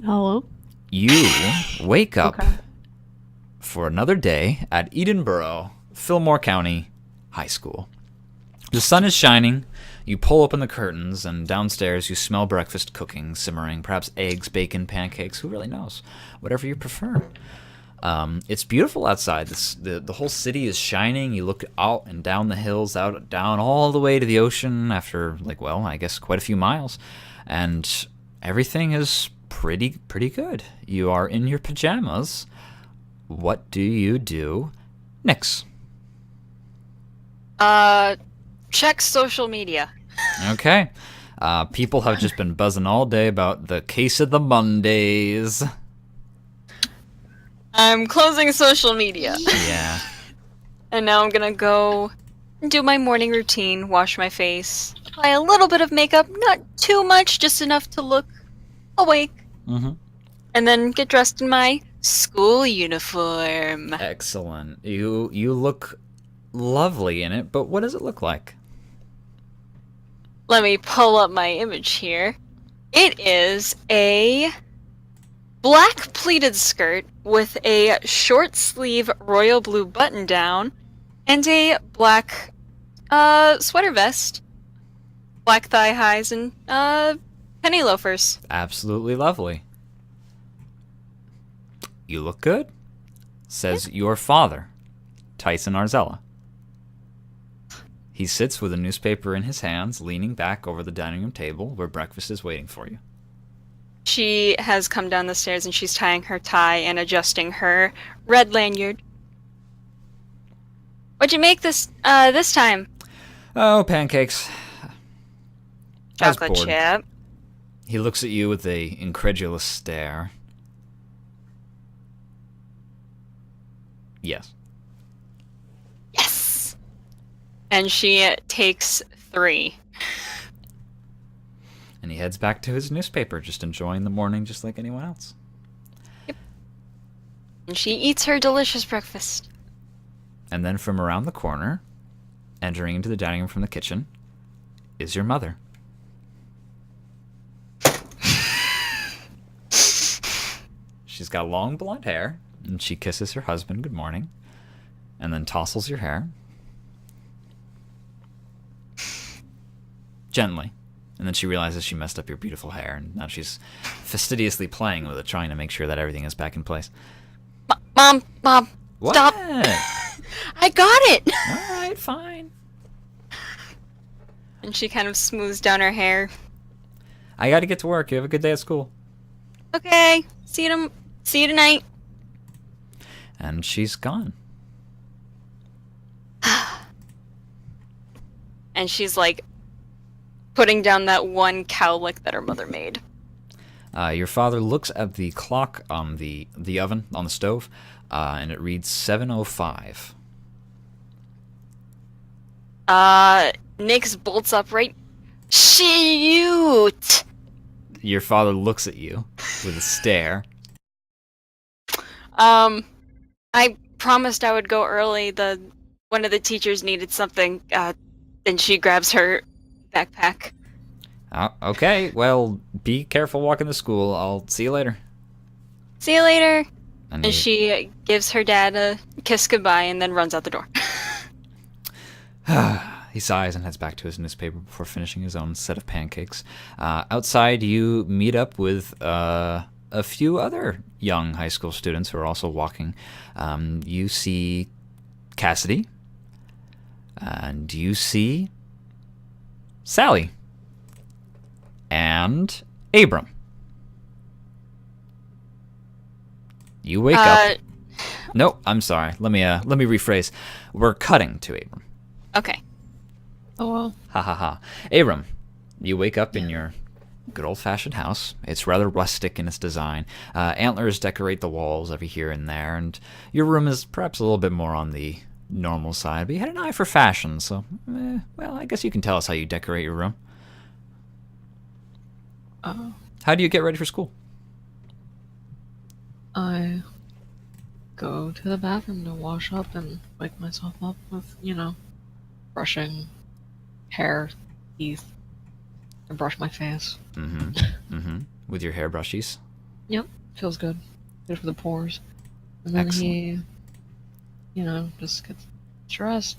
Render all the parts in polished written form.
Hello? You wake up Okay. for another day at Edenborough, Fillmore County High School. The sun is shining. You pull open the curtains, and downstairs you smell breakfast cooking, simmering, perhaps eggs, bacon, pancakes, who really knows? Whatever you prefer. It's beautiful outside. The whole city is shining. You look out and down the hills, out down all the way to the ocean after, I guess quite a few miles. And everything is pretty good. You are in your pajamas. What do you do next? Uh, check social media. Okay. People have just been buzzing all day about the case of the Mondays. I'm closing social media. Yeah. And now I'm gonna go do my morning routine, wash my face, apply a little bit of makeup, not too much, just enough to look awake, Mm-hmm. and then get dressed in my school uniform. Excellent. You look lovely in it, but what does it look like? Let me pull up my image here. It is a black pleated skirt with a short sleeve royal blue button down and a black sweater vest, black thigh highs, and penny loafers. Absolutely lovely. You look good, says your father, Tyson Arzella. He sits with a newspaper in his hands, leaning back over the dining room table where breakfast is waiting for you. She has come down the stairs and she's tying her tie and adjusting her red lanyard. What'd you make this time? Oh, pancakes. I was Chocolate bored. chip. He looks at you with a incredulous stare. Yes. Yes! And she takes 3. And he heads back to his newspaper, just enjoying the morning just like anyone else. And she eats her delicious breakfast. And then from around the corner, entering into the dining room from the kitchen, is your mother. She's got long blonde hair, and she kisses her husband good morning, and then tousles your hair. Gently. And then she realizes she messed up your beautiful hair, and now she's fastidiously playing with it, trying to make sure that everything is back in place. Mom, What? stop. I got it! All right, fine. And she kind of smooths down her hair. I gotta get to work. You have a good day at school. Okay, see you tonight. And she's gone. And she's like putting down that one cowlick that her mother made. Your father looks at the clock on the oven on the stove, and it reads 7:05. Nyx bolts upright. Shoot! Your father looks at you with a stare. I promised I would go early. One of the teachers needed something, and she grabs her backpack. Okay, well, be careful walking to school. I'll see you later. See you later. And And she gives her dad a kiss goodbye and then runs out the door. he sighs and heads back to his newspaper before finishing his own set of pancakes. Outside, you meet up with a few other young high school students who are also walking. You see Cassidy, and you see Sally, and Abram. You wake up. No, I'm sorry. Let me rephrase. We're cutting to Abram. Okay. Oh, well. Ha ha ha. Abram, you wake up in your good old-fashioned house. It's rather rustic in its design. Antlers decorate the walls every here and there, and your room is perhaps a little bit more on the normal side, but you had an eye for fashion, so, well, I guess you can tell us how you decorate your room. How do you get ready for school? I go to the bathroom to wash up and wake myself up with, brushing hair, teeth, and brush my face. Mm-hmm. Mm-hmm. With your hairbrushies. Yep, feels good. Good for the pores. And then Excellent. he, just gets dressed.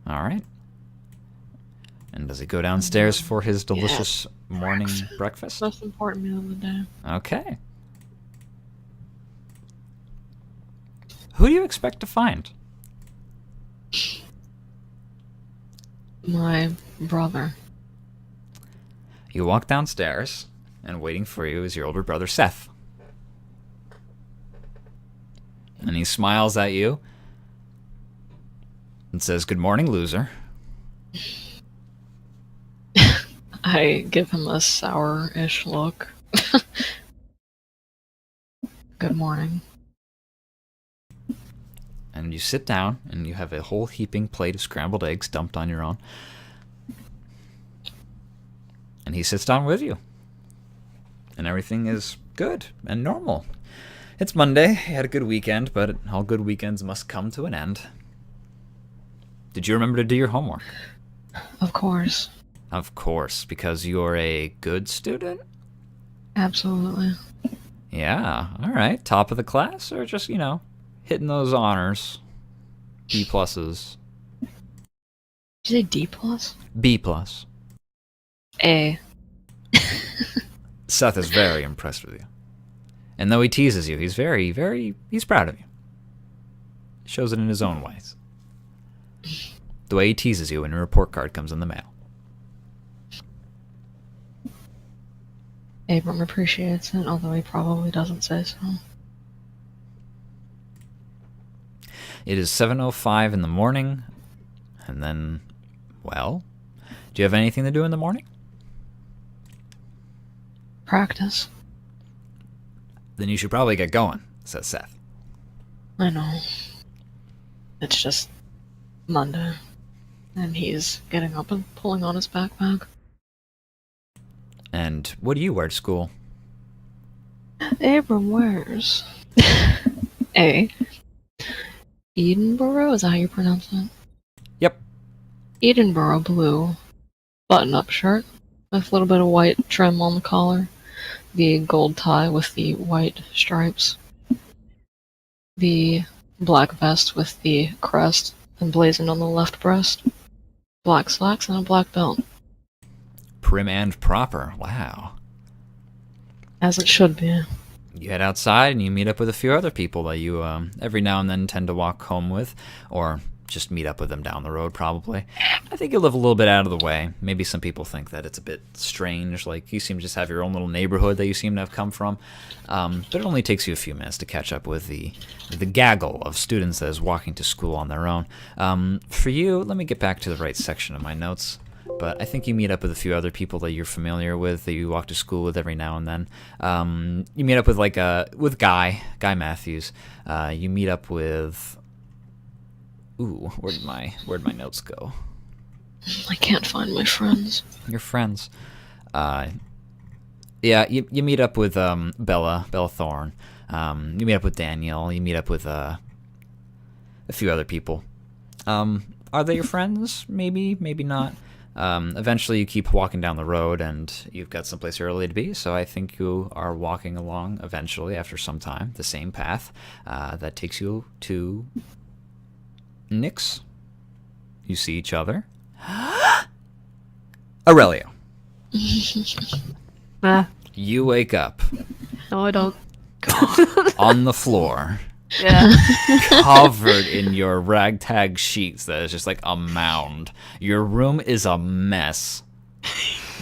All right. And does he go downstairs for his delicious morning breakfast? Most important meal of the day. Okay. Who do you expect to find? My brother. You walk downstairs, and waiting for you is your older brother, Seth. And he smiles at you and says, "Good morning, loser." I give him a sour-ish look. Good morning. And you sit down, and you have a whole heaping plate of scrambled eggs dumped on your own. And he sits down with you. And everything is good and normal. It's Monday. You had a good weekend, but all good weekends must come to an end. Did you remember to do your homework? Of course. Of course, because you're a good student? Absolutely. Yeah, all right. Top of the class, or just, hitting those honors? B pluses. Did you say D plus? B plus. A. Seth is very impressed with you. And though he teases you, he's he's proud of you. Shows it in his own ways. The way he teases you when your report card comes in the mail. Abram appreciates it, although he probably doesn't say so. It is 7:05 in the morning, and then, well, do you have anything to do in the morning? Practice. Then you should probably get going, says Seth. I know. It's just Monday, and he's getting up and pulling on his backpack. And what do you wear to school? Abram wears a Edenborough, is that how you pronounce it? Yep. Edenborough blue button-up shirt with a little bit of white trim on the collar, the gold tie with the white stripes, the black vest with the crest emblazoned on the left breast, black slacks, and a black belt. Prim and proper. Wow. As it should be. You head outside and you meet up with a few other people that you every now and then tend to walk home with, or just meet up with them down the road probably. I think you live a little bit out of the way. Maybe some people think that it's a bit strange, like you seem to just have your own little neighborhood that you seem to have come from. But it only takes you a few minutes to catch up with the gaggle of students that is walking to school on their own. For you, let me get back to the right section of my notes. But I think you meet up with a few other people that you're familiar with, that you walk to school with every now and then. You meet up with with Guy Matthews. You meet up with. Ooh, where'd my notes go? I can't find my friends. Your friends. Yeah, you meet up with Bella Thorne. You meet up with Daniel. You meet up with a few other people. Are they your friends? Maybe, maybe not. Eventually you keep walking down the road and you've got someplace early to be, so I think you are walking along eventually after some time, the same path that takes you to Nick's. You see each other. Aurelio. You wake up No, I don't. on the floor, Yeah. covered in your ragtag sheets that is just like a mound. Your room is a mess.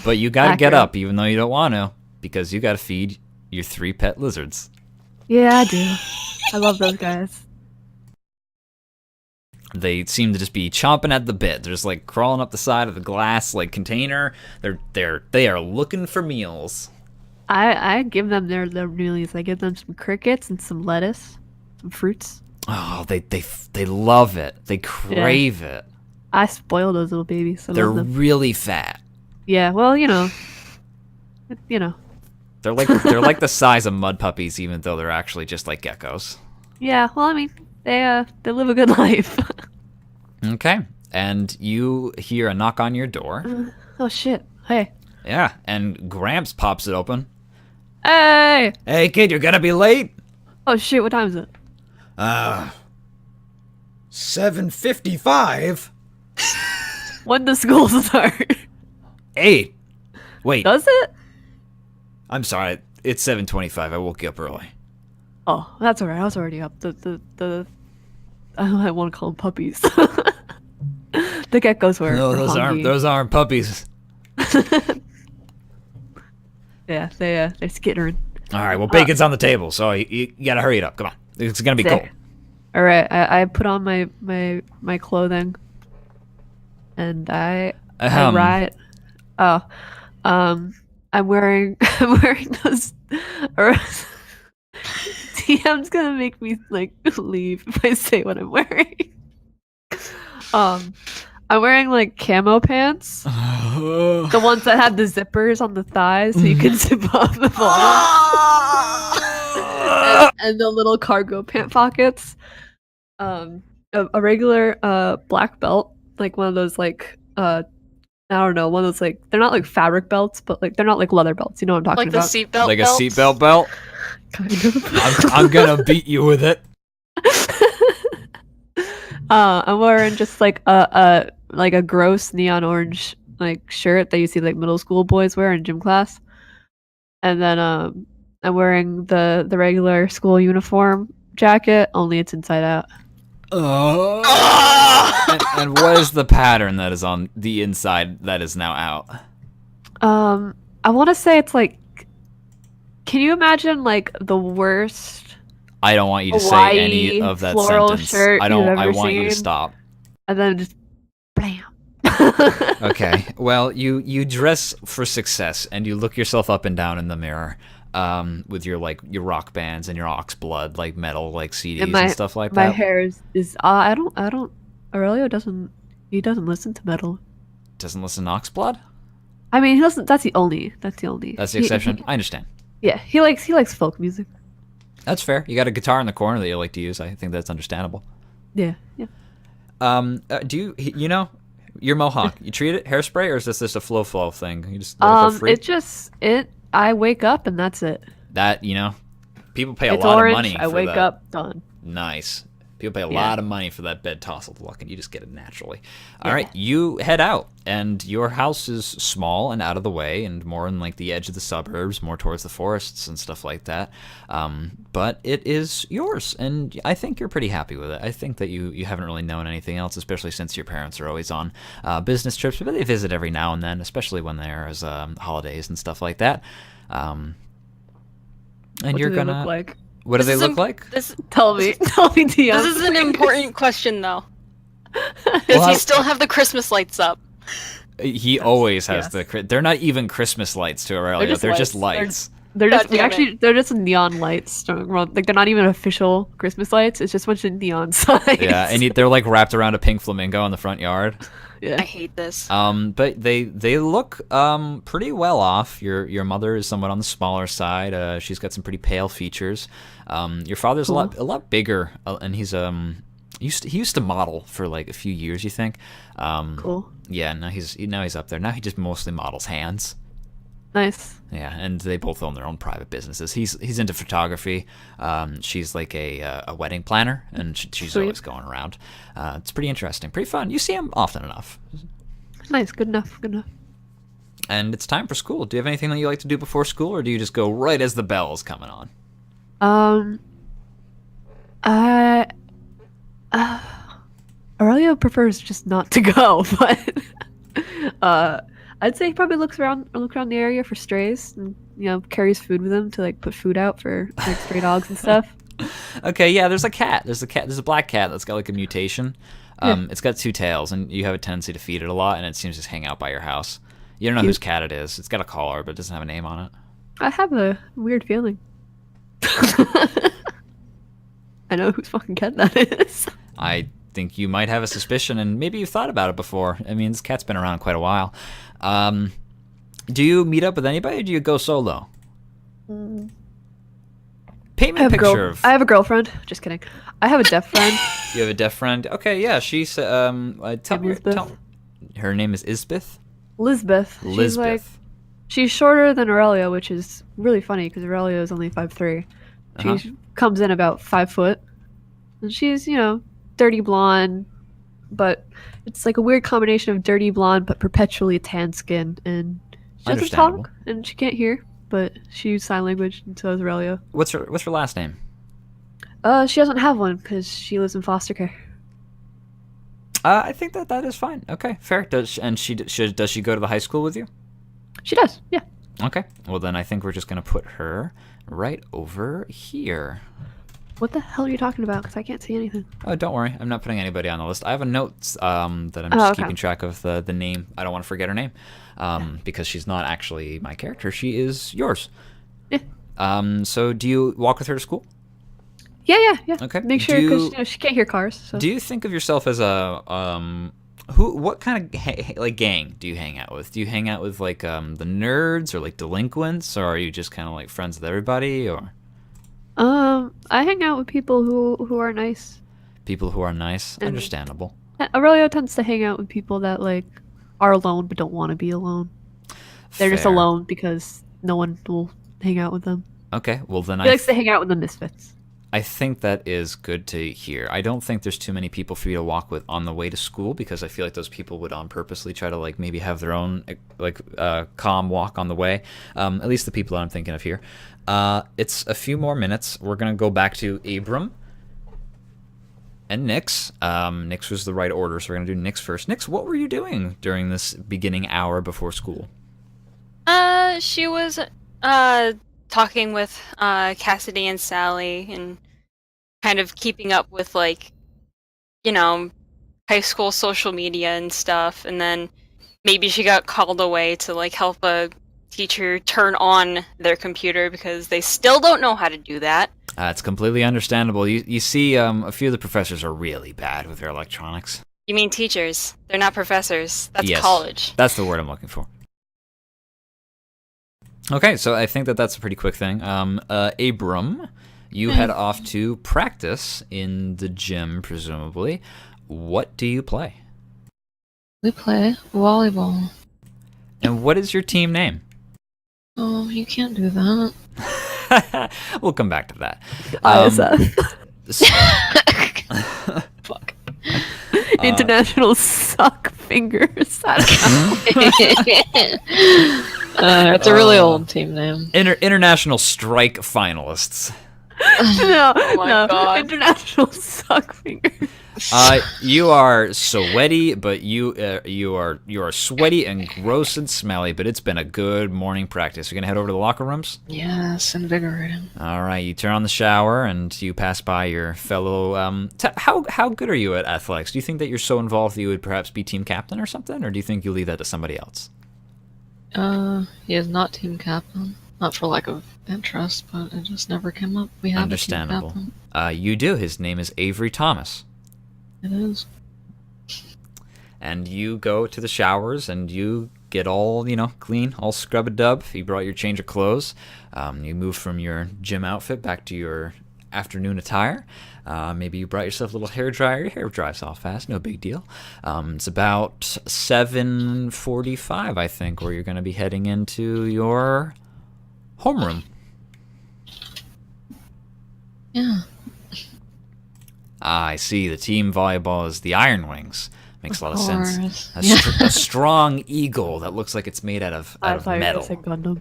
But you gotta get Accurate. up even though you don't want to, because you gotta feed your 3 pet lizards. Yeah, I do. I love those guys. They seem to just be chomping at the bit. They're just like crawling up the side of the glass like container. They are looking for meals. I give them their mealies. I give them some crickets and some lettuce, some fruits. Oh, they love it. They crave it. I spoil those little babies. I They're love them. really fat. Yeah, well, you know. They're like the size of mud puppies, even though they're actually just like geckos. Yeah, well, I mean, they live a good life. Okay, and you hear a knock on your door. Oh shit. Hey. Yeah, and Gramps pops it open. Hey! Hey, kid, you're gonna be late? Oh shit, what time is it? 7:55? When does school start? 8. Wait, Does it? I'm sorry. It's 7:25. I woke you up early. Oh, that's alright. I was already up. I want to call them puppies. The geckos were. No, were hungry. those aren't puppies. Yeah, they're skittering. All right, well, bacon's on the table, so you gotta hurry it up. Come on, it's gonna be Sick. cold. All right, I put on my clothing, and I ride. Oh, I'm wearing those. TM's gonna make me like leave if I say what I'm wearing. I'm wearing like camo pants, the ones that have the zippers on the thighs, so you can zip up the bottom, and the little cargo pant pockets. A regular black belt, like one of those like I don't know, one of those like they're not like fabric belts, but like they're not like leather belts. You know what I'm talking Like the about? seatbelt Like belts? a seatbelt belt? Kind of. I'm gonna beat you with it. I'm wearing just like a gross neon orange like shirt that you see like middle school boys wear in gym class, and then I'm wearing the regular school uniform jacket, only it's inside out. And what is the pattern that is on the inside that is now out? I want to say it's like, can you imagine like the worst I don't want you to say Hawaii any of that floral sentence. shirt I you've ever want you to seen? stop. and then just bam. Okay. Well, you dress for success and you look yourself up and down in the mirror, with your rock bands and your ox blood like metal like CDs and stuff like My that. hair is I don't Aurelio doesn't listen to metal. Doesn't listen to ox blood? I mean, he doesn't. That's the only. That's the exception. I understand. Yeah, he likes folk music. That's fair. You got a guitar in the corner that you like to use. I think that's understandable. Yeah. Do you know your mohawk? You treat it hairspray, or is this just a flow thing? You just let it go free? I wake up and that's it. That people pay It's a lot orange, of money. I wake up, done. Nice. People pay a Yeah. lot of money for that bed tousle look, and you just get it naturally. All right, you head out, and your house is small and out of the way, and more in like the edge of the suburbs, more towards the forests and stuff like that. But it is yours, and I think you're pretty happy with it. I think that you haven't really known anything else, especially since your parents are always on business trips, but they visit every now and then, especially when there's holidays and stuff like that. And What you're do they gonna look like? What do This they is look im- like? Tell me, DM. This is an important question, though. Does Well, he still have the Christmas lights up? He always has Yes. They're not even Christmas lights to Aurelio. They're just lights. They're just God damn it. they're just neon lights. Like they're not even official Christmas lights. It's just a bunch of neon signs. Yeah, and they're like wrapped around a pink flamingo in the front yard. yeah. I hate this. But they look pretty well off. Your mother is somewhat on the smaller side. She's got some pretty pale features. Your father's Cool. a lot bigger, and he's he used to model for like a few years. You think? Cool. Yeah, now he's up there. Now he just mostly models hands. Nice. Yeah, and they both own their own private businesses. He's into photography. She's like a wedding planner, and she's Sweet. always going around. It's pretty interesting, pretty fun. You see him often enough. Nice. Good enough. Good enough. And it's time for school. Do you have anything that you like to do before school, or do you just go right as the bell is coming on? Aurelio prefers just not to go, but I'd say he probably looks around the area for strays, and carries food with him to like put food out for like stray dogs and stuff. Okay, yeah. There's a cat. There's a black cat that's got like a mutation. It's got 2 tails, and you have a tendency to feed it a lot, and it seems to just hang out by your house. You don't know whose cat it is. It's got a collar, but it doesn't have a name on it. I have a weird feeling. I know whose fucking cat that is. I think you might have a suspicion, and maybe you've thought about it before. I mean, this cat's been around quite a while. Do you meet up with anybody, or do you go solo? Paint me a picture of... I have a girlfriend. Just kidding. I have a deaf friend. You have a deaf friend? Okay, yeah, she's... tell me... Elizabeth. Her name is Isbeth? Lisbeth. She's like, Lisbeth. She's shorter than Aurelia, which is really funny because Aurelia is only 5'3". She comes in about 5 foot, and she's dirty blonde, but it's like a weird combination of dirty blonde but perpetually tan skin, and she doesn't Understandable. talk and she can't hear, but she uses sign language, and so does Aurelia. What's her last name? She doesn't have one because she lives in foster care. I think that is fine. Okay, fair. Does she go to the high school with you? She does, yeah. Okay. Well, then I think we're just gonna put her right over here. What the hell are you talking about? Because I can't see anything. Oh, don't worry. I'm not putting anybody on the list. I have a note that I'm just keeping track of the name. I don't want to forget her name because she's not actually my character. She is yours. Yeah. So do you walk with her to school? Yeah. Okay. Make sure, because she can't hear cars. So. Do you think of yourself as a what kind of gang do you hang out with? Do you hang out with like the nerds or like delinquents, or are you just kind of like friends with everybody? Or I hang out with people who are nice. People who are nice, understandable. Aurelia tends to hang out with people that like are alone but don't want to be alone. They're just alone because no one will hang out with them. Okay, well then She likes to hang out with the misfits. I think that is good to hear. I don't think there's too many people for you to walk with on the way to school because I feel like those people would on purposely try to like maybe have their own like calm walk on the way. At least the people that I'm thinking of here. It's a few more minutes. We're gonna go back to Abram and Nyx. Nyx was the right order, so we're gonna do Nyx first. Nyx, what were you doing during this beginning hour before school? She was talking with Cassidy and Sally and kind of keeping up with like high school social media and stuff, and then maybe she got called away to like help a teacher turn on their computer because they still don't know how to do that. It's completely understandable. You see, a few of the professors are really bad with their electronics. You mean teachers? They're not professors. That's Yes, college. That's the word I'm looking for. Okay, so I think that's a pretty quick thing. Abram, you head off to practice in the gym, presumably. What do you play? We play volleyball. And what is your team name? Oh, you can't do that. We'll come back to that. Fuck. International suck fingers. It's a really old team name. International Strike finalists. No, God. International suck fingers. You are sweaty, but you are sweaty and gross and smelly. But it's been a good morning practice. You're gonna head over to the locker rooms. Yes, invigorating. All right, you turn on the shower and you pass by your fellow. How good are you at athletics? Do you think that you're so involved that you would perhaps be team captain or something, or do you think you leave that to somebody else? He is not team captain. Not for lack of interest, but it just never came up. We have Understandable. a team captain. You do. His name is Avery Thomas. It is. And you go to the showers and you get all, clean, all scrub-a-dub. You brought your change of clothes. You move from your gym outfit back to your afternoon attire. Maybe you brought yourself a little hair dryer. Your hair dries off fast, no big deal. It's about 7:45, I think, where you're going to be heading into your homeroom. Yeah. I see. The team volleyball is the Iron Wings. Makes a lot of sense. course. A strong eagle that looks like it's made out of metal. Gundam.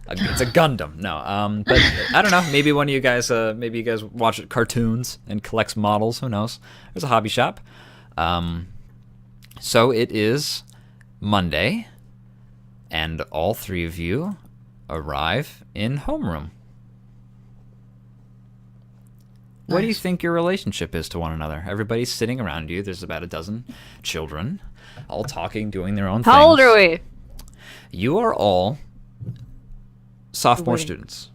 It's a Gundam. No, but I don't know. Maybe one of you guys, watch cartoons and collects models. Who knows? There's a hobby shop. So it is Monday, and all three of you arrive in homeroom. What do you think your relationship is to one another? Everybody's sitting around you. There's about a dozen children, all talking, doing their own things. How old are we? You are all sophomore students.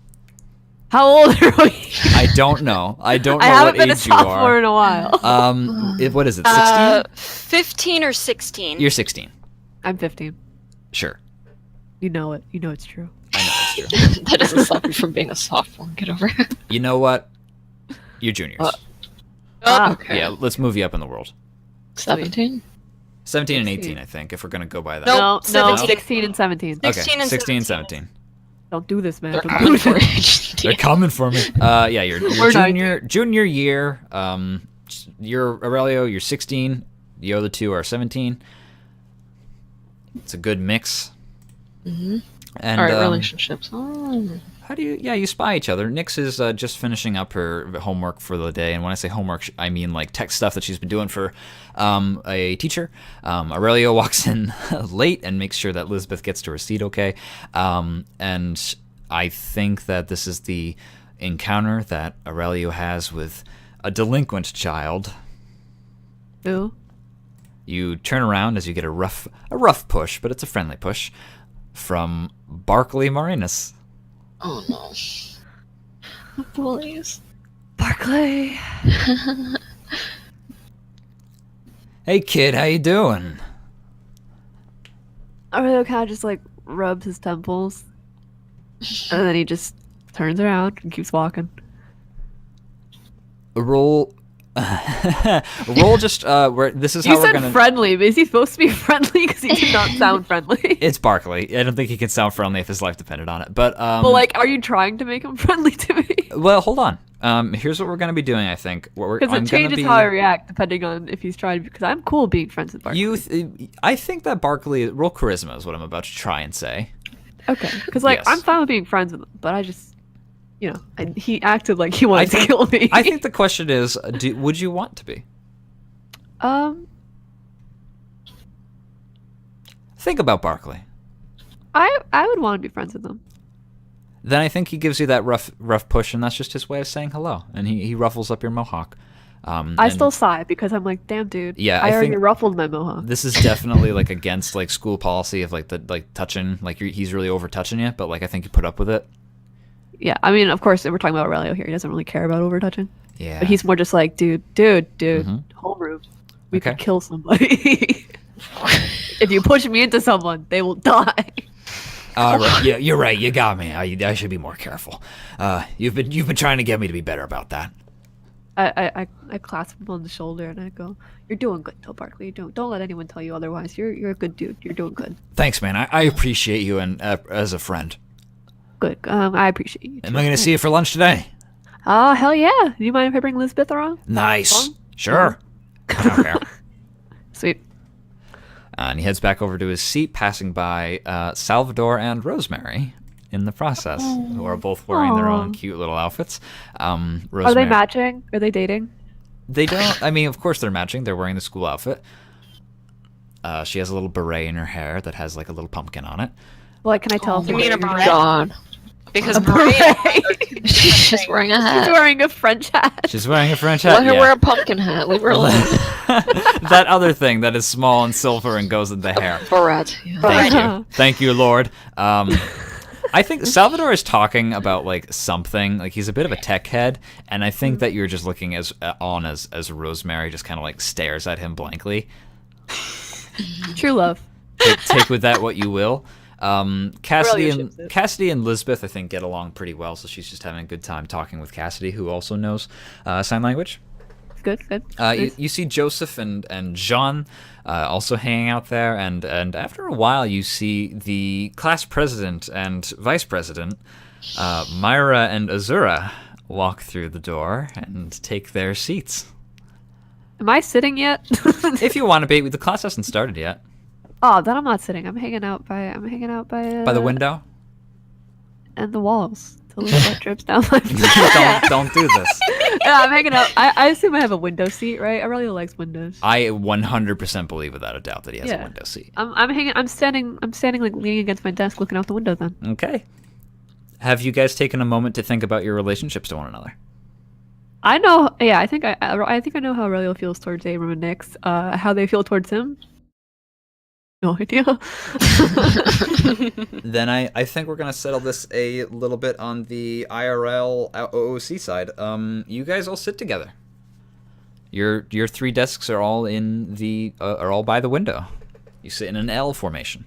How old are we? I don't know. I don't know I haven't what been a age you are. sophomore in a while. What is it? 16? 15 or 16. You're 16. I'm 15. Sure. You know it. You know it's true. I know it's true. That doesn't stop you from being a sophomore. Get over it. You know what? You're juniors. Okay. Yeah, let's move you up in the world. 17? 17 and 18, 16. I think, if we're gonna go by that. Nope. No, 17. 16 and 17. Okay, 16 and 16 and 17. 17. Don't do this, man. They're Don't do coming for this. you. They're coming for me. Yeah, your We're junior year. You're Aurelio. You're 16. The other two are 17. It's a good mix. Mm-hmm. And All right, relationships. Oh. how do you? Yeah, you spy each other. Nyx is just finishing up her homework for the day, and when I say homework, I mean like tech stuff that she's been doing for a teacher. Aurelio walks in late and makes sure that Elizabeth gets to her seat okay. And I think that this is the encounter that Aurelio has with a delinquent child. Who? You turn around as you get a rough push, but it's a friendly push from Barkley Marinus. Oh no. Bullies. Barclay. Hey kid, how you doing? Aurelio kind of just like rubs his temples, and then he just turns around and keeps walking. Roll. Roll just where this is how You we're said gonna. friendly, but is he supposed to be friendly? Because he did not sound friendly. It's Barkley. I don't think he can sound friendly if his life depended on it. But But like, are you trying to make him friendly to me? well, hold on. Here's what we're gonna be doing. I think Because it changes how I react depending on if he's trying. Because I'm cool being friends with Barkley. I think that Barkley roll charisma is what I'm about to try and say. Okay. Because like Yes. I'm fine with being friends with him, but I just, he acted like he wanted to kill me. I think the question is, would you want to be? Think about Barkley. I would want to be friends with him. Then I think he gives you that rough push, and that's just his way of saying hello. And he ruffles up your mohawk. I and still sigh because I'm like, damn, dude. Yeah, I I already think- ruffled my mohawk. This is definitely like against like school policy of like the touching, like he's really over touching you, but like I think you put up with it. Yeah, I mean, of course, we're talking about Aurelio here. He doesn't really care about overtouching. Yeah. But he's more just like, dude, homeroom. We Okay. could kill somebody. If you push me into someone, they will die. Right. Yeah, you're right. You got me. I should be more careful. You've been trying to get me to be better about that. I clasp him on the shoulder and I go, "You're doing good, though, Barkley. Don't let anyone tell you otherwise. You're a good dude. You're doing good. Thanks, man. I appreciate you and as a friend. Good. I appreciate you. Am I gonna see you for lunch today? Oh, hell yeah. Do you mind if I bring Elizabeth around? Nice. Fun? Sure. I don't care. Sweet. And he heads back over to his seat, passing by Salvador and Rosemary in the process, who are both wearing their own Aw. cute little outfits. Rosemary, Are they matching? Are they dating? They don't. I mean, of course they're matching. They're wearing the school outfit. She has a little beret in her hair that has like a little pumpkin on it. Well, can I tell if You they're mean a dating? beret? God. Because Beret. She's just wearing a She's hat. wearing a French hat. She's wearing a French hat. Let her yeah. wear a pumpkin hat. Leave her alone. That other thing that is small and silver and goes in the hair. Barrette. Yeah. Thank you. Thank you, Lord. I think Salvador is talking about like something, like he's a bit of a tech head, and I think that you're just looking as Rosemary just kind of like stares at him blankly. True love. Take with that what you will. Cassidy Really ships it. Cassidy and Lisbeth I think get along pretty well, so she's just having a good time talking with Cassidy, who also knows sign language. Good. You, you see Joseph and Jean also hanging out there, and after a while you see the class president and vice president, Myra and Azura, walk through the door and take their seats. Am I sitting yet? If you want to be, the class hasn't started yet. Oh, then I'm not sitting. I'm hanging out by By the window? and the walls till the sweat drips down my face. don't do this. Yeah, I'm hanging out. I assume I have a window seat, right? I really likes windows. I 100% believe without a doubt that he has a window seat. I'm standing like leaning against my desk, looking out the window. Then Okay. Have you guys taken a moment to think about your relationships to one another? I know. Yeah, I think I know how Aurelio feels towards Abram and Nyx. How they feel towards him. No idea. Then I think we're gonna settle this a little bit on the IRL OOC side. You guys all sit together. Your three desks are all are all by the window. You sit in an L formation.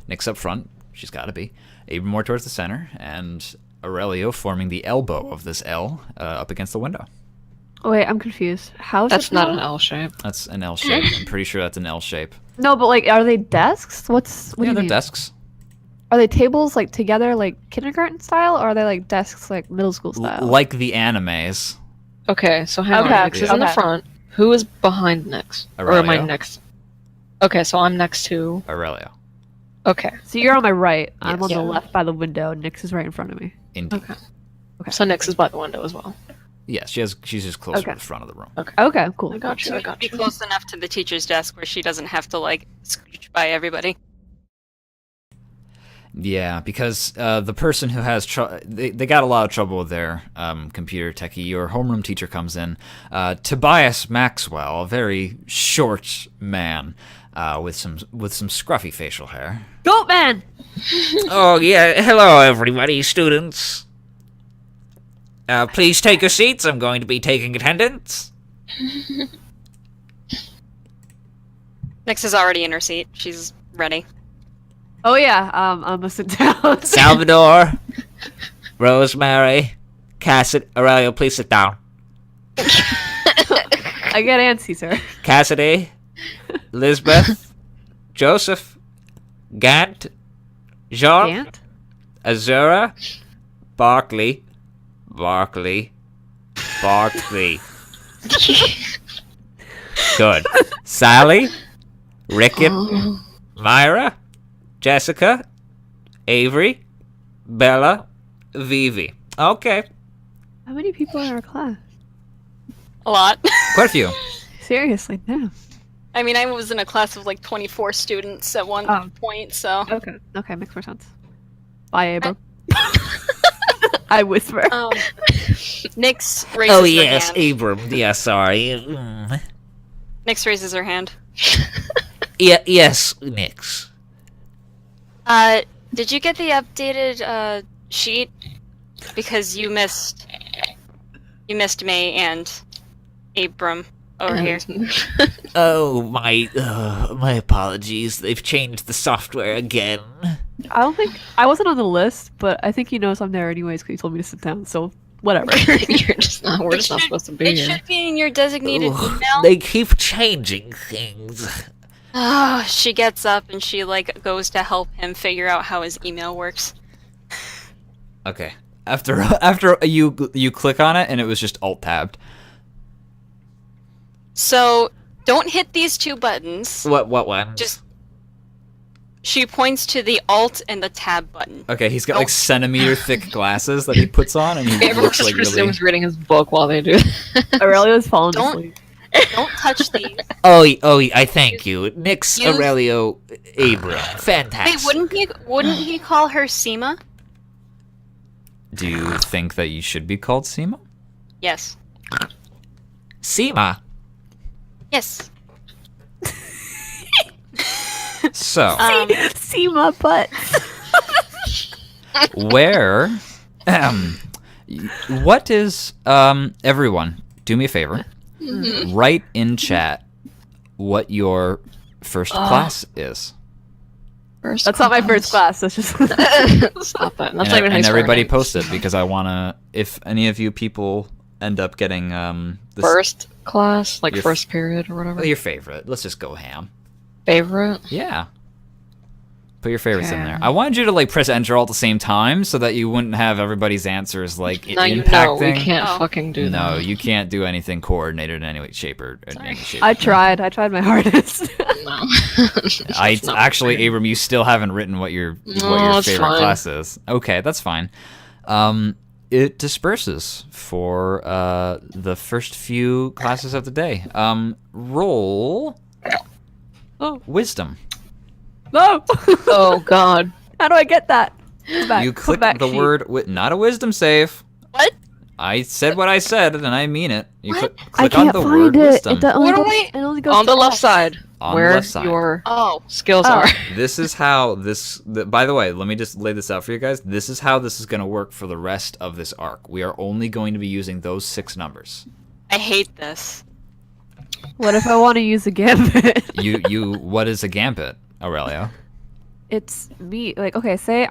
Nyx up front, she's got to be. Abram more towards the center, and Aurelio forming the elbow of this L up against the window. Oh, wait, I'm confused. How is That's this not now? an L shape. That's an L shape. I'm pretty sure that's an L shape. No, but like, are they desks? What do you they're mean? desks. Are they tables like together, like kindergarten style, or are they like desks like middle school style? Like the animes. Okay, so hang on. Okay, Nyx is in the okay. front. Who is behind Nyx? Or am I Aurelio. next? Okay, so I'm next to... Aurelio. Okay. So you're on my right. I'm on Yes. the left by the window. Nyx is right in front of me. Indeed. Okay. So Nyx is by the window as well. Yes, she's just closer Okay. to the front of the room. Okay, cool. I got you, I She got be you. close enough to the teacher's desk where she doesn't have to like scooch by everybody. Yeah, because the person who has they got a lot of trouble with their computer techie. Your homeroom teacher comes in, Tobias Maxwell, a very short man with some scruffy facial hair. Goat man. Oh, yeah. Hello, everybody, students. Please take your seats. I'm going to be taking attendance. Nyx is already in her seat. She's ready. Oh yeah. I'm gonna sit down. Salvador, Rosemary, Cassidy, Aurelio, please sit down. I get antsy, sir. Cassidy, Lisbeth, Joseph, Gant, Jean, Can't. Azura, Barkley. Good. Sally, Rickett, Myra, Jessica, Avery, Bella, Vivi. Okay. How many people are in our class? A lot. Quite a few. Seriously, damn. I mean, I was in a class of like 24 students at one Oh. point, so. Okay. Okay, makes more sense. Bye, Abram. I whisper. Nyx raises Oh, her yes, hand. Abram. Yeah, sorry. Nyx raises her hand. Yeah, yes, Nix. Did you get the updated sheet? Because you missed May and Abram over here. Oh, my apologies. They've changed the software again. I don't think I wasn't on the list, but I think he knows I'm there anyways because he told me to sit down. So whatever. You're just not. We're just not supposed to be It here. should be in your designated Ugh, email. they keep changing things. Oh, she gets up and she like goes to help him figure out how his email works. Okay. After you click on it and it was just alt tabbed. So don't hit these two buttons. What one? Just she points to the alt and the tab button. Okay, he's got like centimeter thick glasses that he puts on, and he Everyone looks just like really. assumes reading his book while they do that. Aurelio's falling Don't- asleep. Don't touch these. Oh, I thank you. Nix You- Aurelio Abram. Wait, Fantastic. wouldn't he call her Seema? Do you think that you should be called Seema? Yes. Seema. Yes. So, See my butt. where, what is, everyone, do me a favor, write in chat what your first class is. First That's not my first class. That's just. Stop it. That's not even high And school everybody rank. post it, because I want to, if any of you people end up getting, this, First class, like Your first period or whatever. your favorite, let's just go ham. Favorite. Yeah. Put your favorites in Okay. there. I wanted you to like press enter all at the same time so that you wouldn't have everybody's answers like Now you know impacting. we can't Oh. fucking do No, that. you can't do anything coordinated in any way, shape, or in any shape. I tried. I tried my hardest. No. I That's not actually, fair. Abram, you still haven't written what your No, it's favorite fine. class is. Okay, that's fine. It disperses for the first few classes of the day. Roll wisdom. No. Oh God. How do I get that? Come back. You come click back, the sheet. word not a wisdom save. What? I said what I said, and I mean it. You What? click I on can't the find word it. wisdom. It only What goes, am I- it only goes On the to left F. side, On the where left side. your Oh. skills Oh. are. This is how by the way, let me just lay this out for you guys. This is how this is going to work for the rest of this arc. We are only going to be using those 6 numbers. I hate this. What if I want to use a gambit? You what is a gambit, Aurelio? it's me. Like, okay, say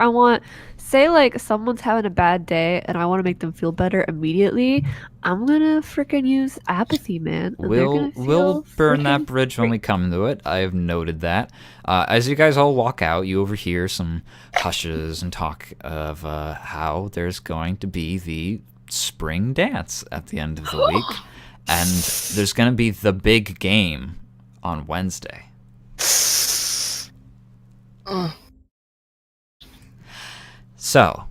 like someone's having a bad day and I want to make them feel better immediately. I'm gonna freaking use apathy, man. And they're We'll gonna feel burn that freaking bridge when great. we come to it. I have noted that. As you guys all walk out, you overhear some hushes and talk of how there's going to be the spring dance at the end of the week, and there's going to be the big game on Wednesday. So,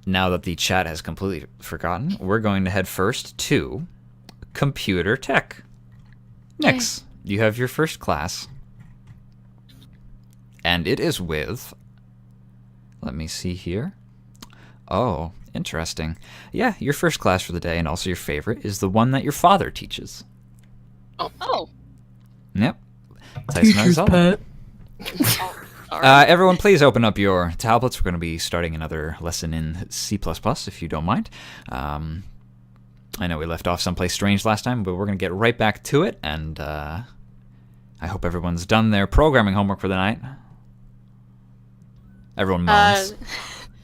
now that the chat has completely forgotten, we're going to head first to computer tech. Nix, you have your first class. And it is with... Let me see here. Oh, interesting. Yeah, your first class for the day, and also your favorite, is the one that your father teaches. Oh. Yep. Teacher's pet. Everyone, please open up your tablets. We're going to be starting another lesson in C++, if you don't mind. I know we left off someplace strange last time, but we're going to get right back to it, and I hope everyone's done their programming homework for the night. Everyone moans.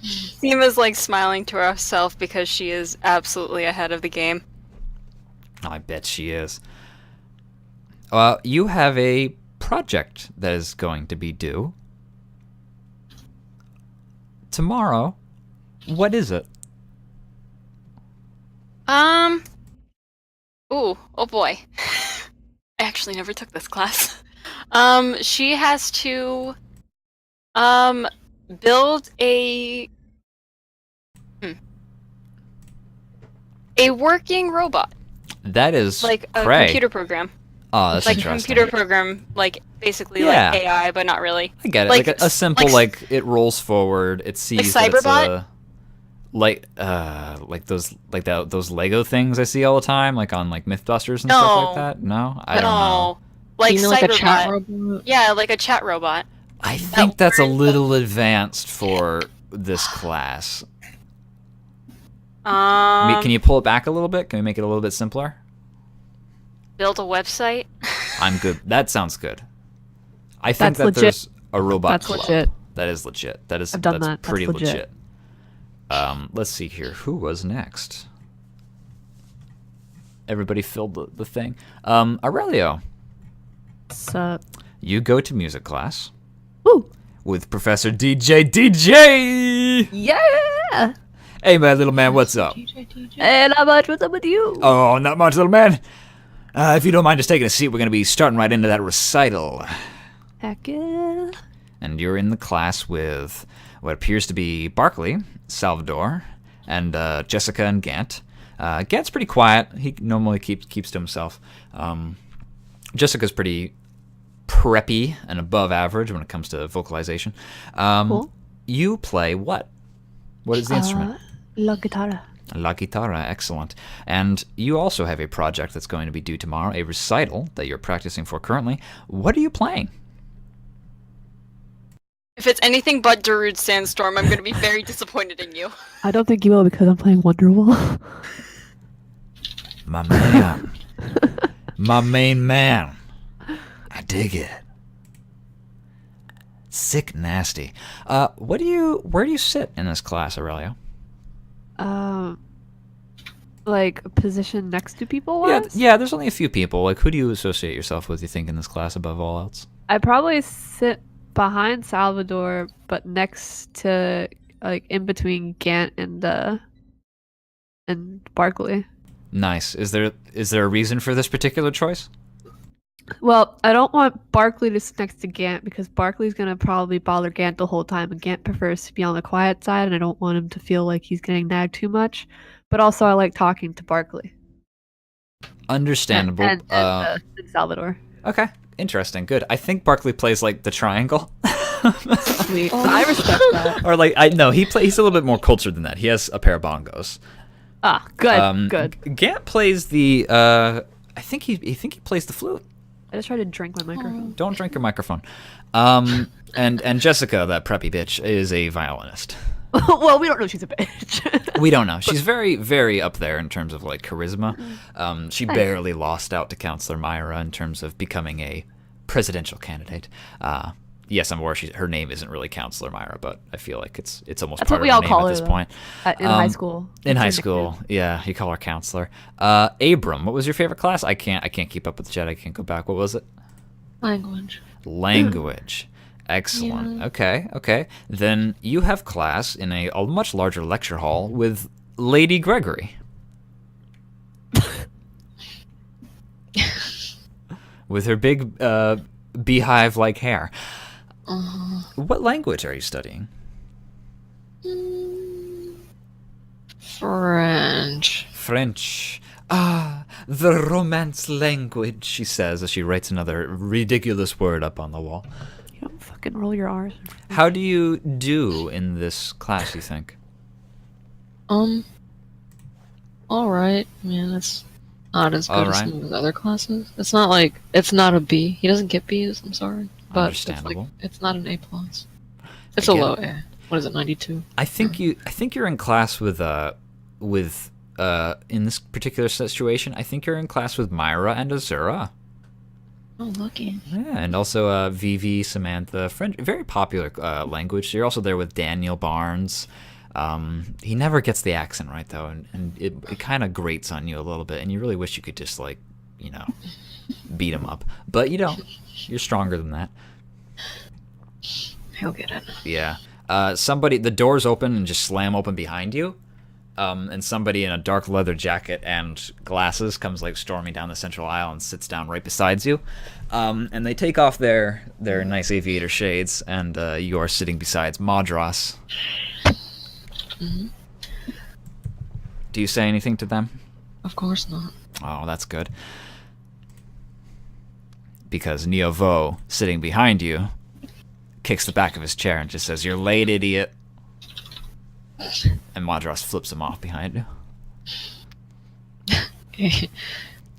Seema's like smiling to herself because she is absolutely ahead of the game. I bet she is. You have a project that is going to be due tomorrow. What is it? Ooh, oh boy. I actually never took this class. She has to, build a working robot. That is Like a cray. computer program. Oh, that's Like a interesting. computer program, like basically Yeah. like AI, but not really. I get it. Like- Like a simple, like- like it rolls forward. It sees that it's Cyberbot? like those Lego things I see all the time, like on like MythBusters and stuff like No. that. No, I don't know. Like you mean like a chat Cyberbot. robot? Yeah, like a chat robot. I think that's a little advanced for this class. Can you pull it back a little bit? Can we make it a little bit simpler? Build a website? I'm good. That sounds good. I think That's that legit. there's a robot That's club. legit. That is legit. That's I've done that. That's pretty legit. Let's see here. Who was next? Everybody filled the thing. Aurelio, Sup? you go to music class Woo! with Professor DJ. Yeah! Hey, my little man, what's up? Hey, not much. What's up with you? Oh, not much, little man. If you don't mind just taking a seat, we're going to be starting right into that recital. Heck yeah. And you're in the class with what appears to be Barkley, Salvador, and Jessica and Gant. Gant's pretty quiet. He normally keeps to himself. Jessica's pretty preppy and above average when it comes to vocalization. Cool. You play what? What is the instrument? La guitarra. La guitarra, excellent. And you also have a project that's going to be due tomorrow, a recital that you're practicing for currently. What are you playing? If it's anything but Darude Sandstorm, I'm going to be very disappointed in you. I don't think you will because I'm playing Wonderwall. My man. My main man. I dig it. Sick nasty. Where do you sit in this class, Aurelio? Like position next to people wise? Yeah, there's only a few people. Like, who do you associate yourself with, you think, in this class above all else? I probably sit behind Salvador, but next to, like, in between Gant and Barkley. Nice. Is there a reason for this particular choice? Well, I don't want Barkley to sit next to Gant because Barkley's gonna probably bother Gant the whole time, and Gant prefers to be on the quiet side, and I don't want him to feel like he's getting nagged too much. But also, I like talking to Barkley. Understandable. And Salvador. Okay. Interesting. Good. I think Barkley plays like the triangle. Sweet. I respect that. Or like he's a little bit more cultured than that. He has a pair of bongos. Ah, good, good. Gant plays the I think he plays the flute. I just tried to drink my microphone. Don't drink your microphone. And Jessica, that preppy bitch, is a violinist. Well, we don't know she's a bitch. We don't know. She's very, very up there in terms of like charisma. She barely lost out to Counselor Myra in terms of becoming a presidential candidate. Yes, I'm aware her name isn't really Counselor Myra, but I feel like it's almost That's part what we of her all name call at her this though, point. in high school. In It's high her school, nickname. yeah, you call her Counselor. Abram, what was your favorite class? I can't keep up with the chat. I can't go back. What was it? Language. Language. Excellent. Yeah. Okay. Then you have class in a much larger lecture hall with Lady Gregory. With her big beehive-like hair. What language are you studying? French. French. Ah, the Romance language, she says as she writes another ridiculous word up on the wall. You don't fucking roll your R's. How do you do in this class, you think? Alright. I mean, it's not as good as Alright. some of his other classes. It's not like, it's not a B. He doesn't get B's, I'm sorry. But Understandable. it's not an A+. It's I a get low it. A. What is it, 92? I think you're in class with in this particular situation, I think you're in class with Myra and Azura. Oh, lucky. Yeah, and also Vivi, Samantha, French, very popular language. You're also there with Daniel Barnes. He never gets the accent right though, and it kind of grates on you a little bit, and you really wish you could just beat him up, but you don't. You're stronger than that. He'll get it. Yeah. The doors open and just slam open behind you. And somebody in a dark leather jacket and glasses comes storming down the central aisle and sits down right beside you. And they take off their nice aviator shades, and you are sitting beside Madras. Mm-hmm. Do you say anything to them? Of course not. Oh, that's good. Because Neovo, sitting behind you, kicks the back of his chair and just says, "You're late, idiot." And Madras flips him off behind you.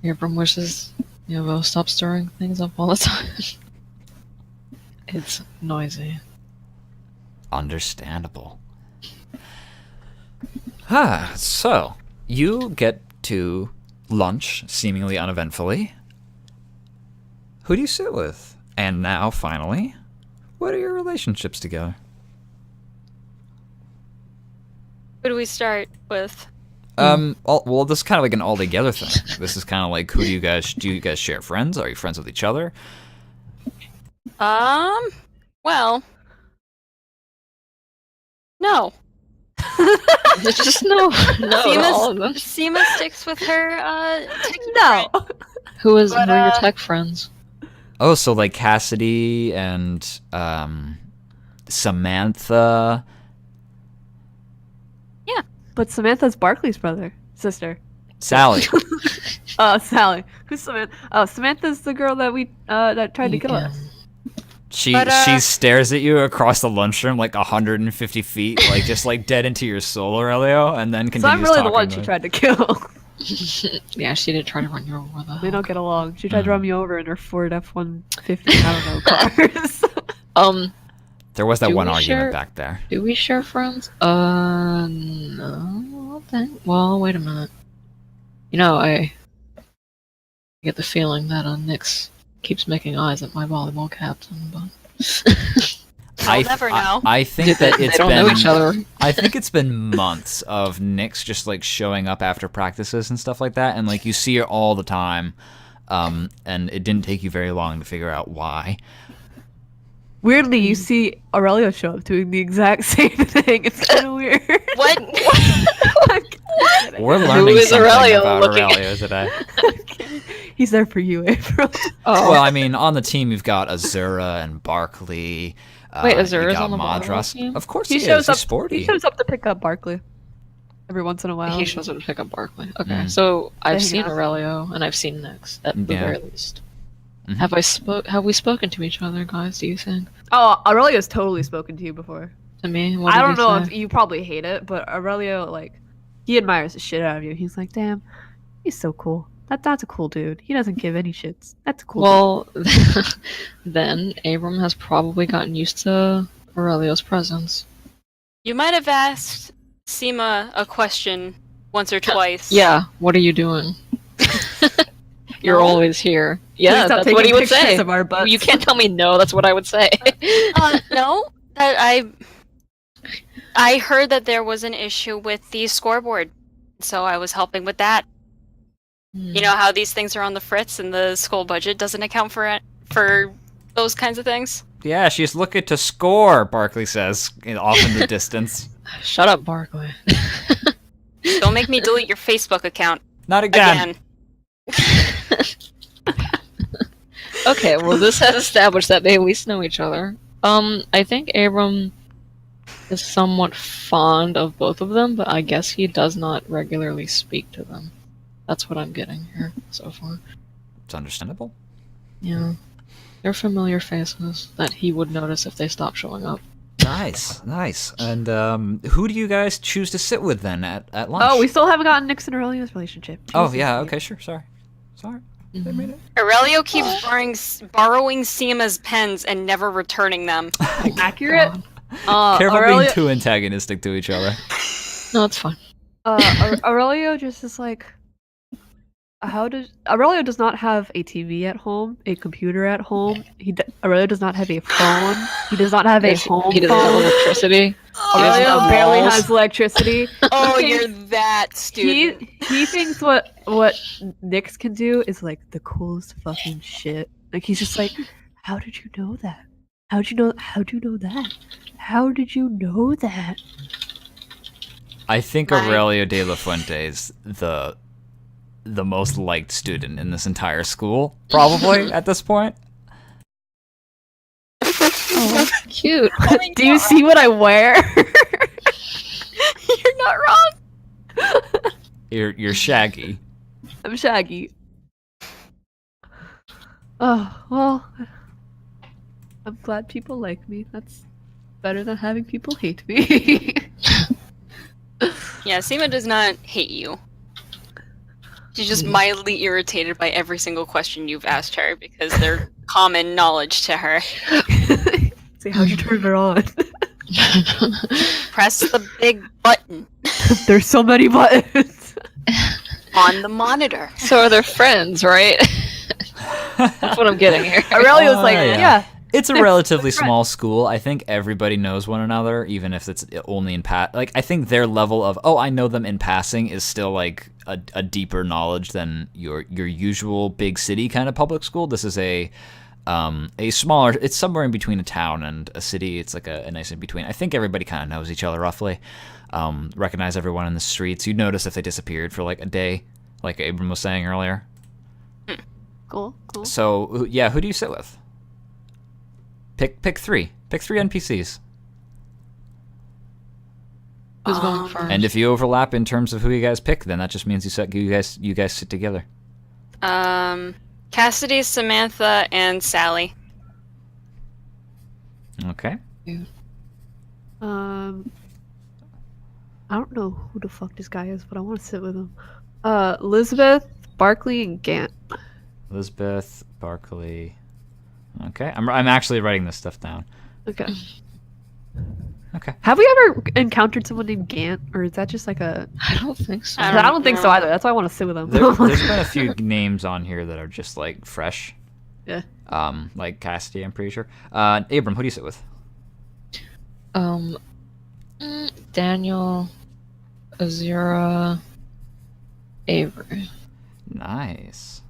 Abram wishes Yovo stop stirring things up all the time. It's noisy. Understandable. So, you get to lunch, seemingly uneventfully. Who do you sit with? And now, finally, what are your relationships together? Who do we start with? Well, this is kind of like an all-together thing. This is kind of like, do you guys share friends? Are you friends with each other? Well, no. It's just no to all of them. Seema sticks with her, No. Who are But, your tech friends? Oh, so like Cassidy and Samantha. But Samantha's Barkley's sister. Sally. Sally. Who's Samantha? Oh, Samantha's the girl that that tried to kill Yeah. us. She stares at you across the lunchroom 150 feet, just dead into your soul, Aurelio, and then continues So I'm really the talking one to she her. tried to kill. Yeah, she did try to run you over though. They don't get along. She tried to run me over in her Ford F-150, I don't know, cars. There was that Do one we argument share- back there. Do we share friends? No. Well, wait a minute. I get the feeling that Nyx keeps making eyes at my volleyball captain, but I'll never know. I think that they it's don't been know each other. I think it's been months of Nyx just showing up after practices and stuff like that, and you see her all the time, and it didn't take you very long to figure out why. Weirdly, you see Aurelio show up doing the exact same thing. It's kind of weird. What? We're learning is something Aurelio about looking at? Aurelio today. He's there for you, April. Oh, Well, I mean, on the team you've got Azura and Barkley. Wait, you Azura's got on the volleyball Madras. team? Of course He he, shows is. up. He's sporty. He shows up to pick up Barkley every once in a while. he shows up to pick up Barkley. Okay, Mm. so I've hang seen out. Aurelio and I've seen Nyx at the Yeah. very least. Mhm. Have we spoken to each other, guys? Do you think? Oh, Aurelio's totally spoken to you before. To me, what I did don't he know say? if you probably hate it, but Aurelio, he admires the shit out of you. He's like, damn, he's so cool. That's a cool dude. He doesn't give any shits. That's a cool Well, then Abram has probably gotten used to Aurelio's presence. You might have asked Seema a question once or twice. Yeah, what are you doing? You're No? always here. Yeah, stop that's what taking he would pictures say. of our butts. You can't tell me no. That's what I would say. No. That I heard that there was an issue with the scoreboard, so I was helping with that. You know how these things are on the fritz, and the school budget doesn't account for it for those kinds of things. Yeah, she's looking to score, Barkley says, off in the distance. Shut up, Barkley. Don't make me delete your Facebook account Not again. Okay, well, this has established that they at least know each other. I think Abram is somewhat fond of both of them, but I guess he does not regularly speak to them. That's what I'm getting here so far. It's understandable. Yeah. They're familiar faces that he would notice if they stopped showing up. Nice, nice. And who do you guys choose to sit with then at lunch? Oh, we still haven't gotten Nix and Aurelio's relationship. Oh, Jesus. yeah, okay, sure, sorry. Sorry. I made it. Aurelio keeps borrowing Seema's pens and never returning them. Accurate. Careful Aurelio, being too antagonistic to each other. No, it's fine. Aurelio just is like, Aurelio does not have a TV at home, a computer at home. Aurelio does not have a phone. He does not have a home He doesn't have phone. electricity. Aurelio have barely walls. has electricity. Oh, He you're thinks- that student. He thinks what Nyx can do is like the coolest fucking shit. Like he's just like, how did you know that? How'd you know that? How did you know that? I think Right. Aurelio de la Fuente is the most liked student in this entire school, probably, at this point. Oh, cute. Do you see what I wear? You're not wrong. You're shaggy. I'm Shaggy. Oh, well. I'm glad people like me. That's better than having people hate me. Yeah, Seema does not hate you. She's just mildly irritated by every single question you've asked her because they're common knowledge to her. See, how'd you turn it on? Press the big button There's so many buttons. on the monitor. So are they friends, right? That's what I'm getting here. Aurelio's like, yeah. yeah. It's a They're relatively friends. small school. I think everybody knows one another, even if it's only in like, I think their level of, oh, I know them in passing is still like a deeper knowledge than your usual big city kind of public school. This is a smaller, it's somewhere in between a town and a city. It's like a nice in between. I think everybody kind of knows each other roughly. Recognize everyone in the streets. You'd notice if they disappeared for like a day, like Abram was saying earlier. Cool. So, yeah, who do you sit with? Pick three. Pick three NPCs. Who's going first? And if you overlap in terms of who you guys pick, then that just means you guys sit together. Cassidy, Samantha, and Sally. Okay. I don't know who the fuck this guy is, but I want to sit with him. Elizabeth, Barkley, and Gant. Elizabeth, Barkley. Okay. I'm actually writing this stuff down. Okay. Okay. Have we ever encountered someone named Gant, or is that just like a? I don't think so. I I don't think so either. That's why I want to sit with him. There's been a few names on here that are just like fresh. Yeah. Like Cassidy, I'm pretty sure. Abram, who do you sit with? Daniel, Azura, Avery. Nice.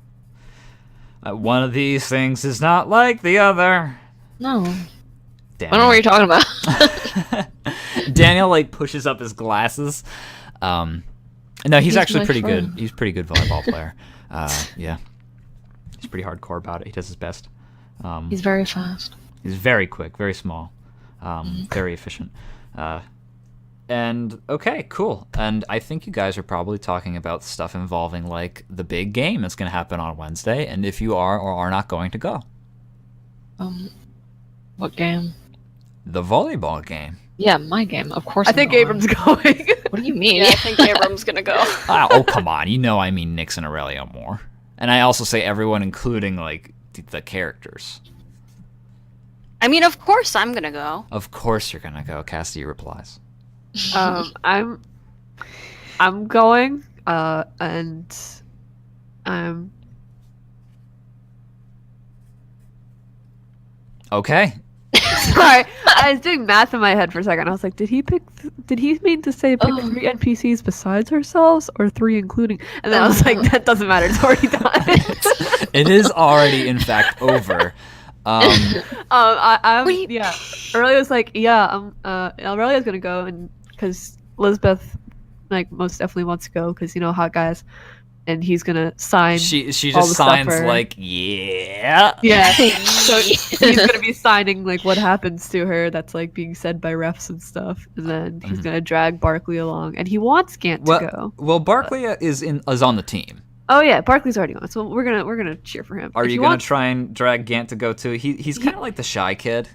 One of these things is not like the other. No. Damn. I don't know what you're talking about. Daniel like pushes up his glasses. No, he's He's actually my pretty friend. good. He's a pretty good volleyball player. Yeah, he's pretty hardcore about it. He does his best. He's very fast. He's very quick, very small, very efficient. And okay, cool. And I think you guys are probably talking about stuff involving like the big game that's going to happen on Wednesday, and if you are or are not going to go, What game? the volleyball game. Yeah, my game. Of course. I I'm think going. Abram's going. What do you mean? Yeah, I think Abram's gonna go. Oh, come on. You know I mean Nix and Aurelio more. And I also say everyone, including, like, the characters. I mean, of course I'm gonna go. Of course you're gonna go, Cassidy replies. I'm going, and I'm Okay. Sorry, I was doing math in my head for a second. I was like, did he mean to say pick Oh. 3 NPCs besides ourselves, or 3 including? And then I was like, that doesn't matter. It's already done. It is already, in fact, over. Wait. Yeah. Aurelia was like, yeah, Aurelia's gonna go, and because Elizabeth, like, most definitely wants to go, because hot guys, and he's gonna sign. She all just the stuff signs for- like, yeah. Yeah. So he's gonna be signing like what happens to her that's like being said by refs and stuff, and then he's gonna drag Barkley along, and he wants Gant to go. Well, Barkley is on the team. Oh yeah, Barkley's already on, so we're gonna cheer for him. Are If you he gonna wants- try and drag Gant to go too? He's kind of like the shy kid.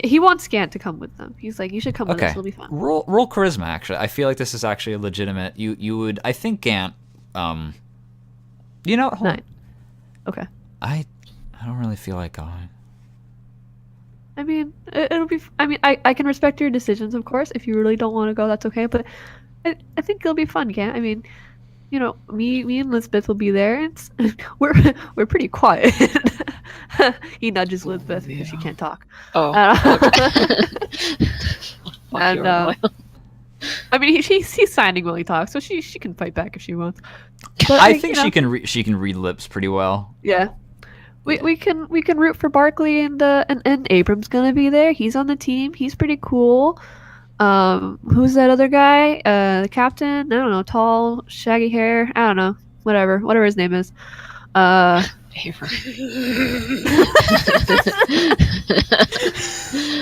He wants Gant to come with them. He's like, you should come with Okay. us. It'll be fun. Roll charisma. Actually, I feel like this is actually a legitimate. You would. I think Gant. Hold on. 9. Okay. I don't really feel like going. I mean, it'll be. I mean, I can respect your decisions, of course. If you really don't want to go, that's okay. But I think it'll be fun, Gant. I mean, me and Lisbeth will be there. It's we're pretty quiet. He nudges Lisbeth because she yeah. can't talk. Oh. Fuck And, you, Aurelia. I mean, he's signing while he talks, so she can fight back if she wants. But, I like, think she can read lips pretty well. Yeah. We can root for Barkley, and Abram's gonna be there. He's on the team. He's pretty cool. Who's that other guy? The captain? I don't know. Tall, shaggy hair. I don't know. Whatever his name is. Avery.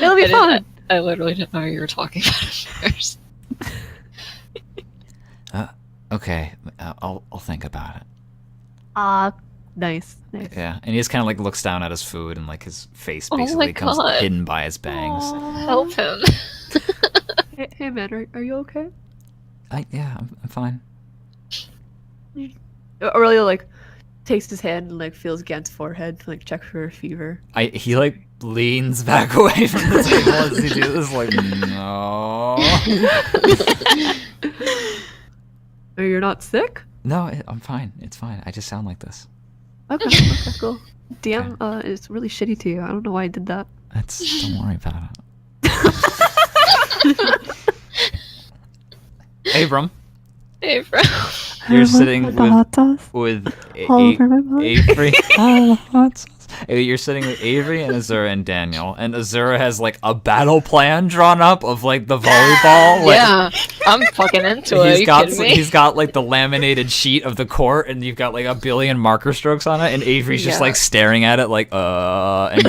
It'll be fun. I literally didn't know you were talking about it first. Okay, I'll think about it. Nice. Yeah, and he just kind of like looks down at his food, and like his face Oh my basically comes God. hidden by his bangs. Help him. Hey man, are you okay? Yeah, I'm fine. Aurelio like takes his hand and like feels Gant's forehead to like check for a fever. He like leans back away from the table as he do this, like no. Oh, you're not sick? No, I'm fine. It's fine. I just sound like this. Okay, cool. DM is really shitty to you. I don't know why I did that. Don't worry about it. Abram, Avery. you're sitting with Avery. You're sitting with Avery and Azura and Daniel, and Azura has like a battle plan drawn up of like the volleyball. Like, Yeah, I'm fucking into it. he's got like the laminated sheet of the court, and you've got like a billion marker strokes on it, and Avery's just Yeah. like staring at it like and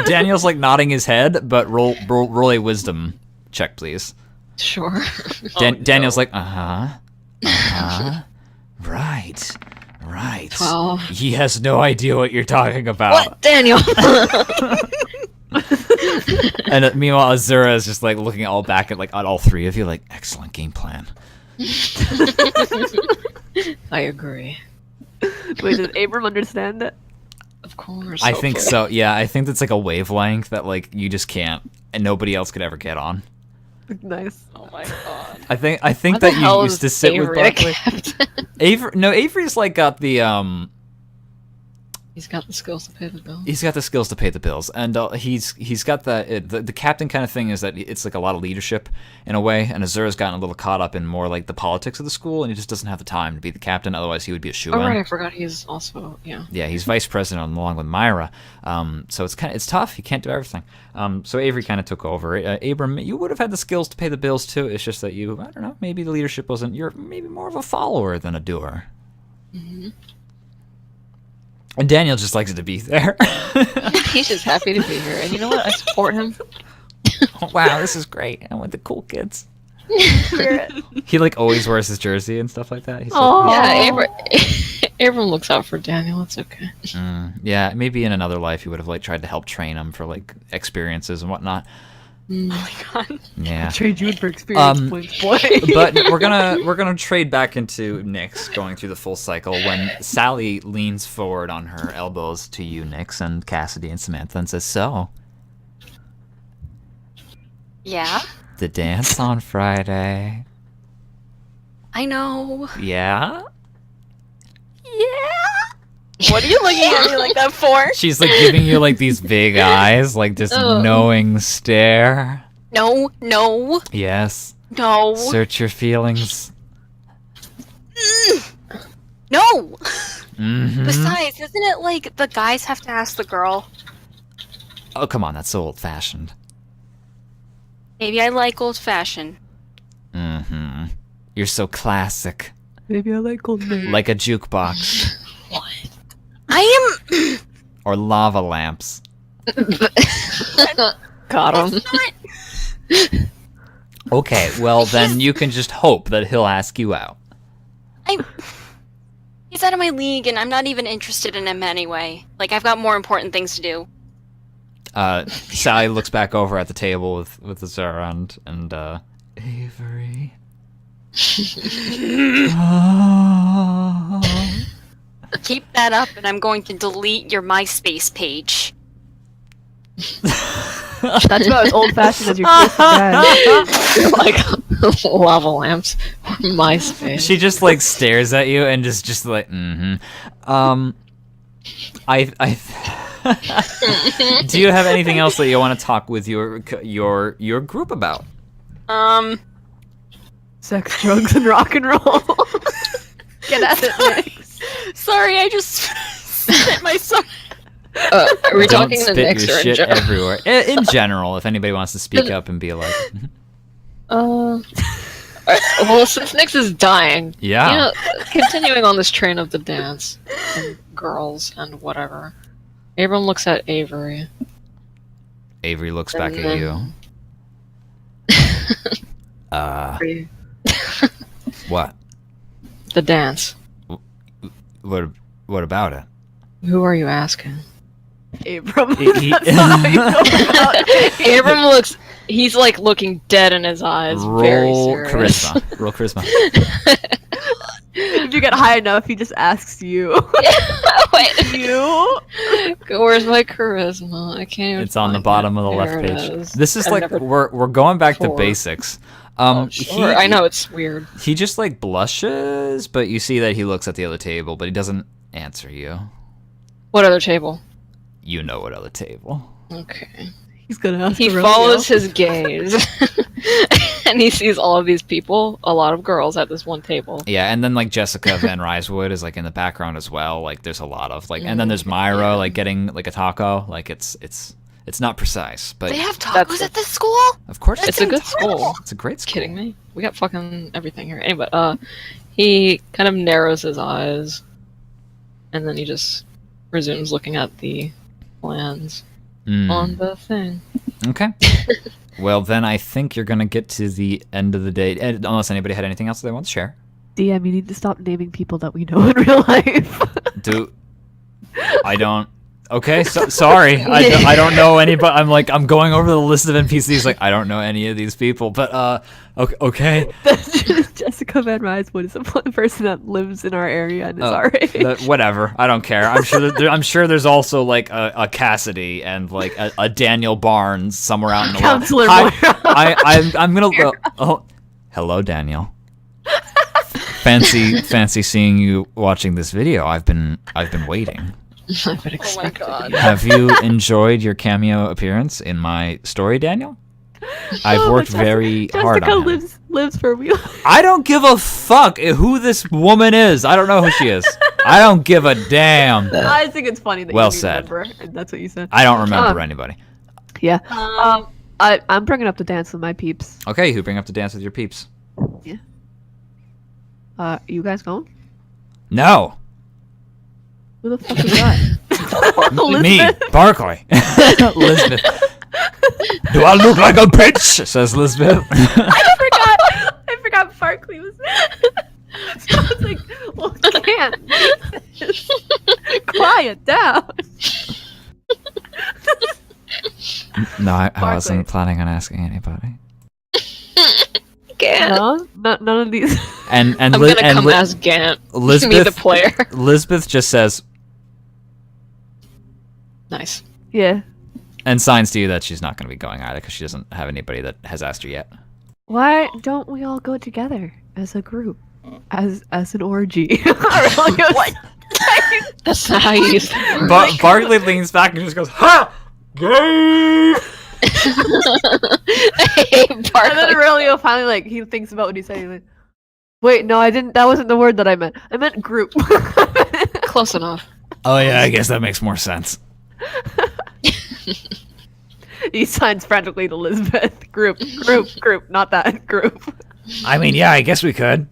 Daniel's like nodding his head, but roll a wisdom check, please. Sure. Daniel's like, right. 12. He has no idea what you're talking about. What, Daniel? And meanwhile, Azura is just like looking all back at all three of you, like, excellent game plan. I agree. Wait, does Abram understand that? Of course. I think hopefully. so. Yeah, I think that's like a wavelength that like you just can't, and nobody else could ever get on. Nice. Oh my god. I think Why that the you hell used to is sit with Avery the Barkley. captain? Avery's like got the He's got the skills to pay the bill. he's got the skills to pay the bills, and he's got the captain kind of thing is that it's like a lot of leadership in a way, and Azura's gotten a little caught up in more like the politics of the school, and he just doesn't have the time to be the captain. Otherwise, he would be a shoo-in. Oh right, I forgot he's also Yeah, he's vice president along with Myra. So it's tough. He can't do everything. So Avery kind of took over. Abram, you would have had the skills to pay the bills too. It's just that I don't know, maybe the leadership wasn't. You're maybe more of a follower than a doer. Mm-hmm. And Daniel just likes to be there. He's just happy to be here, and you know what? I support him. Wow, this is great. I'm with the cool kids. He like always wears his jersey and stuff like that. He's Aw. Yeah, Abram looks out for Daniel. It's okay. Yeah, maybe in another life he would have like tried to help train him for like experiences and whatnot. Oh my god. Yeah. Trade you in for experience points, boy. But we're gonna trade back into Nyx going through the full cycle when Sally leans forward on her elbows to you, Nyx, and Cassidy and Samantha, and says, "So, Yeah? the dance on Friday? I know. Yeah, What are you looking at me like that for? She's like giving you like these big eyes, like this knowing stare. No, no, Yes. no. Search your feelings. No! Mm-hmm. Besides, isn't it like the guys have to ask the girl? Oh, come on, that's so old-fashioned. Maybe I like old-fashioned. Mm-hmm. You're so classic. Maybe I like old men. Like a jukebox. I am... Or lava lamps. Got him. not... Okay, well then you can just hope that he'll ask you out. He's out of my league, and I'm not even interested in him anyway. Like, I've got more important things to do. Sally looks back over at the table with the Zara and Avery. Keep that up, and I'm going to delete your MySpace page. That's about as old-fashioned as your kiss dad. Like lava lamps or MySpace. She just like stares at you and just like I do you have anything else that you want to talk with your group about? Sex, drugs, and rock and roll. Get at it, Nix. Sorry, I just spit my son. Are we Don't talking the spit Knicks your or in shit general? everywhere. In general, if anybody wants to speak up and be like, Well, since Nyx is dying, yeah. you know, continuing on this train of the dance and girls and whatever, Abram looks at Avery. Avery looks back at you. What? The dance. What about it? Who are you asking? Abram. He- Abram looks. He's like looking dead in his eyes. Very Roll serious. charisma. Roll charisma. If you get high enough, he just asks you. Wait, You? where's my charisma? I can't even. It's on the find bottom it. of the There left it page. is. This is I've like never- we're going back to Four. basics. Sure, I know it's weird. He just like blushes, but you see that he looks at the other table, but he doesn't answer you. What other table? You know what other table. Okay. He's gonna ask He a follows Romeo. his gaze, and he sees all of these people, a lot of girls at this one table. Yeah, and then like Jessica Van Ryswood is like in the background as well. Like there's a lot of like, and then there's Myra like getting like a taco. Like it's not precise, but They have That's tacos it. at this school? of course It's a good incredible. school. It's a great school. Kidding me? We got fucking everything here. Anyway, he kind of narrows his eyes, and then he just resumes looking at the plans on the thing. Okay. Well, then I think you're gonna get to the end of the day, unless anybody had anything else they want to share. DM, you need to stop naming people that we know in real life. I don't. Okay, sorry. I don't know anybody. I'm going over the list of NPCs. Like I don't know any of these people, but okay. Jessica Van Ryswood is the person that lives in our area and is our age. Whatever. I don't care. I'm sure there's also like a Cassidy and like a Daniel Barnes somewhere out in the world. Counselor Hi, Moira. I'm gonna. Oh, hello, Daniel. Fancy seeing you watching this video. I've been waiting. I've been expecting. Have you enjoyed your cameo appearance in my story, Daniel? I've Oh, worked Jessica- very hard on it. lives for real. I don't give a fuck who this woman is. I don't know who she is. I don't give a damn. I think it's funny that Well you said. remember, and that's what you said. I don't remember anybody. Yeah. I'm bringing up the dance with my peeps. Okay, who bring up the dance with your peeps? You guys going? No. Who the fuck is that? Me, Barkley. Elizabeth. Do I look like a bitch? Says Elizabeth. I forgot Barkley was there. So I was like, well, can't. Quiet down. No, I Barkley. wasn't planning on asking anybody. Gant. No, none of these. And I'm gonna come as Gant. Me, the Elizabeth, player. Elizabeth just says Nice. Yeah. and signs to you that she's not going to be going either because she doesn't have anybody that has asked her yet. Why don't we all go together as a group, as an orgy? What? That's not how you use the word. Barkley leans back and just goes, "Ha! Gay!" I hate And then Barkley. Aurelio finally like he thinks about what he's saying. Like, wait, no, I didn't. That wasn't the word that I meant. I meant group. Close enough. Oh yeah, I guess that makes more sense. He signs frantically to Elizabeth. Group, not that group. I mean, yeah, I guess we could.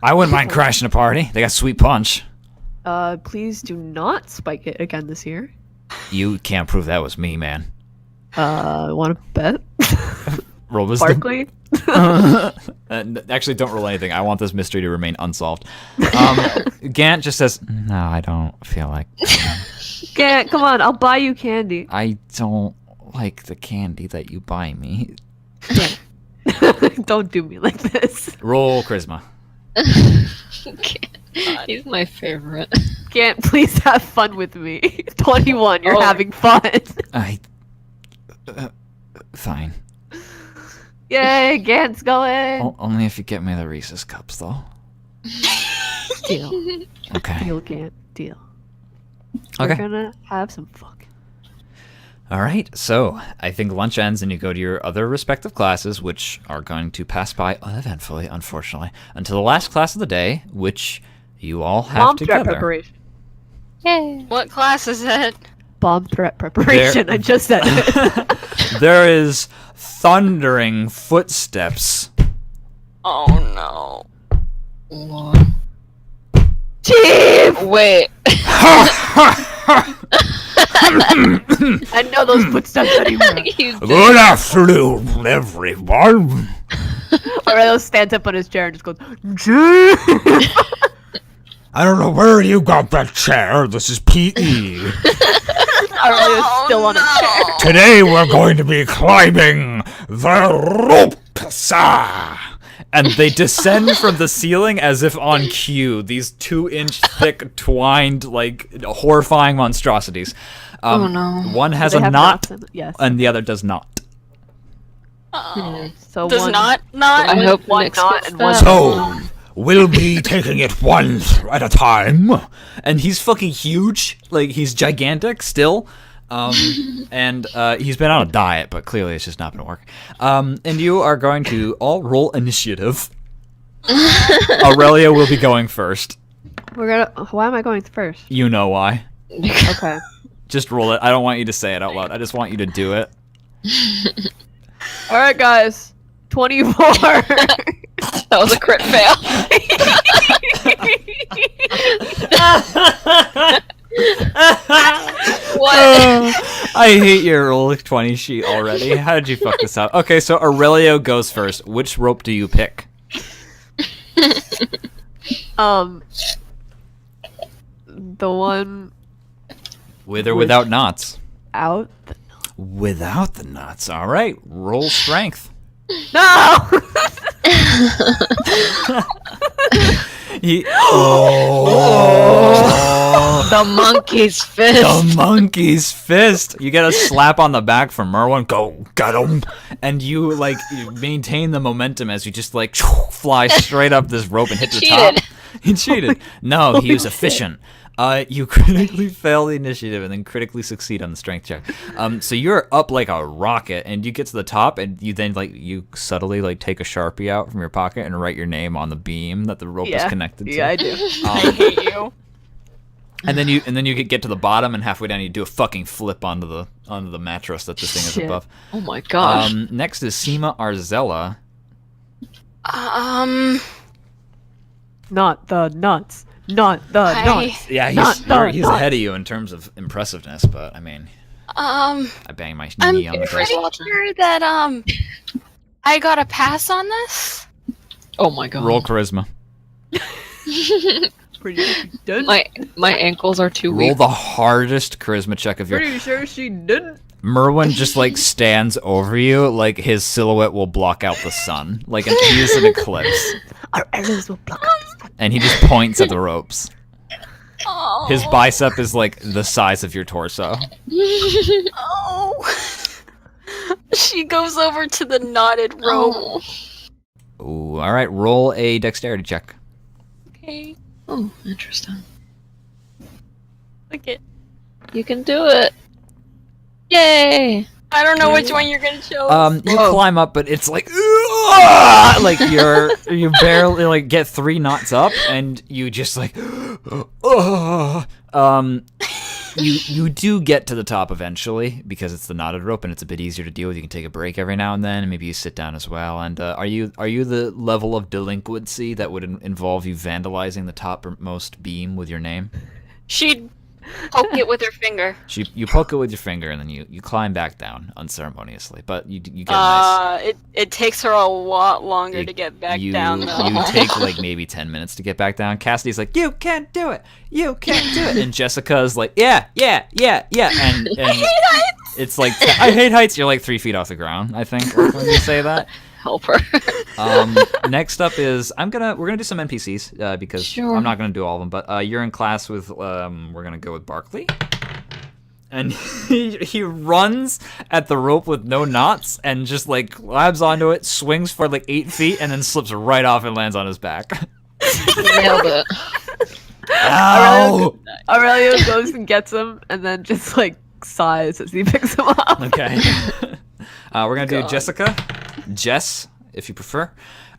I wouldn't mind crashing a party. They got sweet punch. Please do not spike it again this year. You can't prove that was me, man. Want to bet? Roll wisdom. Barkley? Actually, don't roll anything. I want this mystery to remain unsolved. Gant just says, "No, I don't feel like. Can't, come on, I'll buy you candy. I don't like the candy that you buy me." Don't do me like this. Roll charisma. He's my favorite. Can't please have fun with me. 21, you're Oh. having fun. Fine. Yay, Gant's going. Only if you get me the Reese's cups, though. Deal. Okay. Deal, Gant. Deal. Okay. We're gonna have some fun. All right. So I think lunch ends and you go to your other respective classes, which are going to pass by uneventfully, unfortunately, until the last class of the day, which you all have Bomb threat together. preparation. Yay. What class is it? Bomb threat preparation. I just said it. There is thundering footsteps. Oh no. What? Team! Wait. I know those footsteps anymore. He's Good afternoon, everyone. Aurelio stands up on his chair and just goes, Team! I don't know where you got that chair. This is PE. Aurelio's still on a chair. Today we're going to be climbing the ropes. And they descend from the ceiling as if on cue. These 2-inch thick, twined, like, horrifying monstrosities. Oh, no. One has They a have knot, knots in it, yes. and the other does not. So Does one, not I hope one Nick knot skips and one. that. So, we'll be taking it one at a time. And he's fucking huge. Like, he's gigantic still. And he's been on a diet, but clearly it's just not going to work. And you are going to all roll initiative. Aurelia will be going first. We're gonna. Why am I going first? You know why. Okay. Just roll it. I don't want you to say it out loud. I just want you to do it. All right, guys. 24. That was a crit fail. What? I hate your roll 20 sheet already. How did you fuck this up? Okay, so Aurelio goes first. Which rope do you pick? The one With or without knots? out. Without the knots. All right. Roll strength. No. The monkey's fist. The monkey's fist. You get a slap on the back from Merwin. Go, get him. And you like you maintain the momentum as you just like fly straight up this rope and hit the top. Cheated. He cheated. No, he was efficient. You critically fail the initiative and then critically succeed on the strength check. So you're up like a rocket, and you get to the top, and you then like you subtly like take a Sharpie out from your pocket and write your name on the beam that the rope is connected to. Yeah, I do. I hate you. And then you get to the bottom, and halfway down you do a fucking flip onto the mattress that this thing is Shit. above. Oh my gosh. Next is Seema Arzella. Not the nuts. Not the nuts. Yeah, Not he's the he's nuts. ahead of you in terms of impressiveness, but I mean, I bang my I'm knee on the pretty desk. sure that I got a pass on this. Oh my god. Roll charisma. Pretty sure she did. My ankles are too Roll weak. the hardest charisma check of your. Pretty sure she didn't. Merwin just like stands over you, like his silhouette will block out the sun, like he is an eclipse, Our arrows will block us. and he just points at the ropes. Oh. His bicep is like the size of your torso. Oh. She goes over to the knotted rope. Ooh, all right. Roll a dexterity check. Okay. Oh, interesting. Click it. You can do it. Yay! I don't know which one you're gonna choose. You Oh. climb up, but it's like, like you barely like get 3 knots up, and you just like, you do get to the top eventually because it's the knotted rope and it's a bit easier to deal with. You can take a break every now and then, and maybe you sit down as well. And are you the level of delinquency that would involve you vandalizing the topmost beam with your name? She'd poke it with her finger. You poke it with your finger, and then you climb back down unceremoniously. But you get nice. It takes her a lot longer to get back down, though. You take like maybe 10 minutes to get back down. Cassidy's like, you can't do it. You can't do it. And Jessica's like, yeah. And I hate heights. It's like, I hate heights. You're like 3 feet off the ground, I think, when you say that. Help her. Next up is we're gonna do some NPCs because Sure. I'm not gonna do all of them. But you're in class with we're gonna go with Barkley. And he runs at the rope with no knots and just like grabs onto it, swings for like 8 feet, and then slips right off and lands on his back. Nailed it. Ow! Aurelio goes and gets him, and then just like sighs as he picks him up. Okay. We're gonna do God. Jess, if you prefer.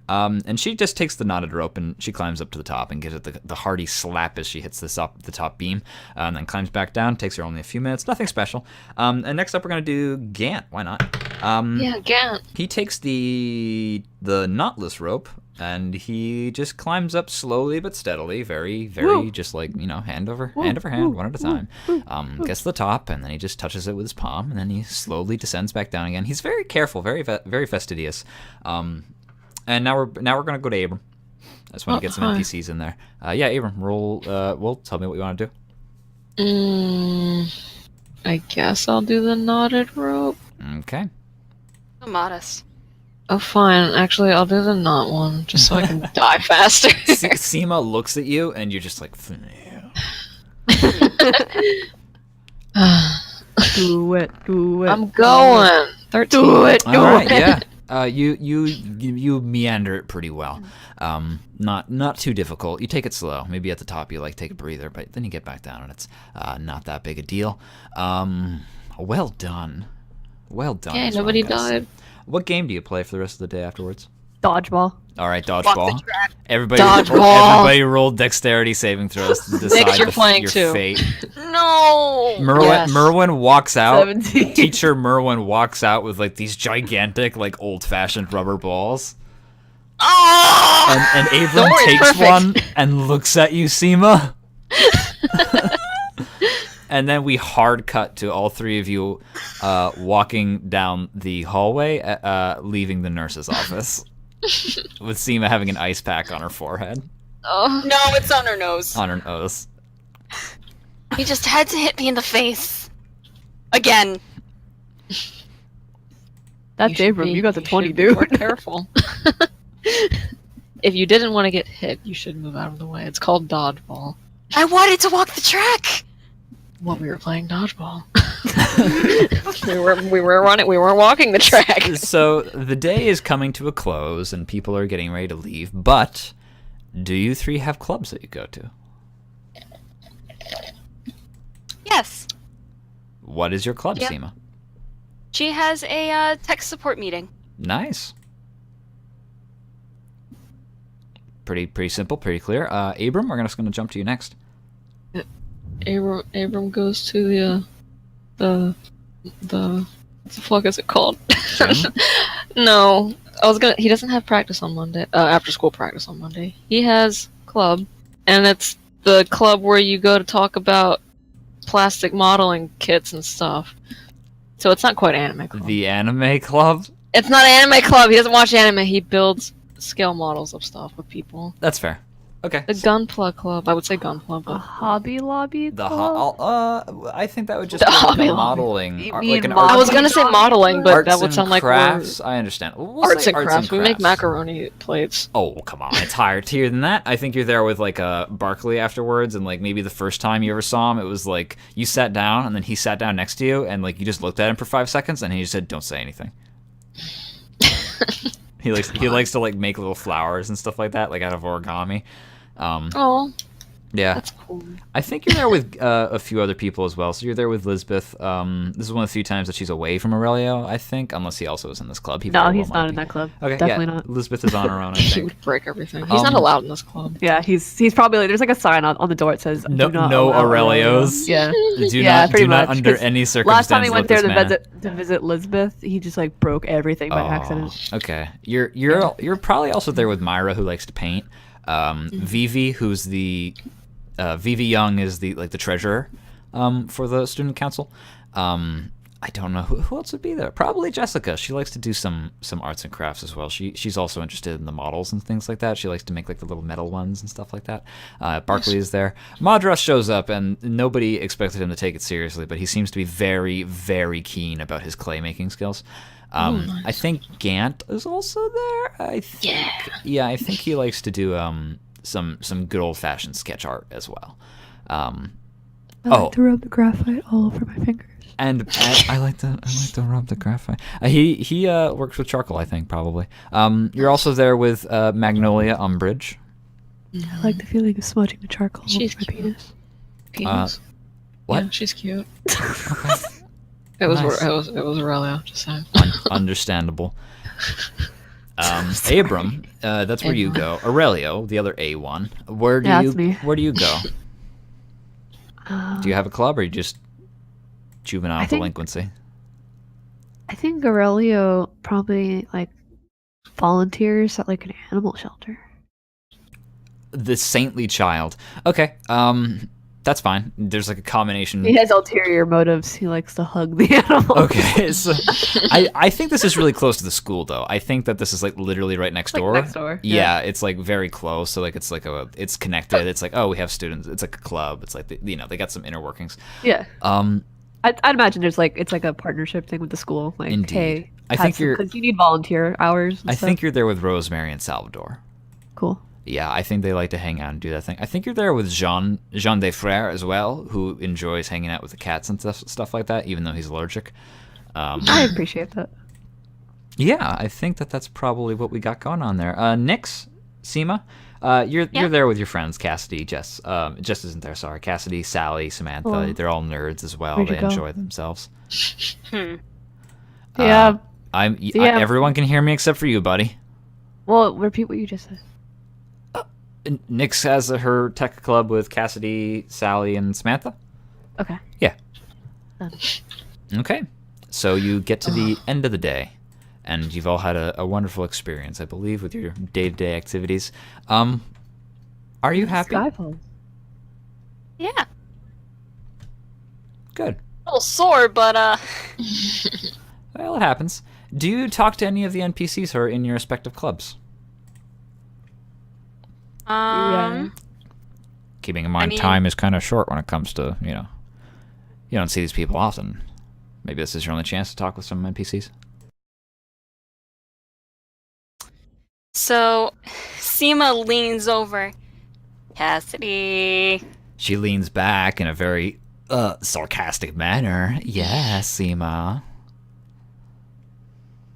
And she just takes the knotted rope and she climbs up to the top and gives it the hearty slap as she hits the top beam, and then climbs back down. Takes her only a few minutes, nothing special. And next up we're gonna do Gant. Why not? Yeah, Gant. He takes the knotless rope and he just climbs up slowly but steadily, very, very, just like, hand over hand, one at a time. Gets to the top, and then he just touches it with his palm, and then he slowly descends back down again. He's very careful, very, very fastidious. And now we're gonna go to Abram. I just want to get some hi. NPCs in there. Yeah, Abram, roll. Tell me what you want to do. I guess I'll do the knotted rope. Okay. So modest. Oh, fine. Actually, I'll do the knot one, just so I can die faster. Seema looks at you, and you're just like, Do it. I'm going. 13. Do it. all right, yeah. You meander it pretty well. Not too difficult. You take it slow. Maybe at the top you like take a breather, but then you get back down, and it's not that big a deal. Well done. Well done. Yeah, as nobody well, guys. died. What game do you play for the rest of the day afterwards? Dodgeball. All right, Walk dodgeball. the track. Everybody rolled dexterity saving throws to decide you're playing your too. fate. No! Yes. Merwin walks out. 17. Teacher Merwin walks out with like these gigantic, like old-fashioned rubber balls. Oh! And Abram Don't worry, takes perfect. one and looks at you, Seema. And then we hard cut to all 3 of you walking down the hallway, leaving the nurse's office. With Seema having an ice pack on her forehead. Oh, No, it's on her nose. On her nose. He just had to hit me in the face. Again. That's Abram. You got the 20, should be more dude. careful. If you didn't want to get hit, you should move out of the way. It's called dodgeball. I wanted to walk the track! Well, we were playing dodgeball. we were running. We weren't walking the track. So the day is coming to a close and people are getting ready to leave, but do you 3 have clubs that you go to? Yes. What is your club, Yep. Seema? She has a tech support meeting. Nice. Pretty simple, pretty clear. Abram, we're just gonna jump to you next. Abram goes to the what the fuck is it called? Gym? No, he doesn't have practice on Monday. After school practice on Monday. He has club, and it's the club where you go to talk about plastic modeling kits and stuff. So it's not quite anime club. The anime club? It's not anime club. He doesn't watch anime. He builds scale models of stuff with people. That's fair. Okay. The Gunpla Club. I would say Gunpla, A but Hobby Lobby The club? I think that would just The be like Hobby a Lobby. modeling, You like mean an modeling? I was gonna say modeling, but arts that would and sound like crafts. I understand. We'll arts say and crafts. We make macaroni plates. Oh, come on. It's higher tier than that. I think you're there with, like, Barkley afterwards, and, like, maybe the first time you ever saw him, it was, like, you sat down, and then he sat down next to you, and, like, you just looked at him for 5 seconds, and he just said, don't say anything. He likes to, like, make little flowers and stuff like that, like, out of origami. Oh, Yeah. That's cool. I think you're there with a few other people as well. So you're there with Lisbeth. This is one of the few times that she's away from Aurelio, I think, unless he also is in this club. He No, very he's well might not in be. that club. Okay, Definitely yeah, not. Lisbeth is on her own, I He think. would break everything. He's not Um, allowed in this club. Yeah, he's probably like, there's like a sign on the door that says No, do not no allow Aurelio. Aurelios. Yeah. Do Yeah, not, pretty do not much, under 'cause any circumstances. Last time he went there let to this visit Lisbeth, he just like broke everything by man- accident. Oh, okay, you're probably also there with Myra, who likes to paint. Vivi, who's the Vivi Young is the treasurer for the student council. I don't know who else would be there. Probably Jessica. She likes to do some arts and crafts as well. She's also interested in the models and things like that. She likes to make like the little metal ones and stuff like that. Barkley is there. Madras shows up, and nobody expected him to take it seriously, but he seems to be very, very keen about his clay making skills. I think Gant is also there. I think he likes to do some good old fashioned sketch art as well. I like to rub the graphite all over my fingers. And I like to rub the graphite. He works with charcoal, I think, probably. You're also there with Magnolia Umbridge. I like the feeling of smudging the charcoal She's over my cute. penis. Penis. What? Yeah, she's cute. Okay. It was Nice. it was Aurelio. Just saying. Understandable. Abram, that's where you go. Aurelio, the other A1. Where do Yeah, that's me. Where do you go? Do you have a club, or you just juvenile I think- delinquency? I think Aurelio probably like volunteers at like an animal shelter. The saintly child. Okay. That's fine. There's like a combination. He has ulterior motives. He likes to hug the animals. Okay, so I think this is really close to the school, though. I think that this is like literally right next door. next door, Yeah, it's like very close. So like it's connected. It's like, oh, we have students. It's like a club. It's like they got some inner workings. Yeah. Um, I'd imagine it's like a partnership thing with the school. Like, Indeed. hey, I think you're- because you need volunteer hours. And I stuff. think you're there with Rosemary and Salvador. Cool. Yeah, I think they like to hang out and do that thing. I think you're there with Jean Desfrères as well, who enjoys hanging out with the cats and stuff like that, even though he's allergic. I appreciate that. Yeah, I think that's probably what we got going on there. Nyx, Seema, you're Yeah. there with your friends, Cassidy, Jess. Jess isn't there, sorry. Cassidy, Sally, Samantha. Oh. They're all nerds as well. Where'd They you go? enjoy themselves. Yeah. Yeah. Everyone can hear me except for you, buddy. Well, repeat what you just said. Nyx has her tech club with Cassidy, Sally, and Samantha. Okay. Yeah. Done. Okay. So you get to the end of the day, and you've all had a wonderful experience, I believe, with your day-to-day activities. Are you happy? Skyfall. Yeah. Good. A little sore, but Well, it happens. Do you talk to any of the NPCs who are in your respective clubs? Keeping in mind, mean- time is kind of short when it comes to, you don't see these people often. Maybe this is your only chance to talk with some NPCs. So Seema leans over. Cassidy. She leans back in a very sarcastic manner. Yes, Seema.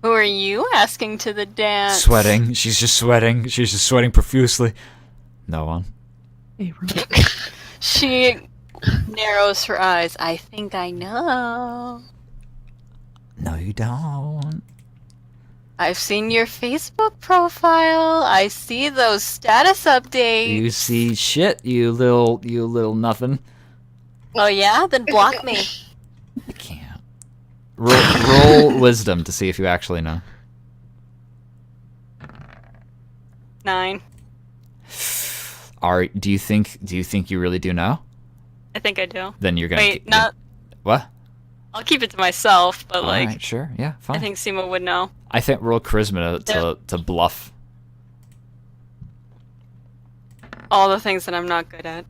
Who are you asking to the dance? Sweating. She's just sweating. She's just sweating profusely. No one. Abram. She narrows her eyes. I think I know. No, you don't. I've seen your Facebook profile. I see those status updates. You see shit, you little nothing. Oh yeah? Then block me. I can't. Roll wisdom to see if you actually know. 9. Do you think you really do know? I think I do. Then you're gonna Wait, not. what? I'll keep it to myself, but like, Alright, sure, yeah, fine. I think Seema would know. I think roll charisma to bluff. All the things that I'm not good at.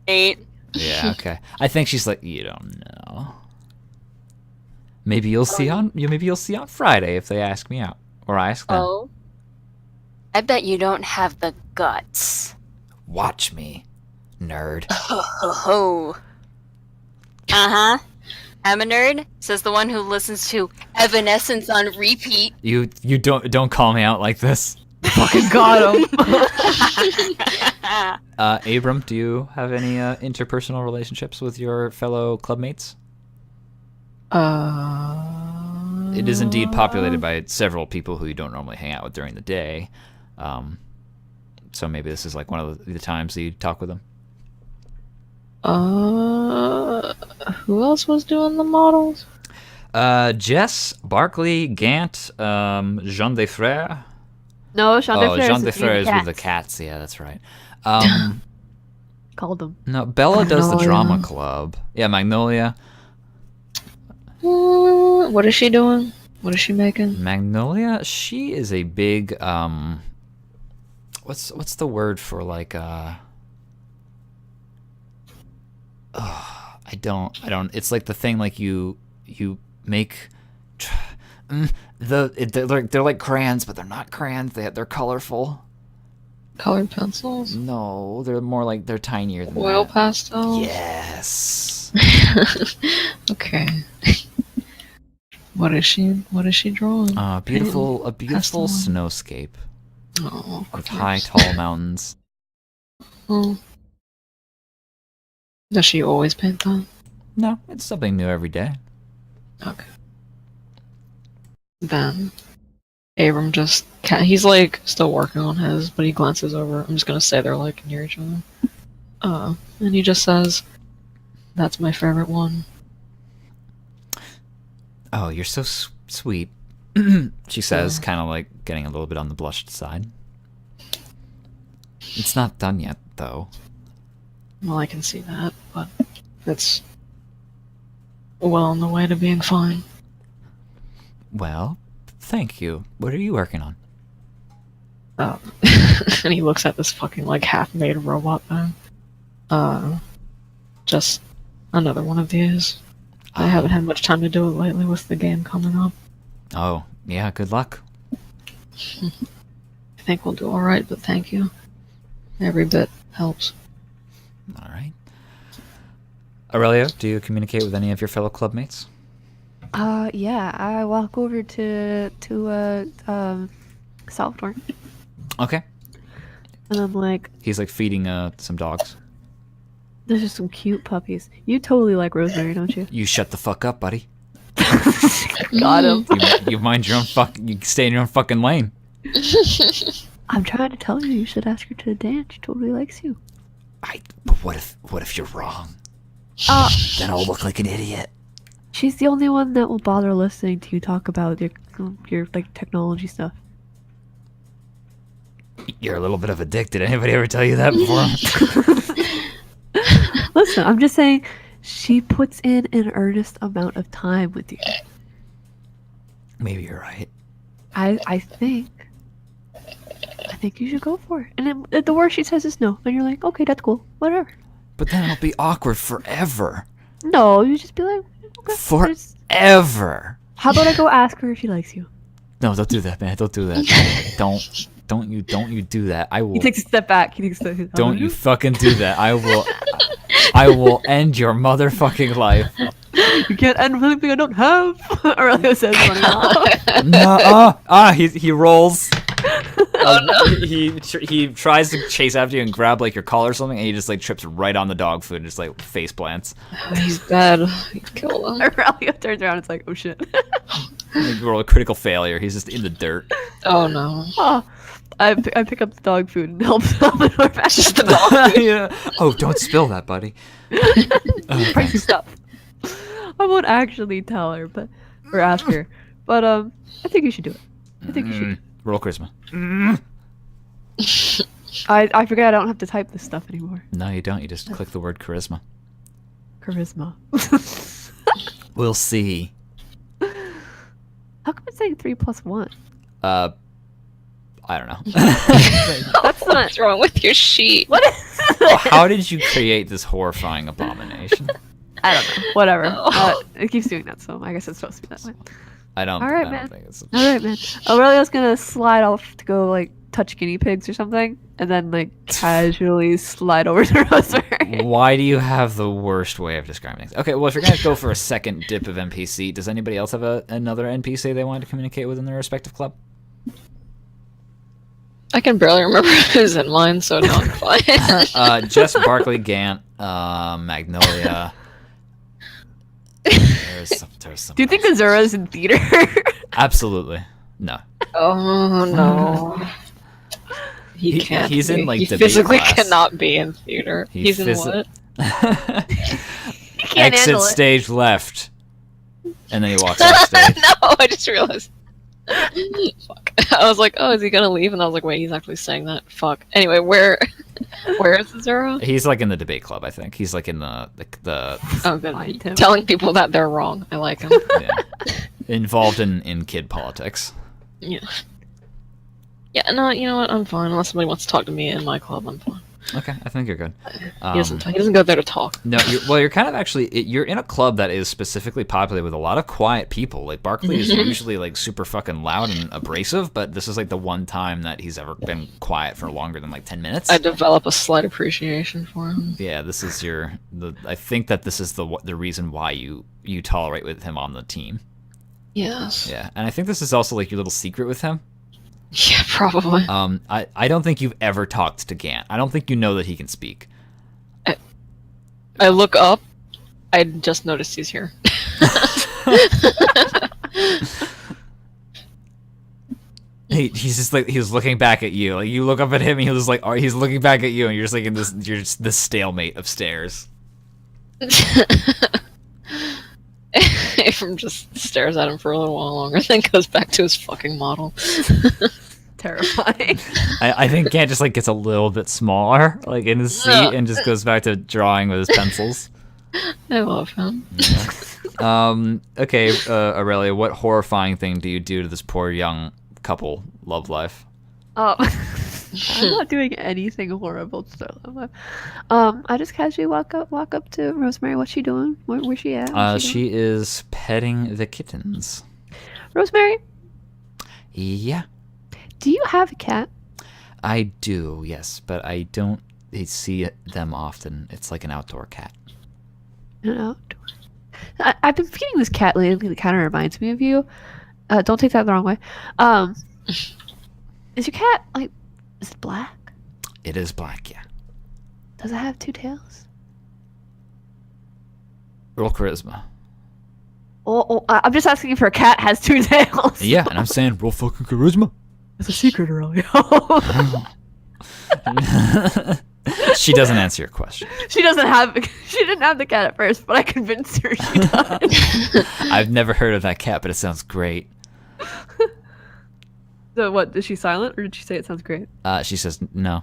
8. Yeah, okay. I think she's like, you don't know. Maybe you'll see on Friday if they ask me out, or I ask them. Oh. I bet you don't have the guts. Watch me, nerd. Ho ho ho. Uh-huh. I'm a nerd, says the one who listens to Evanescence on repeat. You don't call me out like this. Fucking got him. Abram, do you have any interpersonal relationships with your fellow clubmates? It is indeed populated by several people who you don't normally hang out with during the day. So maybe this is like one of the times that you talk with them. Who else was doing the models? Jess, Barkley, Gant, Jean Defrere. No, Jean Oh, Defrere Jean is Defrere is the with the cats. Yeah, that's right. Called them. No, Bella does the Magnolia. drama club. Yeah, Magnolia. What is she doing? What is she making? Magnolia, she is a big what's the word for like I don't it's like the thing like you make they're like crayons, but they're not crayons. They're colorful. Colored pencils? No, they're more like they're tinier than Oil that. pastels? Yes. Okay. What is she drawing? A beautiful Pastel. snowscape Oh, with high, tall mountains. Oh. Does she always paint that? No, it's something new every day. Okay. Then Abram just he's like still working on his, but he glances over. I'm just gonna say they're like near each other. And he just says, "That's my favorite one." Oh, you're so sweet. She says, kind of like getting a little bit on the blushed side. It's not done yet, though. Well, I can see that, but it's well on the way to being fine. Well, thank you. What are you working on? And he looks at this fucking like half-made robot thing. Just another one of these. I haven't had much time to do it lately with the game coming up. Oh, yeah, good luck. I think we'll do alright, but thank you. Every bit helps. All right. Aurelio, do you communicate with any of your fellow clubmates? Yeah, I walk over to Salvador, Okay. and I'm like, He's like feeding some dogs. "There's just some cute puppies. You totally like Rosemary, don't you?" You shut the fuck up, buddy. Got him. You mind your own you stay in your own fucking lane. I'm trying to tell you, you should ask her to dance. She totally likes you. But what if you're wrong? Then I'll look like an idiot. She's the only one that will bother listening to you talk about your like technology stuff. You're a little bit of a dick. Did anybody ever tell you that before? Listen, I'm just saying, she puts in an earnest amount of time with you. Maybe you're right. I think you should go for it. And then, at the worst she says is no, and you're like, okay, that's cool, whatever. But then it'll be awkward forever. No, you just be like, okay. Forever. How about I go ask her if she likes you? No, don't do that, man. Don't do that. Don't you do that. I will. He takes a step back. Don't you fucking do that. I will end your motherfucking life. You can't end anything I don't have. Aurelio says, running off. No, he rolls. Oh no. He tries to chase after you and grab like your collar or something, and he just like trips right on the dog food and just like face plants. He's dead. You killed him. Aurelio turns around and it's like, oh shit. You roll a critical failure. He's just in the dirt. Oh no. Oh, I pick up the dog food and help Salvador back. Just the dog. Yeah. Oh, don't spill that, buddy. Pricey stuff. I won't actually tell her, or ask her, but I think you should do it. I think you should. Roll charisma. I forget I don't have to type this stuff anymore. No, you don't. You just click the word charisma. Charisma. We'll see. How come it's saying 3 + 1? I don't know. That's not. What's wrong with your sheet? What is How did you create this horrifying abomination? I don't know. Whatever. Oh. It keeps doing that, so I guess it's supposed to be that way. I don't. All right, I man. don't think it's. All right, man. Aurelio's gonna slide off to go like touch guinea pigs or something, and then like casually slide over to Rosemary. Why do you have the worst way of describing things? Okay, well, if you're gonna go for a second dip of NPC, does anybody else have another NPC they wanted to communicate with in their respective club? I can barely remember who's in mine, so no, I'm fine. Jess Barkley Gant, Magnolia. There's some. Do you think Azura's in theater? Absolutely no. Oh no. He can't. He's be. in, like, he debate physically class. cannot be in theater. He's in what? Can't Exit handle it. stage left, and then he walks off stage. No, I just realized. Fuck. I was like, oh, is he gonna leave? And I was like, wait, he's actually saying that. Fuck. Anyway, where is Azura? He's like in the debate club, I think. He's like in the Oh, good. Find him. Telling people that they're wrong. I like him. yeah, involved in kid politics. Yeah. Yeah, no, you know what? I'm fine. Unless somebody wants to talk to me in my club, I'm fine. Okay, I think you're good. He doesn't go there to talk. No, you're kind of actually you're in a club that is specifically populated with a lot of quiet people. Like Barkley is usually like super fucking loud and abrasive, but this is like the one time that he's ever been quiet for longer than like 10 minutes. I develop a slight appreciation for him. Yeah, this is I think that this is the reason why you tolerate with him on the team. Yes. Yeah, and I think this is also like your little secret with him. Yeah, probably. I don't think you've ever talked to Gant. I don't think you know that he can speak. I look up. I just noticed he's here. He's just like he's looking back at you. Like you look up at him, and he's like he's looking back at you, and you're just like in this stalemate of stares. Abram just stares at him for a little while longer, then goes back to his fucking model. Terrifying. I think Gant just like gets a little bit smaller, like in his seat, and just goes back to drawing with his pencils. I love him. Okay, Aurelia, what horrifying thing do you do to this poor young couple love life? Oh, I'm not doing anything horrible to their love life. I just casually walk up to Rosemary. What's she doing? Where's she at? What's doing? She is petting the kittens. Rosemary, Yeah, do you have a cat? I do, yes, but I don't see them often. It's like an outdoor cat. No. I've been feeding this cat lately that kind of reminds me of you. Don't take that the wrong way. Is your cat is it black? It is black, yeah. Does it have two tails? Roll charisma. Oh, I'm just asking if her cat has two tails. Yeah, and I'm saying roll fucking charisma. It's a secret, Aurelia. She doesn't answer your question. She didn't have the cat at first, but I convinced her she does. I've never heard of that cat, but it sounds great. So what, is she silent or did she say it sounds great? She says no.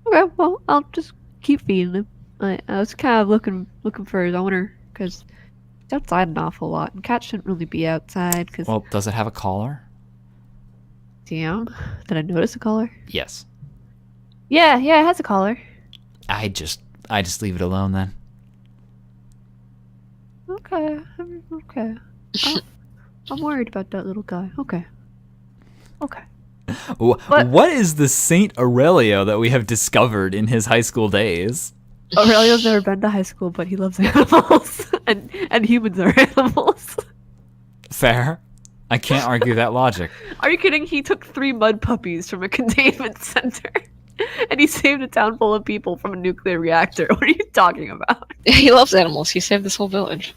Okay, well, I'll just keep feeding him. I was kind of looking for his owner because he's outside an awful lot, and cats shouldn't really be outside because. Well, does it have a collar? Damn, did I notice a collar? Yes. Yeah, it has a collar. I just leave it alone then. Okay. I'm worried about that little guy. Okay. What is the Saint Aurelio that we have discovered in his high school days? Aurelio's never been to high school, but he loves animals, and humans are animals. Fair. I can't argue that logic. Are you kidding? He took 3 mud puppies from a containment center, and he saved a town full of people from a nuclear reactor. What are you talking about? He loves animals. He saved this whole village.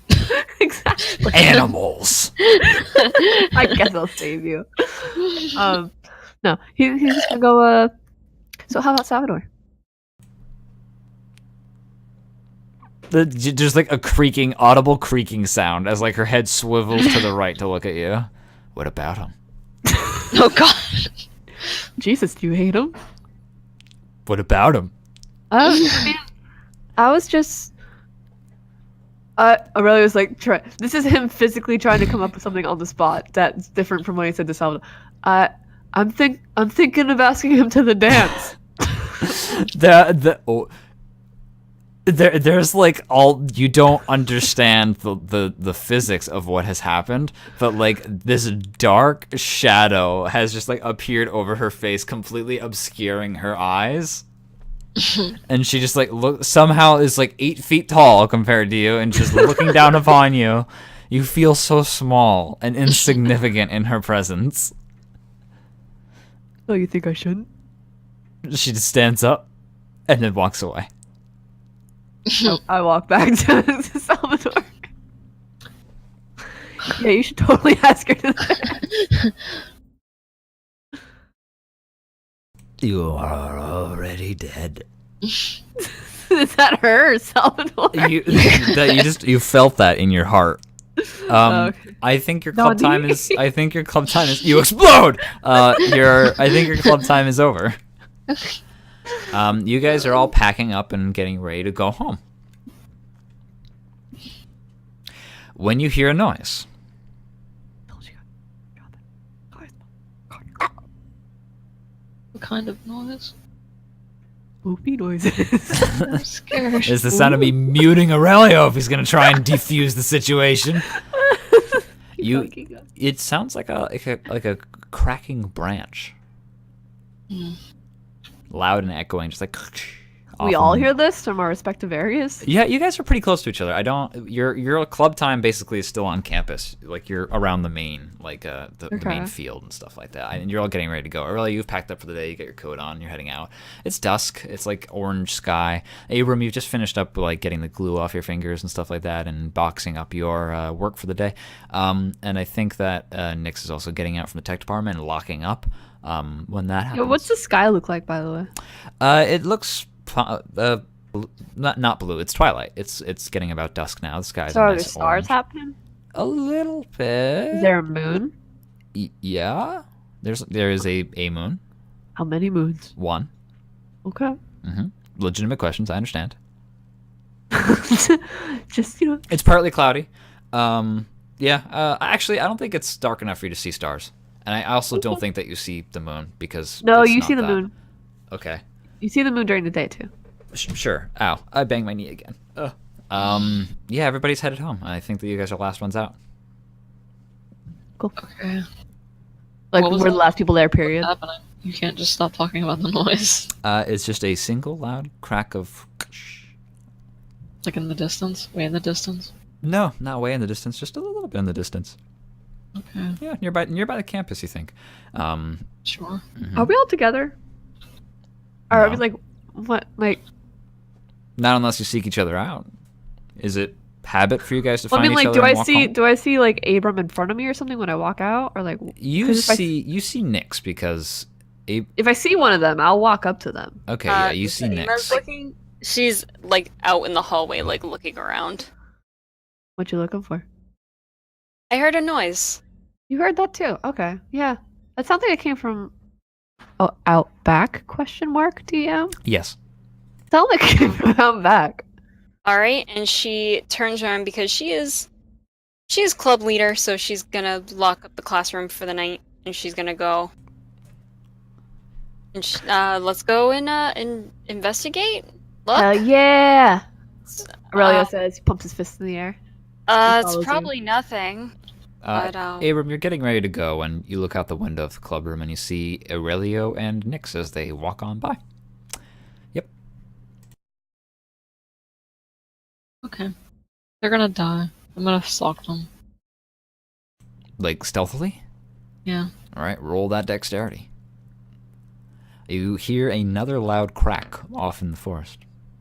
Exactly. Animals. I guess I'll save you. No, he's just gonna go. So how about Salvador? There's like a audible creaking sound as like her head swivels to the right to look at you. What about him? Oh god. Jesus, do you hate him? What about him? I was just. Aurelia was like, this is him physically trying to come up with something on the spot that's different from what he said to Salvador. I'm thinking of asking him to the dance. There's like you don't understand the physics of what has happened, but like this dark shadow has just like appeared over her face, completely obscuring her eyes. And she just like somehow is like 8 feet tall compared to you, and just looking down upon you. You feel so small and insignificant in her presence. Oh, you think I shouldn't? She just stands up and then walks away. I walk back to Salvador. Yeah, you should totally ask her to that. You are already dead. Is that her or Salvador? You felt that in your heart. Okay. I think your club time is. You explode. I think your club time is over. You guys are all packing up and getting ready to go home. When you hear a noise, What kind of noise? Spoopy noises. I'm scared. it's the sound of me muting Aurelio if he's gonna try and defuse the situation. It sounds like a cracking branch. Loud and echoing, just like. We all hear this from our respective areas. Yeah, you guys are pretty close to each other. Your club time basically is still on campus. Like you're around the main, the main field and stuff like that. And you're all getting ready to go. Early, you've packed up for the day. You get your coat on. You're heading out. It's dusk. It's like orange sky. Abram, you've just finished up like getting the glue off your fingers and stuff like that, and boxing up your work for the day. And I think that Nyx is also getting out from the tech department and locking up. When that happens. Yeah, what's the sky look like, by the way? It looks. Not blue. It's twilight. It's getting about dusk now. The sky's So are nice there stars orange. happening? A little bit. Is there a moon? Yeah. There is a moon. How many moons? One. Okay. Legitimate questions. I understand. Just It's partly cloudy. Yeah. Actually, I don't think it's dark enough for you to see stars, and I also don't think that you see the moon because No, it's you not see the that. moon. Okay. You see the moon during the day too. Sure. Ow. I banged my knee again. Ugh. Yeah, everybody's headed home. I think that you guys are the last ones out. Cool. Okay. Like What was we're the that? last people there. Period. What's happening? You can't just stop talking about the noise. It's just a single loud crack of... Like in the distance? Way in the distance? No, not way in the distance, just a little bit in the distance. Okay. Yeah, nearby the campus, you think. Sure. Are we all together? Or are we No. like what? Like Not unless you seek each other out. Is it habit for you guys to I find mean, each like, other and walk home? do I see like Abram in front of me or something when I walk out, or like You 'cause if I see Nyx because... if I see one of them, I'll walk up to them. Okay, yeah, you is see Ina's Nyx. looking. She's like out in the hallway, like looking around. What you looking for? I heard a noise. You heard that too? Okay, yeah. That sounds like it came from out back? Question mark? DM? Yes. Sound like it came from out back. All right, and she turns around because she is club leader, so she's gonna lock up the classroom for the night, and she's gonna go. And let's go and investigate. Look, Yeah. Aurelio Uh, says, he pumps his fist in the air. it's follows you. probably nothing. But Abram, you're getting ready to go, and you look out the window of the club room, and you see Aurelio and Nyx as they walk on by. Yep. Okay. They're gonna die. I'm gonna stalk them. Like, stealthily? Yeah. Alright, roll that dexterity. You hear another loud crack off in the forest.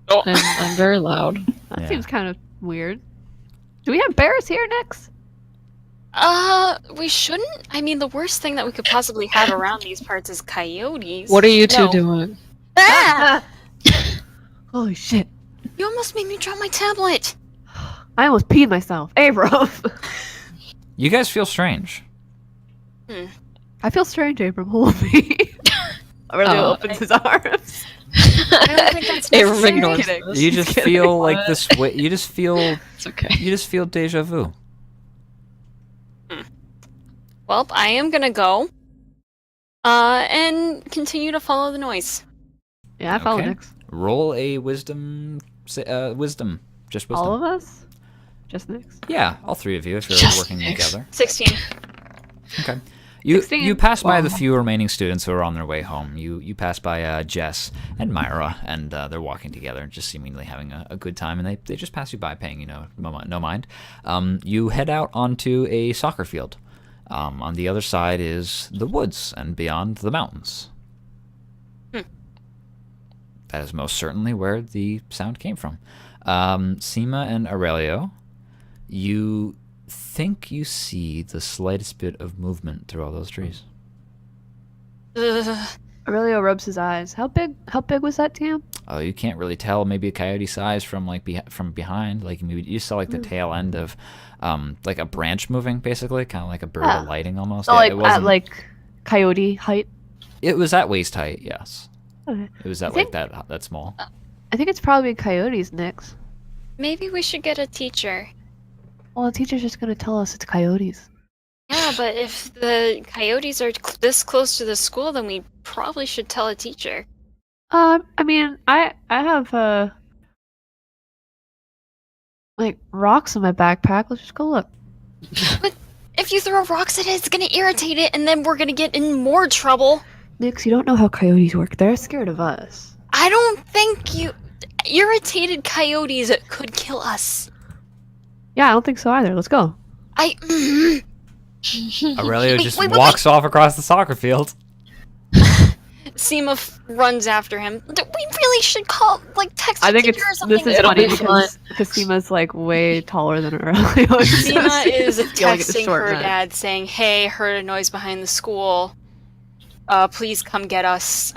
I'm very loud. That Yeah. seems kind of weird. Do we have bears here next? We shouldn't. I mean, the worst thing that we could possibly have around these parts is coyotes. What are you two No. doing? Ah! Holy shit. You almost made me drop my tablet. I almost peed myself. Hey, bro. You guys feel strange. I feel strange, Abram. Hold me. Aurelio Oh, opens his arms. I don't think that's Abram necessary. ignores Kidding. this. You just kidding. feel like What? this way. You just feel It's okay. deja vu. Well, I am gonna go. And continue to follow the noise. Yeah, I follow Okay. Nyx. Roll a wisdom. Wisdom. Just wisdom. All of us? Just Nyx? Yeah, all three of you if you're Just working Nyx. together. 16. Okay. You 16. pass by the Wow. few remaining students who are on their way home. You pass by Jess and Myra, and they're walking together, just seemingly having a good time, and they just pass you by, paying no mind. You head out onto a soccer field. On the other side is the woods, and beyond the mountains. That is most certainly where the sound came from. Seema and Aurelio, you think you see the slightest bit of movement through all those trees. Ugh. Aurelio rubs his eyes. How big was that, Tam? Oh, you can't really tell. Maybe a coyote size from like from behind. Like maybe you saw like the tail end of, like a branch moving, basically, kind of like a bird alighting almost. So Yeah, like it wasn't. at like coyote height. It was at waist height. Yes. Okay. It was at think- that small. I think it's probably coyotes, Nix. Maybe we should get a teacher. Well, the teacher's just gonna tell us it's coyotes. Yeah, but if the coyotes are this close to the school, then we probably should tell a teacher. I mean, I have like rocks in my backpack. Let's just go look. But if you throw rocks at it, it's gonna irritate it, and then we're gonna get in more trouble. Nix, you don't know how coyotes work. They're scared of us. I don't think irritated coyotes could kill us. Yeah, I don't think so either. Let's go. Aurelio Wait, just wait, walks off across the soccer field. Seema runs after him. We really should text I a think teacher it's or something. this is It'll funny be because Seema's like way taller than Aurelio. Seema is Feel like it's a texting short her man. dad saying, "Hey, heard a noise behind the school. Please come get us."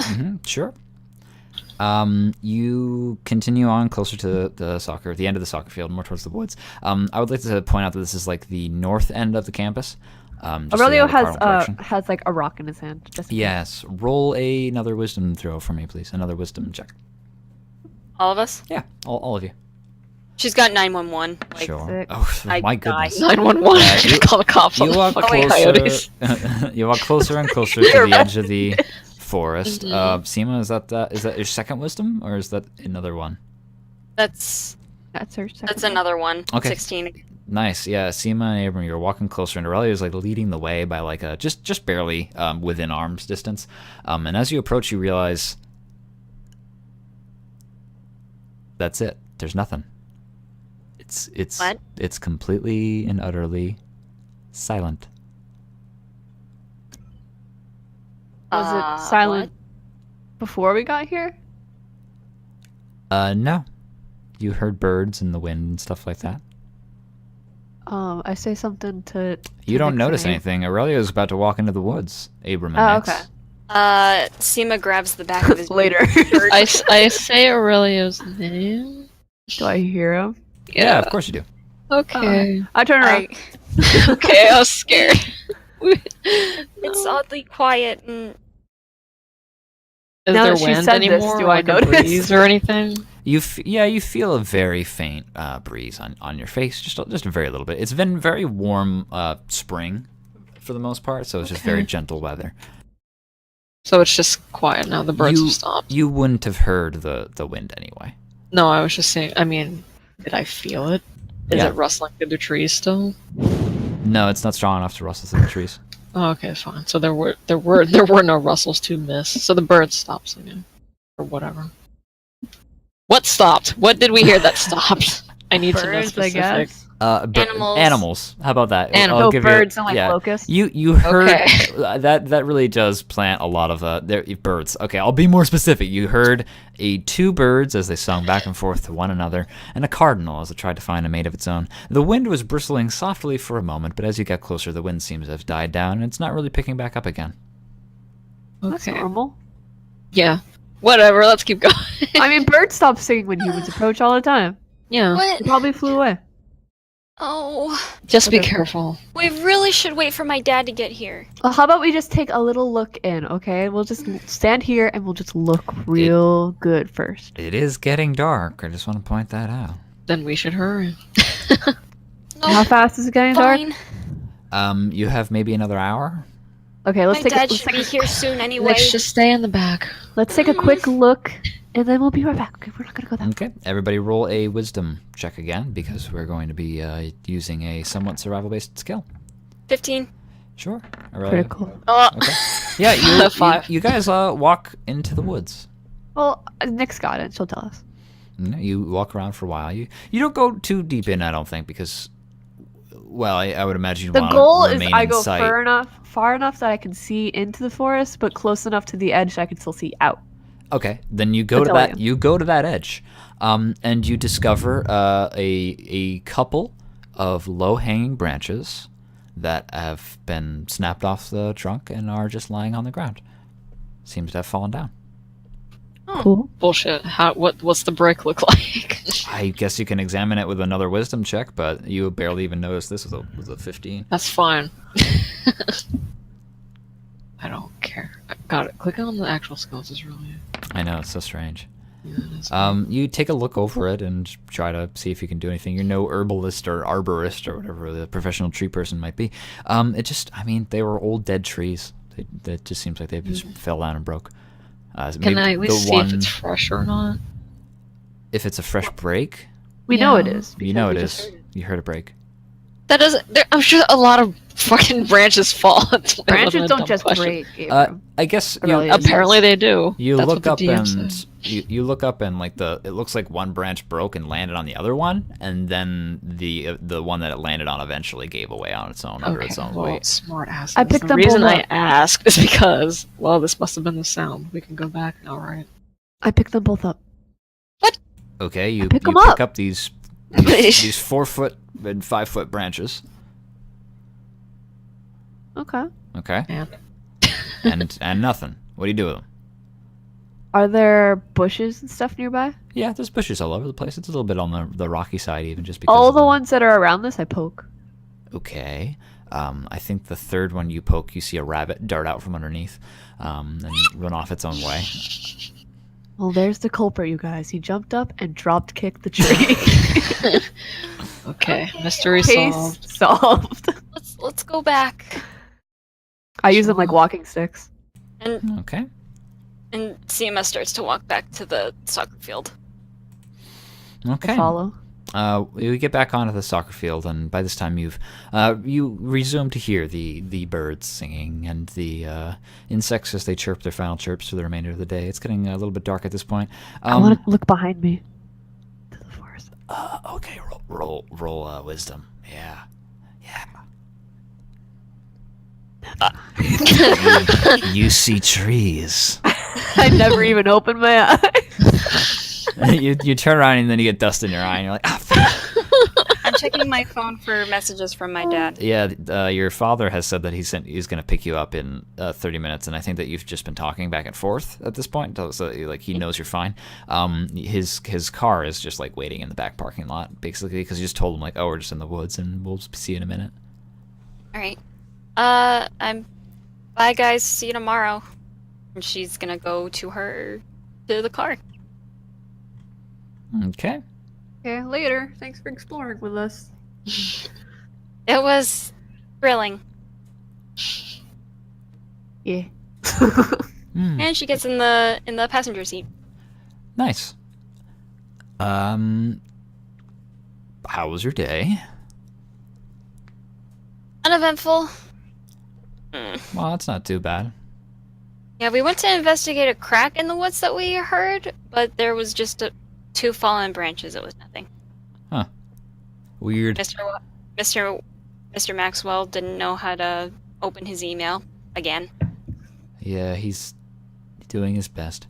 Sure. You continue on closer to the end of the soccer field, more towards the woods. I would like to point out that this is like the north end of the campus. Just so you Aurelio have a cardinal direction. has like a rock in his hand. Just in case. Yes. Roll another wisdom throw for me, please. Another wisdom check. All of us. Yeah, all of you. She's got 911. Sure. Six. Oh, I my die. goodness. 911. Yeah, you- Call the cops on You the walk fucking closer. coyotes. You walk closer and closer to the edge of the forest. Seema, is that your second wisdom, or is that another one? That's That's her second. that's another one. Okay. 16. Nice, yeah. Seema and Abram, you're walking closer, and Aurelio is like leading the way by like just barely within arm's distance. And as you approach, you realize that's it. There's nothing. It's What? It's completely and utterly silent. Was it silent before we got here? No. You heard birds and the wind and stuff like that. I say something to. You don't Nix notice and anything. Aurelio's about to walk into the woods. Abram and Oh, Nix. okay. Seema grabs the back of his Later. shirt. I say Aurelio's name. Do I hear him? Yeah, of course you do. Okay. I turn around. Okay, I was scared. It's oddly quiet and Is Now there that she wind said this, anymore? do I like a notice? breeze or anything? You feel a very faint breeze on your face, just a very little bit. It's been very warm spring for the most part, so it's just very gentle weather. So it's just quiet now. The birds have stopped. You wouldn't have heard the wind anyway. No, I was just saying. I mean, did I feel it? Is Yeah. it rustling through the trees still? No, it's not strong enough to rustle through the trees. Oh, okay, fine. So there were no rustles to miss. So the bird stopped singing, or whatever. What stopped? What did we hear that stopped? I need to know Birds, I specific. guess. Animals. Animals. How about that? Animals. I'll No give birds you, and like yeah. locusts. You heard Okay. that really does plant a lot of birds. Okay, I'll be more specific. You heard two birds as they sung back and forth to one another, and a cardinal as it tried to find a mate of its own. The wind was bristling softly for a moment, but as you get closer, the wind seems to have died down, and it's not really picking back up again. That's Okay. normal. Yeah. Whatever. Let's keep going. I mean, birds stop singing when humans approach all the time. Yeah. what? They probably flew away. Oh, Just be Okay. careful. we really should wait for my dad to get here. Well, how about we just take a little look in, okay? We'll just stand here and we'll just look real good first. It is getting dark. I just want to point that out. Then we should hurry. No, How fast is it getting dark? fine. You have maybe another hour. Okay, My dad should be let's here soon anyway. Let's just stay in the back. take a quick look, and then we'll be right back. Okay, we're not gonna go that. Okay, everybody roll a wisdom check again because we're going to be using a somewhat survival-based skill. 15. Sure. Aurelio. Critical. Oh, Okay. Yeah, you, Five. you guys walk into the woods. Well, Nick's got it. She'll tell us. You walk around for a while. You don't go too deep in, I don't think, because, well, I would imagine you The want goal to is remain I in go sight. far enough that I can see into the forest, but close enough to the edge that I can still see out. Okay, then you go I'll to tell that. you. You go to that edge, and you discover a couple of low-hanging branches that have been snapped off the trunk and are just lying on the ground. Seems to have fallen down. Cool. Bullshit. What's the break look like? I guess you can examine it with another wisdom check, but you barely even noticed this was a 15. That's fine. I don't care. Got it. Clicking on the actual skills is really. I know, it's so strange. Yeah, it is. You take a look over it and try to see if you can do anything. You're no herbalist or arborist or whatever the professional tree person might be. They were old dead trees. It just seems like they just fell down and broke. Can I at least see if it's fresh or not? If it's a fresh break, We know it Yeah. is. you know it because we just is. heard it. You heard a break. That doesn't. I'm sure a lot of fucking branches fall. That's why it wasn't Branches a don't dumb just question. break. Abram. I guess Really? Apparently they do. you That's look what up the DM and said. you look up and like it looks like one branch broke and landed on the other one, and then the one that it landed on eventually gave away on its own under its own well, weight. smart ass. I picked the them reason both I up. asked is because, well, this must have been the sound. We can go back now, right? I picked them both up. Okay, you pick 'em pick up. up these 4-foot and 5-foot branches. Okay. Okay, And and nothing. What do you do with them? Are there bushes and stuff nearby? Yeah, there's bushes all over the place. It's a little bit on the rocky side, even just because. All of the ones that are around this, I poke. Okay. I think the third one you poke, you see a rabbit dart out from underneath, and run off its own way. Well, there's the culprit, you guys. He jumped up and drop kicked the tree. okay, mystery Case solved. solved. Let's go back I use them like walking sticks. and Okay. CMS starts to walk back to the soccer field. Okay. Follow. You get back onto the soccer field, and by this time you resume to hear the birds singing and the insects as they chirp their final chirps for the remainder of the day. It's getting a little bit dark at this point. I want to look behind me. To the forest. Okay, roll wisdom. Yeah. You see trees. I never even opened my eyes. you turn around and then you get dust in your eye, and you're like, ah, fuck. I'm checking my phone for messages from my dad. Yeah, your father has said that he's going to pick you up in 30 minutes, and I think that you've just been talking back and forth at this point, so like he knows you're fine. His car is just like waiting in the back parking lot, basically, because you just told him like, oh, we're just in the woods, and we'll see you in a minute. All right. Bye guys. See you tomorrow. And she's gonna go to the car. Okay. Okay, later. Thanks for exploring with us. It was thrilling. Yeah. And she gets in the passenger seat. Nice. How was your day? Uneventful. Well, that's not too bad. Yeah, we went to investigate a crack in the woods that we heard, but there was just two fallen branches. It was nothing. Weird. Mr. Maxwell didn't know how to open his email again. Yeah, he's doing his best.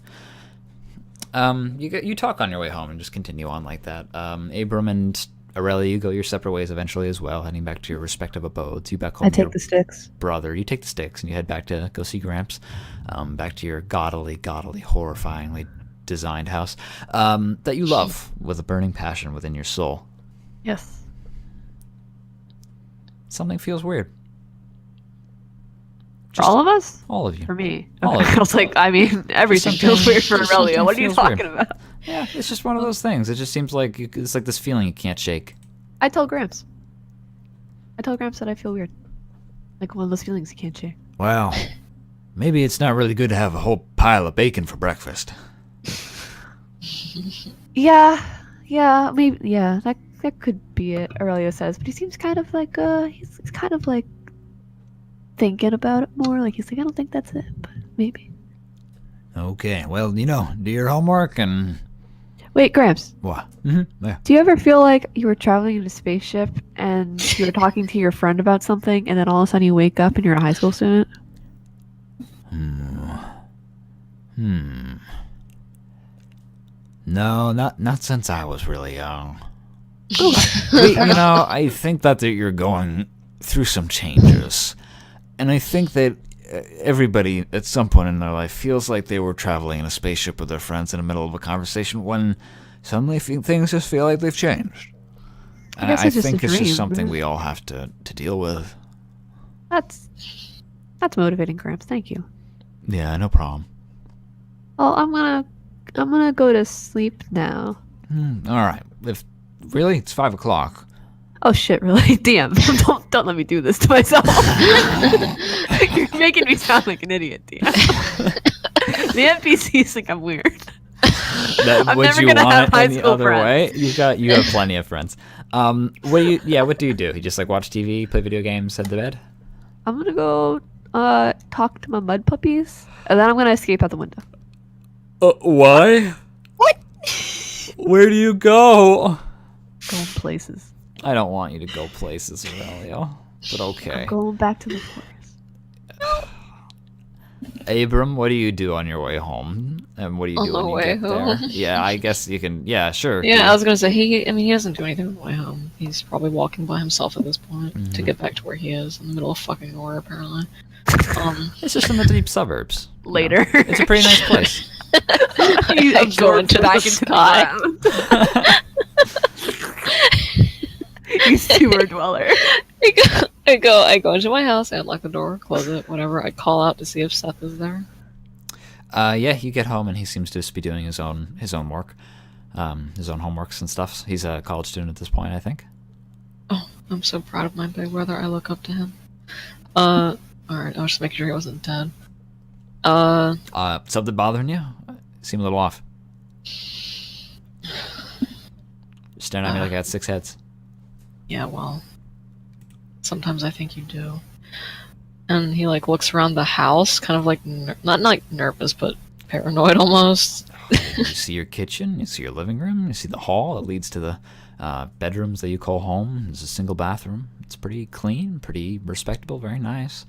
You talk on your way home and just continue on like that. Abram and Aurelia, you go your separate ways eventually as well, heading back to your respective abodes. You back home. I to your take the sticks. brother. You take the sticks and you head back to go see Gramps. Back to your gaudily, horrifyingly designed house that you love with a burning passion within your soul. Yes. Something feels weird. For all of us? All of you. For me. All Okay. of I was like, I mean, everything feels weird for Just Aurelia. something What are you feels talking weird. about? Yeah, it's just one of those things. It just seems like it's like this feeling you can't shake. I tell Gramps. That I feel weird. Like one of those feelings you can't shake. Well, maybe it's not really good to have a whole pile of bacon for breakfast. Yeah, maybe, yeah, that could be it, Aurelio says, but he seems kind of like, he's kind of like thinking about it more, like he's like, I don't think that's it, but maybe. Okay, well, do your homework and... Wait, Gramps, What? Yeah. do you ever feel like you were traveling in a spaceship and you were talking to your friend about something and then all of a sudden you wake up and you're a high school student? No, not since I was really young. I think that you're going through some changes. And I think that everybody at some point in their life feels like they were traveling in a spaceship with their friends in the middle of a conversation when suddenly things just feel like they've changed. And I think it's just something we all have to deal with. That's motivating, Gramps. Thank you. Yeah, no problem. Well, I'm gonna go to sleep now. All right. Really, it's 5 o'clock. Oh shit! Really? Damn! Don't let me do this to myself. You're making me sound like an idiot, DM. The NPCs think I'm weird. I'm never gonna have high school friends. You have plenty of friends. What do you do? You just like watch TV, play video games, head to bed? I'm gonna go talk to my mud puppies, and then I'm gonna escape out the window. Why? What? Where do you go? Going places. I don't want you to go places, Aurelio. But okay. I'm going back to the forest. Abram, what do you do on your way home? And what do you do when you get there? Yeah, I guess you can. Yeah, sure. Yeah, I was gonna say he doesn't do anything on the way home. He's probably walking by himself at this point to get back to where he is in the middle of fucking nowhere, apparently. It's just in the deep suburbs. Later. You know? It's a pretty nice place. I go into the sky. You sewer dweller. I go into my house, I unlock the door, close it, whatever. I call out to see if Seth is there. Yeah, you get home and he seems to just be doing his own work, his own homeworks and stuff. He's a college student at this point, I think. Oh, I'm so proud of my big brother. I look up to him. Alright, I was just making sure he wasn't dead. Something bothering you? Seem a little off. Staring at me like I had 6 heads. Yeah, well, sometimes I think you do. And he like looks around the house, kind of like not like nervous, but paranoid almost. You see your kitchen, you see your living room, you see the hall that leads to the bedrooms that you call home. There's a single bathroom. It's pretty clean, pretty respectable, very nice.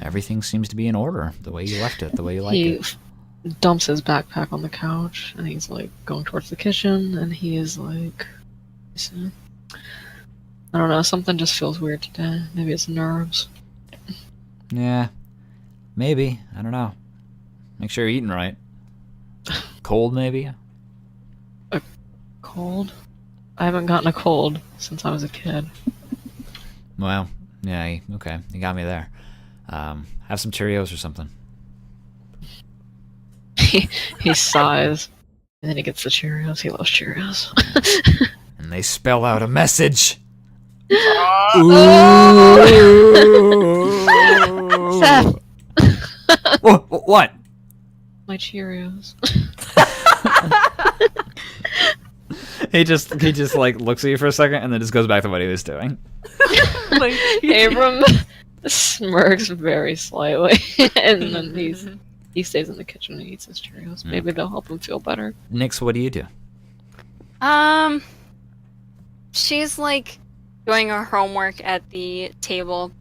Everything seems to be in order, the way you left it, the way you like it. He dumps his backpack on the couch, and he's like going towards the kitchen, and he is like, I don't know, something just feels weird today. Maybe it's nerves. Yeah, maybe. I don't know. Make sure you're eating right. Cold, maybe? A cold? I haven't gotten a cold since I was a kid. Well, yeah, okay. You got me there. Have some Cheerios or something. He sighs, and then he gets the Cheerios. He loves Cheerios. And they spell out a message. Seth! What? My Cheerios. He just like looks at you for a second and then just goes back to what he was doing. Abram smirks very slightly, and then he stays in the kitchen and eats his Cheerios. Maybe they'll help him feel better. Nix, what do you do? She's like doing her homework at the table.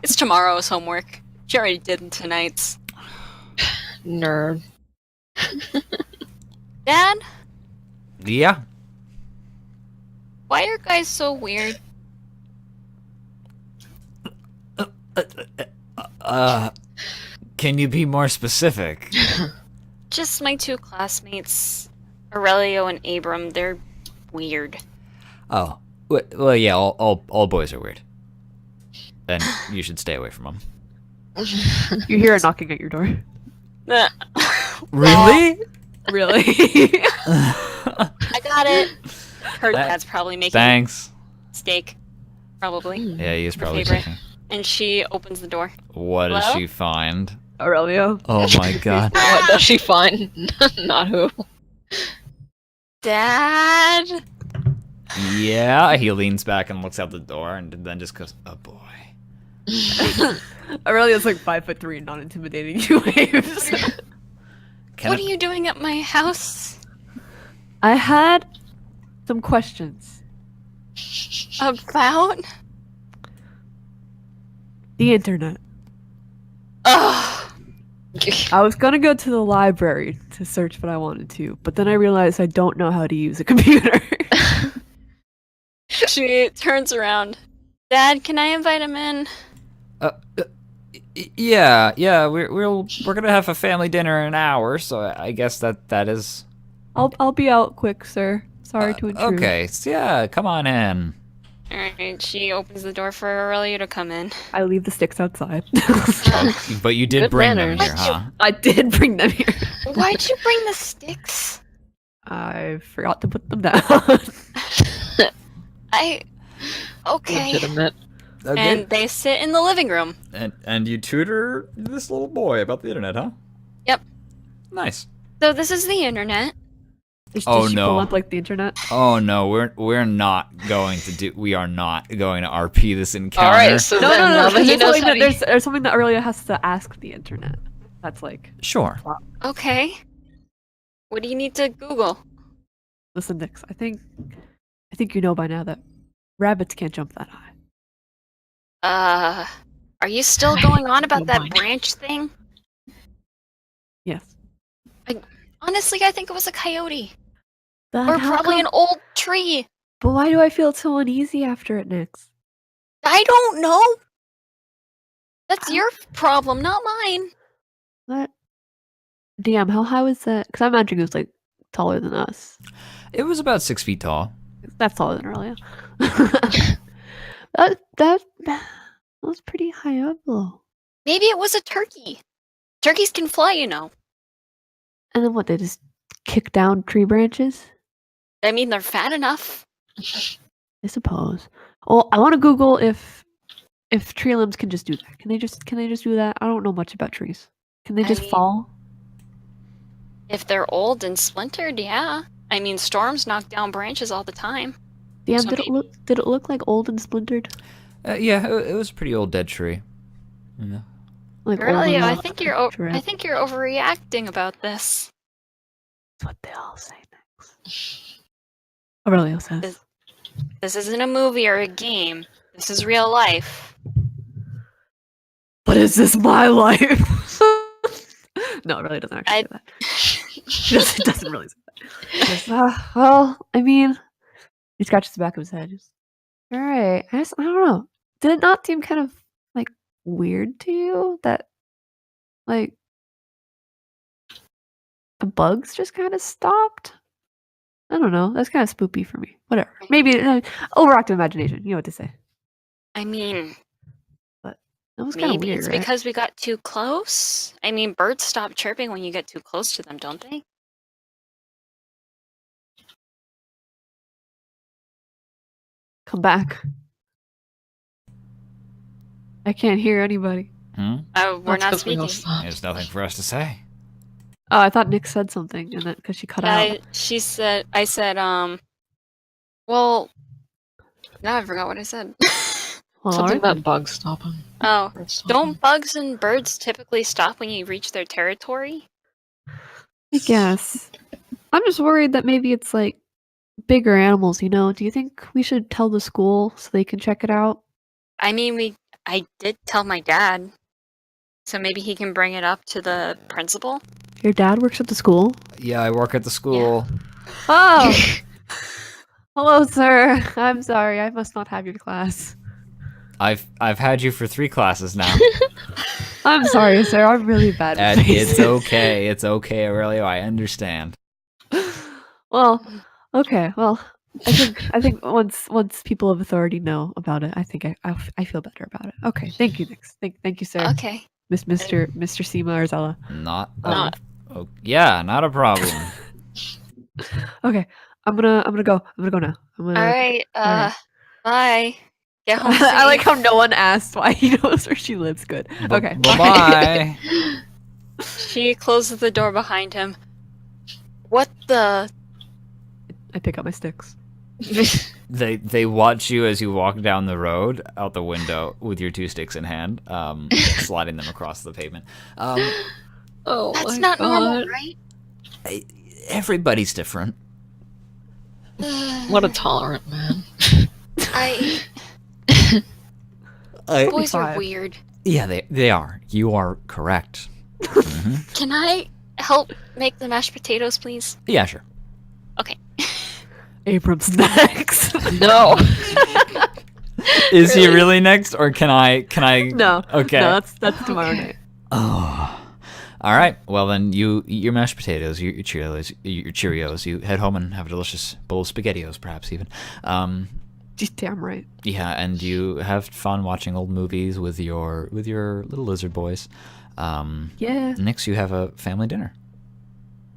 It's tomorrow's homework. She already did tonight's. Nerd. Dad? Yeah? Why are guys so weird? Can you be more specific? Just my 2 classmates, Aurelio and Abram. They're weird. Oh. Well, yeah, all boys are weird. And you should stay away from them. You hear a knocking at your door. Really? Really? I got it. Her dad's probably making steak. Probably. Yeah, he is probably favorite. cooking. And she opens the door. What does she find? Aurelio. Oh my god. What does she find? Not who. Dad? Yeah, he leans back and looks out the door and then just goes, oh boy. Aurelio's like 5'3" and not intimidating you, Waves. What are you doing at my house? I had some questions. About? The internet. Ugh. I was gonna go to the library to search what I wanted to, but then I realized I don't know how to use a computer. She turns around. Dad, can I invite him in? Yeah. We're gonna have a family dinner in an hour, so I guess that is I'll be out quick, sir. Sorry to intrude. okay. So yeah, come on in. Alright, she opens the door for Aurelia to come in. I leave the sticks outside. Oh, but you did Good bring manners. them here, huh? I did bring them here. Why'd you bring the sticks? I forgot to put them down. Okay. Legitimate. Okay. And they sit in the living room. And you tutor this little boy about the internet, huh? Yep. Nice. So this is the internet. Does Oh, she no. pull up like the internet? Oh no, we are not going to RP this encounter. Alright, so No, then no, now no. that he There's knows something, how that, to there's something that Aurelia has to ask the internet. That's like, Sure. Okay. What do you need to Google? listen, Nix. I think you know by now that rabbits can't jump that high. Are you still going on about that Mine. branch thing? Yes. Honestly, I think it was a coyote. Then Or how probably come- an old tree. But why do I feel so uneasy after it, Nix? I don't know. That's your problem, not mine. What? DM, how high was that? Because I imagine it was like taller than us. It was about 6 feet tall. That's taller than Aurelia. that was pretty high up though. Maybe it was a turkey. Turkeys can fly, you know. And then what? They just kick down tree branches? I mean, they're fat enough. I suppose. Well, I want to Google if tree limbs can just do that. Can they just do that? I don't know much about trees. Can they I just mean- fall? If they're old and splintered, yeah. I mean, storms knock down branches all the time. Damn, so did it look like old and splintered? Yeah, it was a pretty old dead tree. Yeah. Like old Really, and I think you're tree. I think you're overreacting about this. That's what they all say next. Aurelia says. This isn't a movie or a game. This is real life. But is this my life? No, it really doesn't actually say that. It doesn't really say that. Well, I mean, he scratches the back of his head. All right. I don't know. Did it not seem kind of like weird to you that like the bugs just kind of stopped? I don't know. That's kind of spoopy for me. Whatever. Maybe overactive imagination. You know what to say. I mean, That was kind of maybe weird, it's right? because we got too close. I mean, birds stop chirping when you get too close to them, don't they? Come back. I can't hear anybody. We're That's not 'cause we all speaking. stopped. There's nothing for us to say. Oh, I thought Nick said something, and then because she cut out. I said, well, now I forgot what I said. Well, Something alright then. about bugs stopping. Oh, Birds stopping. don't bugs and birds typically stop when you reach their territory? I guess. I'm just worried that maybe it's like bigger animals, you know? Do you think we should tell the school so they can check it out? I mean, I did tell my dad, so maybe he can bring it up to the principal. Your dad works at the school? Yeah, I work at the school. Oh! Hello, sir. I'm sorry. I must not have your class. I've had you for 3 classes now. I'm sorry, sir. I'm really bad with And faces. it's okay. It's okay, Aurelio. I understand. Well, okay. Well, I think once people of authority know about it, I think I feel better about it. Okay. Thank you, Nix. Thank you, sir. Okay. Mr. Seema or Zella. Not. Not- Yeah, not a problem. Okay. I'm gonna go. I'm gonna go now. I'm gonna. All right. Alright. Bye. Get home safe. I like how no one asked why he knows where she lives. Good. Okay. Bye bye. She closes the door behind him. What the? I pick up my sticks. They watch you as you walk down the road out the window with your 2 sticks in hand, sliding them across the pavement. Oh, That's my not God. normal, right? Everybody's different. What a tolerant man. Boys are Five. weird. Yeah, they are. You are correct. Can I help make the mashed potatoes, please? Yeah, sure. Okay. Abram's next. No. Is he really next, or can I? No. Okay. No, that's tomorrow night. Oh. All right. Well, then you eat your mashed potatoes, you eat your Cheerios. You head home and have a delicious bowl of SpaghettiOs, perhaps even. Damn right. Yeah, and you have fun watching old movies with your little lizard boys. Yeah. Next, you have a family dinner.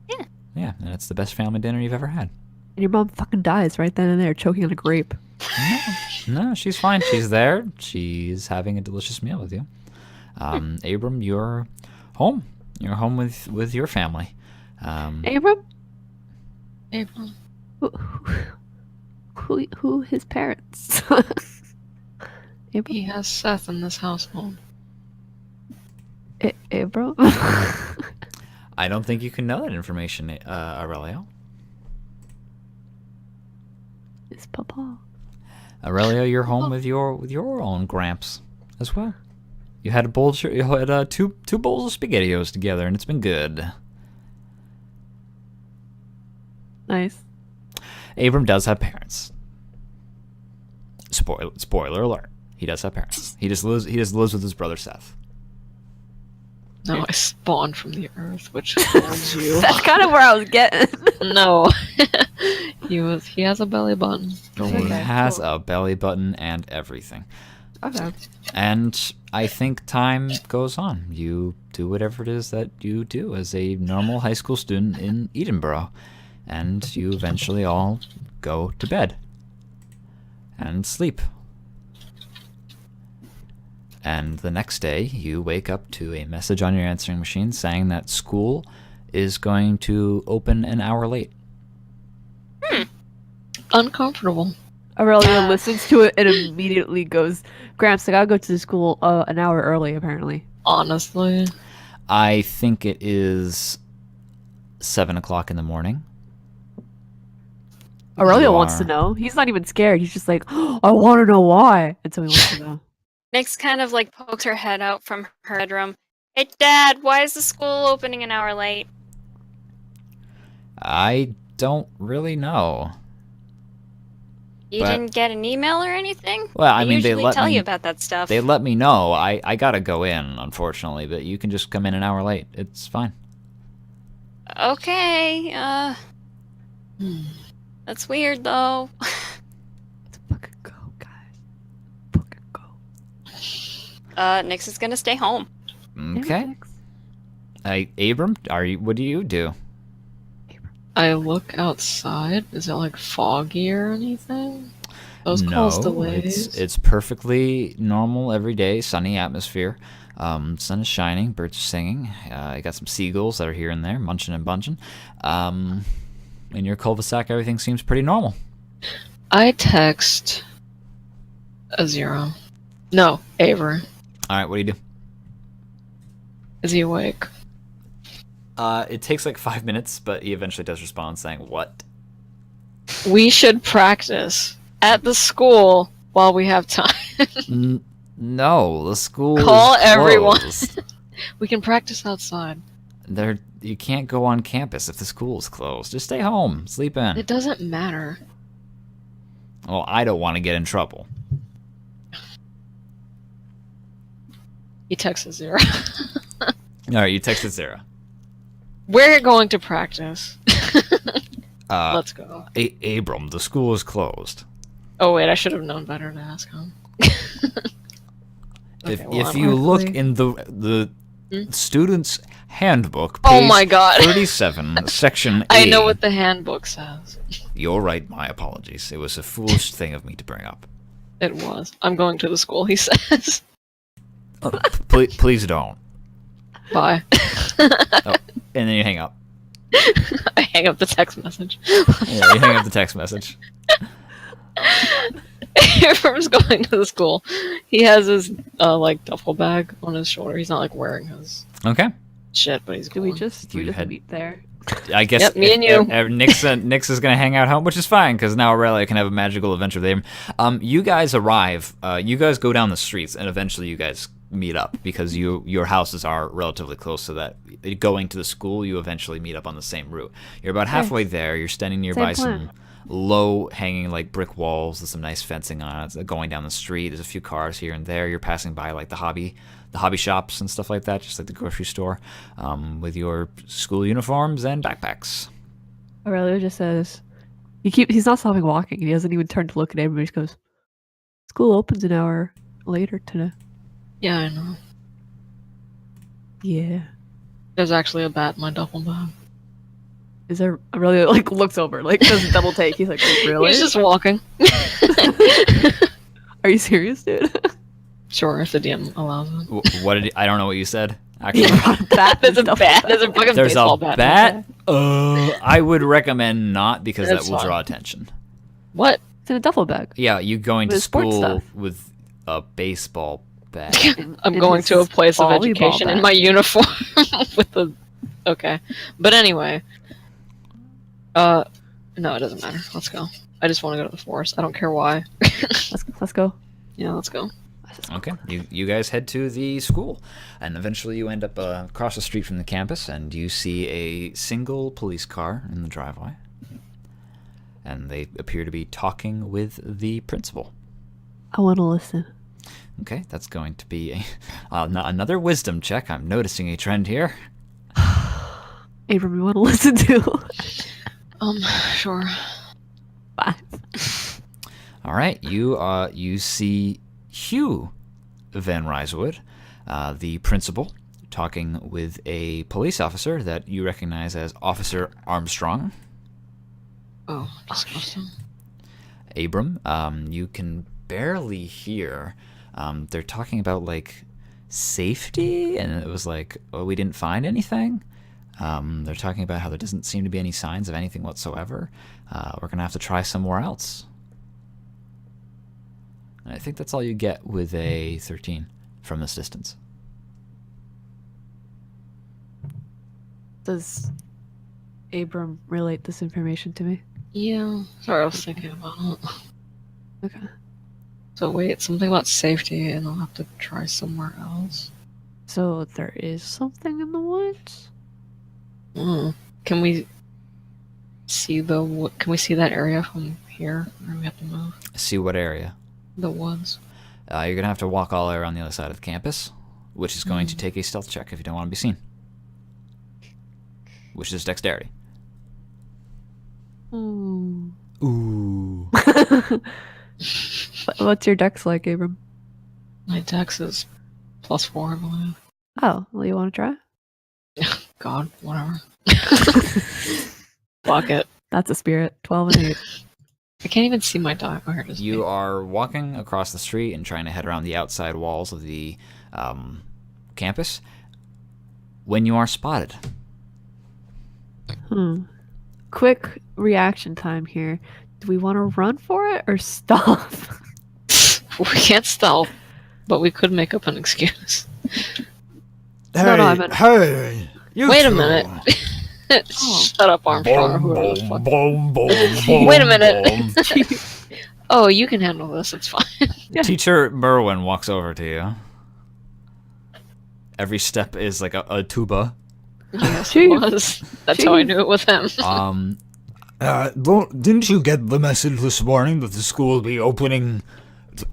Yeah. Yeah, and it's the best family dinner you've ever had. And your mom fucking dies right then and there, choking on a grape. No, she's fine. She's there. She's having a delicious meal with you. Abram, you're home. You're home with your family. Abram? Abram. Who his parents? Abram? He has Seth in this household. Abram? I don't think you can know that information, Aurelio. It's Papa. Aurelio, you're home with your own Gramps as well. You had two bowls of SpaghettiOs together, and it's been good. Nice. Abram does have parents. Spoiler alert: he does have parents. He just lives with his brother Seth. No, I spawned from the earth, which holds you. That's kind of where I was getting. No. He has a belly button. He has a belly button and everything. Okay. And I think time goes on. You do whatever it is that you do as a normal high school student in Edenborough. And you eventually all go to bed and sleep. And the next day, you wake up to a message on your answering machine saying that school is going to open an hour late. Uncomfortable. Aurelia listens to it and immediately goes, Gramps, I gotta go to school an hour early, apparently. Honestly. I think it is 7 o'clock in the morning. Aurelia You wants are- to know. He's not even scared. He's just like, I want to know why. And so he wants to know. Nyx kind of like pokes her head out from her bedroom. Hey, Dad, why is the school opening an hour late? I don't really know. You But- didn't get an email or anything? Well, I mean, they usually let tell me- you about that stuff. They let me know. I gotta go in, unfortunately, but you can just come in an hour late. It's fine. Okay, that's weird though. Let's fucking go, guys. Fucking go. Nyx is gonna stay home. Okay. Abram, what do you do? I look outside. Is it like foggy or anything? Those calls delays. it's perfectly normal, everyday, sunny atmosphere. Sun is shining, birds are singing. You got some seagulls that are here and there, munching and bunching. In your cul-de-sac, everything seems pretty normal. I text a 0. No, Avery. All right, what do you do? Is he awake? It takes like 5 minutes, but he eventually does respond saying, "What?" We should practice at the school while we have time. No, the school Call is everyone. closed. We can practice outside. You can't go on campus if the school is closed. Just stay home, sleep in. It doesn't matter. Well, I don't want to get in trouble. He texts a 0. All right, you texted Sarah. We're going to practice. Uh, Let's go. Abram, the school is closed. Oh wait, I should have known better to ask him. Okay, well, if I'm you look hopefully- in the student's handbook, Oh page my God. 37, section A. I know what the handbook says. You're right. My apologies. It was a foolish thing of me to bring up. It was. I'm going to the school, he says. Please don't. Bye. And then you hang up. I hang up the text message. Yeah, you hang up the text message. Abram's going to the school. He has his like duffel bag on his shoulder. He's not like wearing his Okay. shit, but he's Do we going. just You had- meet there? I guess Yep, me and you. Nyx is gonna hang out home, which is fine because now Aurelia can have a magical adventure with him. You guys arrive. You guys go down the streets, and eventually you guys meet up because your houses are relatively close, so that going to the school you eventually meet up on the same route. You're about halfway there. You're standing nearby some low hanging like brick walls with some nice fencing on it. Going down the street, there's a few cars here and there. You're passing by like the hobby shops and stuff like that, just like the grocery store, with your school uniforms and backpacks. Aurelio just says, he's not stopping walking. He doesn't even turn to look at everybody. He just goes, school opens an hour later today. Yeah, I know. Yeah. There's actually a bat in my duffel bag. Is there? Aurelio like looks over, like does a double take. He's like, really? He's just walking. Are you serious, dude? Sure, if the DM allows it. What did I don't know what you said. Actually, There's a bat. There's a fucking there's baseball a bat. bat. I would recommend not because That's that will fine. draw attention. What? It's in a duffel bag. Yeah, you going to With sports school stuff. with a baseball bat. I'm In going his to a place of volleyball education in bat. my uniform with the. Okay, but anyway. No, it doesn't matter. Let's go. I just want to go to the forest. I don't care why. Let's go. Yeah, let's go. Okay, you guys head to the school, and eventually you end up across the street from the campus, and you see a single police car in the driveway, and they appear to be talking with the principal. I want to listen. Okay, that's going to be another wisdom check. I'm noticing a trend here. Abram, you want to listen to? Sure. Bye. All right, you see Hugh Van Ryswood, the principal, talking with a police officer that you recognize as Officer Armstrong. Oh, disgusting. Abram, you can barely hear. They're talking about like safety, and it was like, oh, we didn't find anything. They're talking about how there doesn't seem to be any signs of anything whatsoever. We're gonna have to try somewhere else. And I think that's all you get with a 13 from this distance. Does Abram relate this information to me? Yeah. Sorry, I was thinking about it. Okay. So wait, something about safety, and I'll have to try somewhere else. So there is something in the woods? Can we see Can we see that area from here, or do we have to move? See what area? The woods. You're gonna have to walk all the way around the other side of the campus, which is going to take a stealth check if you don't want to be seen. Which is dexterity. Ooh. Ooh. What's your dex like, Abram? My dex is +4, I believe. Oh, well, you want to try? God, whatever. Fuck it. That's a spirit. 12 and 8. I can't even see my die. Oh, here it is. You are walking across the street and trying to head around the outside walls of the campus when you are spotted. Quick reaction time here. Do we want to run for it or stop? We can't stealth, but we could make up an excuse. Hey, No, I meant- hey, you Wait a two. minute. Shut up, Armstrong. or Boom, whoever the boom, fuck. boom, boom, boom, Wait a minute. boom. Oh, you can handle this. It's fine. Yeah. Teacher Merwin walks over to you. Every step is like a tuba. Yes, it was. That's how I knew it was him. Didn't you get the message this morning that the school will be opening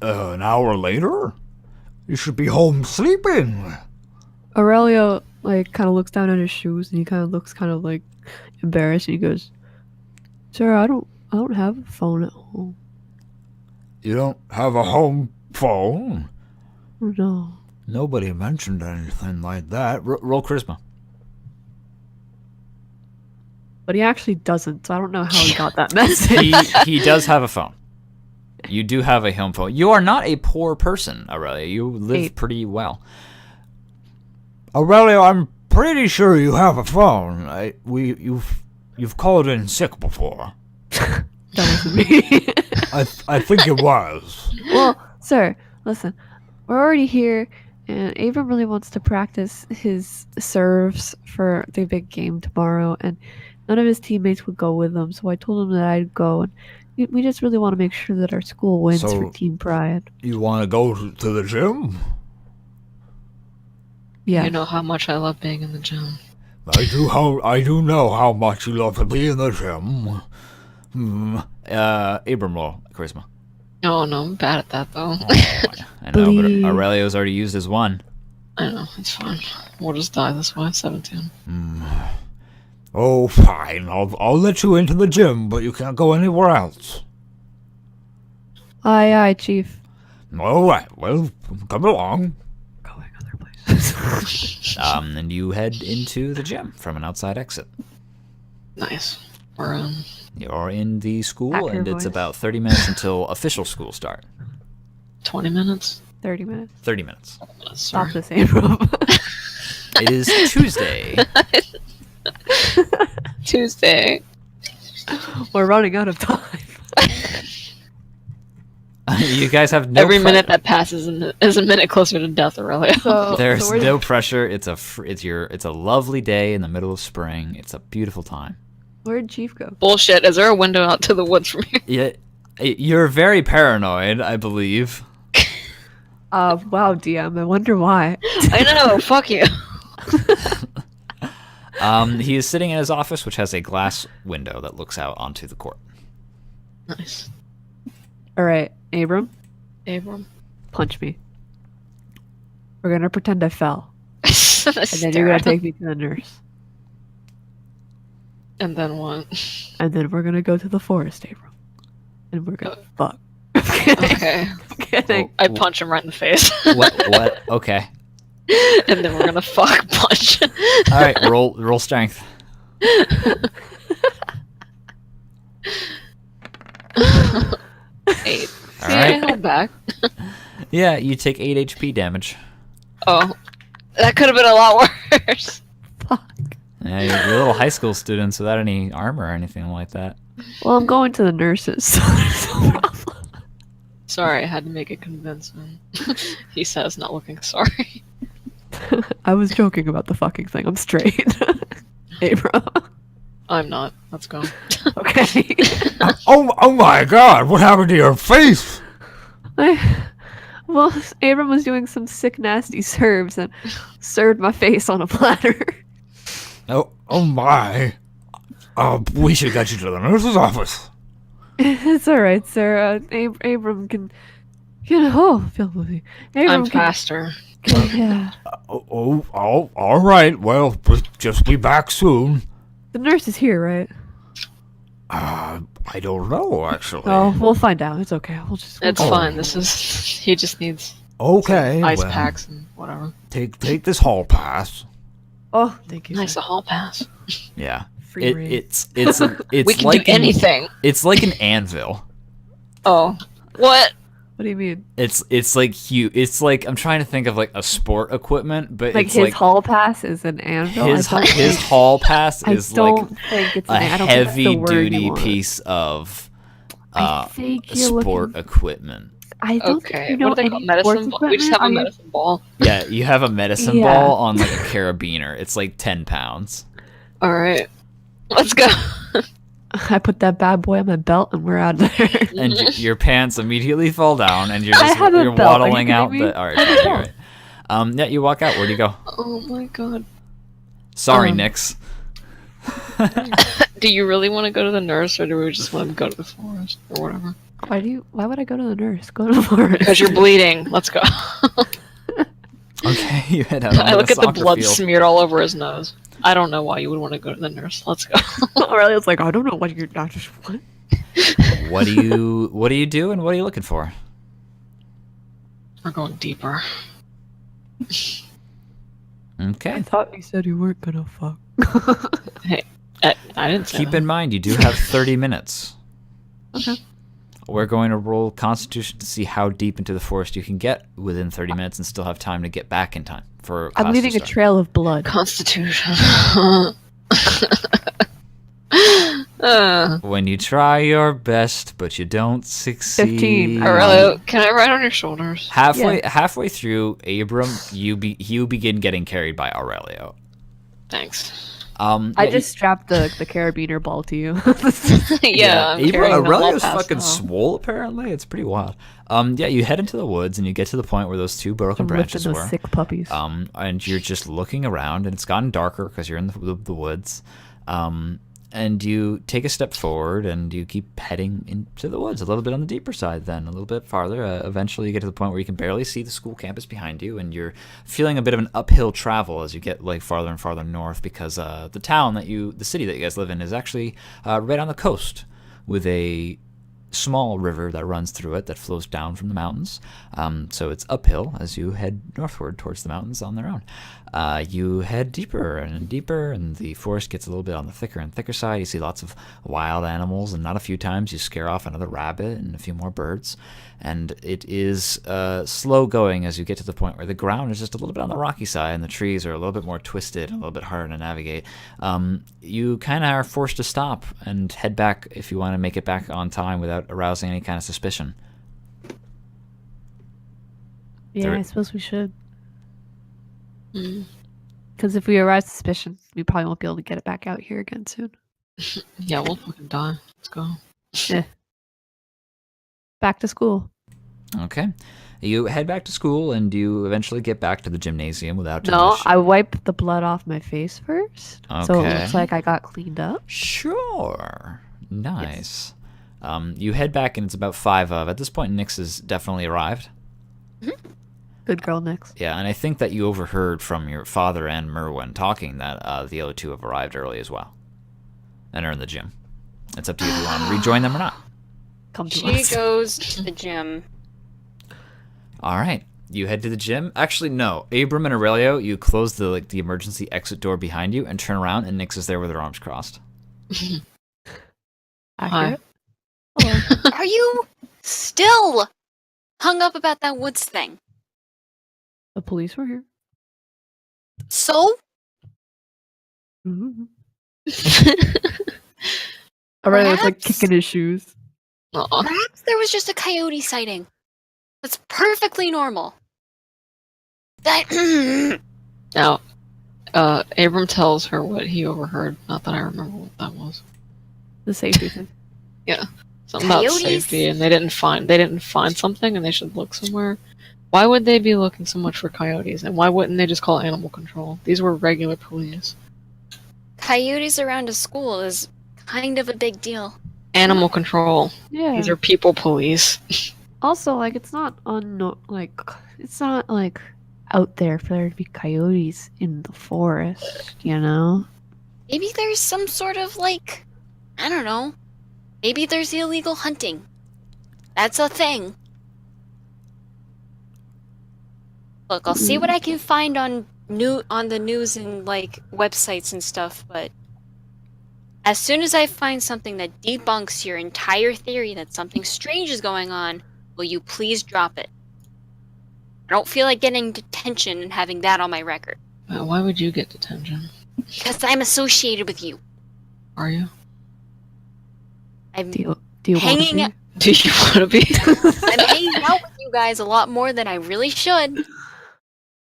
an hour later? You should be home sleeping. Aurelio like kind of looks down at his shoes and he kind of looks kind of like embarrassed and he goes, "Sir, I don't have a phone at home." You don't have a home phone? No. Nobody mentioned anything like that. Roll charisma. But he actually doesn't, so I don't know how he got that message. He does have a phone. You do have a home phone. You are not a poor person, Aurelia. You live 8. pretty well. Aurelio, I'm pretty sure you have a phone. You've called in sick before. That wasn't me. I think it was. Well, sir, listen, we're already here, and Abram really wants to practice his serves for the big game tomorrow, and none of his teammates would go with him, so I told him that I'd go, and we just really want to make sure that our school wins So- for team pride. You want to go to the gym? Yeah. You know how much I love being in the gym. I do know how much you love to be in the gym. Abram roll charisma. Oh no, I'm bad at that though. Oh, I know, but Bleed. Aurelio's already used his one. I know, it's fine. We'll just die this way. 17. Oh, fine. I'll let you into the gym, but you can't go anywhere else. Aye, Chief. All right. Well, come along. Going other places. And you head into the gym from an outside exit. Nice. We're You're in the school, Hacker and it's voice. about 30 minutes until official school start. 20 minutes. 30 minutes. 30 minutes. Stop Sorry. this, Abram. It is Tuesday. Tuesday. We're running out of time. You guys have no Every minute that passes is a minute closer to death, Aurelia. There's so where's- no pressure. It's a lovely day in the middle of spring. It's a beautiful time. Where'd Chief go? Bullshit. Is there a window out to the woods from here? You're very paranoid, I believe. Wow, DM. I wonder why. I know. Fuck you. He is sitting in his office, which has a glass window that looks out onto the court. Nice. All right, Abram, Abram. punch me. We're gonna pretend I fell, and then Stare you're gonna at him. take me to the nurse, And then what? and then we're gonna go to the forest, Abram, and we're gonna fuck. I'm kidding. Okay. I'm kidding. I punch him right in the face. What? Okay. And then we're gonna fuck punch. All right. Roll strength. 8. All See, I right. held back. Yeah, you take 8 HP damage. Oh. That could have been a lot worse. Yeah, you're little high school students without any armor or anything like that. Well, I'm going to the nurses, so there's no problem. Sorry, I had to make it convincing. He says, not looking sorry. I was joking about the fucking thing. I'm straight. Abram. I'm not. Let's go. Okay. Oh my God! What happened to your face? Well, Abram was doing some sick, nasty serves and served my face on a platter. Oh my! We should get you to the nurse's office. It's all right, sir. Abram can, feel movie. Abram I'm can, faster. yeah. All right. Well, just be back soon. The nurse is here, right? I don't know actually. Oh, we'll find out. It's okay. It's Oh. fine. He just needs Okay. ice well, packs and whatever. Take this hall pass. Oh, thank you. Nice, sir. a hall pass. Yeah. Free reign. It's We can like do anything. It's like an anvil. Oh. What? What do you mean? It's like I'm trying to think of like a sport equipment, but Like it's his like hall pass is an anvil? his I don't his think- hall pass I is don't like think it's a an I don't think that's the heavy word you duty want. piece of I think you're sport looking. equipment. I don't Okay. think you know What are they any called? Medicine sports ball? We just have a equipment. medicine ball. Yeah, you have a medicine Yeah. ball on like a carabiner. It's like 10 pounds. Alright. Let's go. I put that bad boy on my belt and we're out of there. And your pants immediately fall down, and you're I just have a you're belt. Are you waddling kidding out me? the. All right, I have a you're belt. right. Yeah, you walk out. Where do you go? Oh my god. Sorry, Um, Nix. Do you really want to go to the nurse, or do we just want to go to the forest, or whatever? Why would I go to the nurse? Go to the forest. Because you're bleeding. Let's go. Okay, you head out. I onto look at the soccer blood field. smeared all over his nose. I don't know why you would want to go to the nurse. Let's go. Aurelia's like, I don't know what you're not just what? What do you do, and what are you looking for? We're going deeper. Okay. I thought you said you weren't gonna fuck. I didn't say Keep that. in mind, you do have 30 minutes. Okay. We're going to roll Constitution to see how deep into the forest you can get within 30 minutes and still have time to get back in time for class I'm leaving to a start. trail of blood. Constitution. When you try your best, but you don't succeed. 15. Aurelio, can I ride on your shoulders? Halfway through, Abram, you begin getting carried by Aurelio. Thanks. I just strapped the carabiner ball to you. Yeah, I'm Abram, carrying them all Aurelia's past fucking now. swole, apparently. It's pretty wild. Yeah, you head into the woods, and you get to the point where those two broken I'm lifting branches those were. sick puppies. And you're just looking around, and it's gotten darker because you're in the woods. And you take a step forward, and you keep heading into the woods a little bit on the deeper side, then a little bit farther. Eventually, you get to the point where you can barely see the school campus behind you, and you're feeling a bit of an uphill travel as you get like farther and farther north, because the city that you guys live in is actually right on the coast with a small river that runs through it that flows down from the mountains. So it's uphill as you head northward towards the mountains on their own. You head deeper and deeper, and the forest gets a little bit on the thicker and thicker side. You see lots of wild animals, and not a few times you scare off another rabbit and a few more birds. And it is slow going as you get to the point where the ground is just a little bit on the rocky side, and the trees are a little bit more twisted, a little bit harder to navigate. You kind of are forced to stop and head back if you want to make it back on time without arousing any kind of suspicion. Yeah, I suppose we should. Because if we arouse suspicion, we probably won't be able to get it back out here again soon. Yeah, we'll fucking die. Let's go. Yeah. Back to school. Okay. You head back to school, and you eventually get back to the gymnasium without too No, much. I wipe the blood off my face first. So it Okay. looks like I got cleaned up. Sure. Nice. You head back, and it's about 5 of. At this point, Nyx has definitely arrived. Good girl, Nyx. Yeah, and I think that you overheard from your father and Merwin talking that the other two have arrived early as well. And are in the gym. It's up to you if you want to rejoin them or not. Come to She us. goes to the gym. All right. You head to the gym. Actually, no. Abram and Aurelio, you close the emergency exit door behind you and turn around, and Nyx is there with her arms crossed. Accurate. Are you still hung up about that woods thing? The police were here. So? Mm-hmm. Alright, it's like Perhaps- kicking his shoes. Aw. Perhaps there was just a coyote sighting. That's perfectly normal. That Now, Abram tells her what he overheard. Not that I remember what that was. The safety thing. Something about Coyotes? safety, and they didn't find something, and they should look somewhere. Why would they be looking so much for coyotes, and why wouldn't they just call animal control? These were regular police. coyotes around a school is kind of a big deal. Animal control. Yeah. These are people police. Also, like, it's not it's not like out there for there to be coyotes in the forest, you know? Maybe there's some sort of like, I don't know. Maybe there's illegal hunting. That's a thing. Look, I'll see what I can find on the news and like websites and stuff, but as soon as I find something that debunks your entire theory that something strange is going on, will you please drop it? I don't feel like getting detention and having that on my record. Why would you get detention? Because I'm associated with you. Are you? I'm, Do you Hanging want out- Do you want to be? I'm hanging out with you guys a lot more than I really should.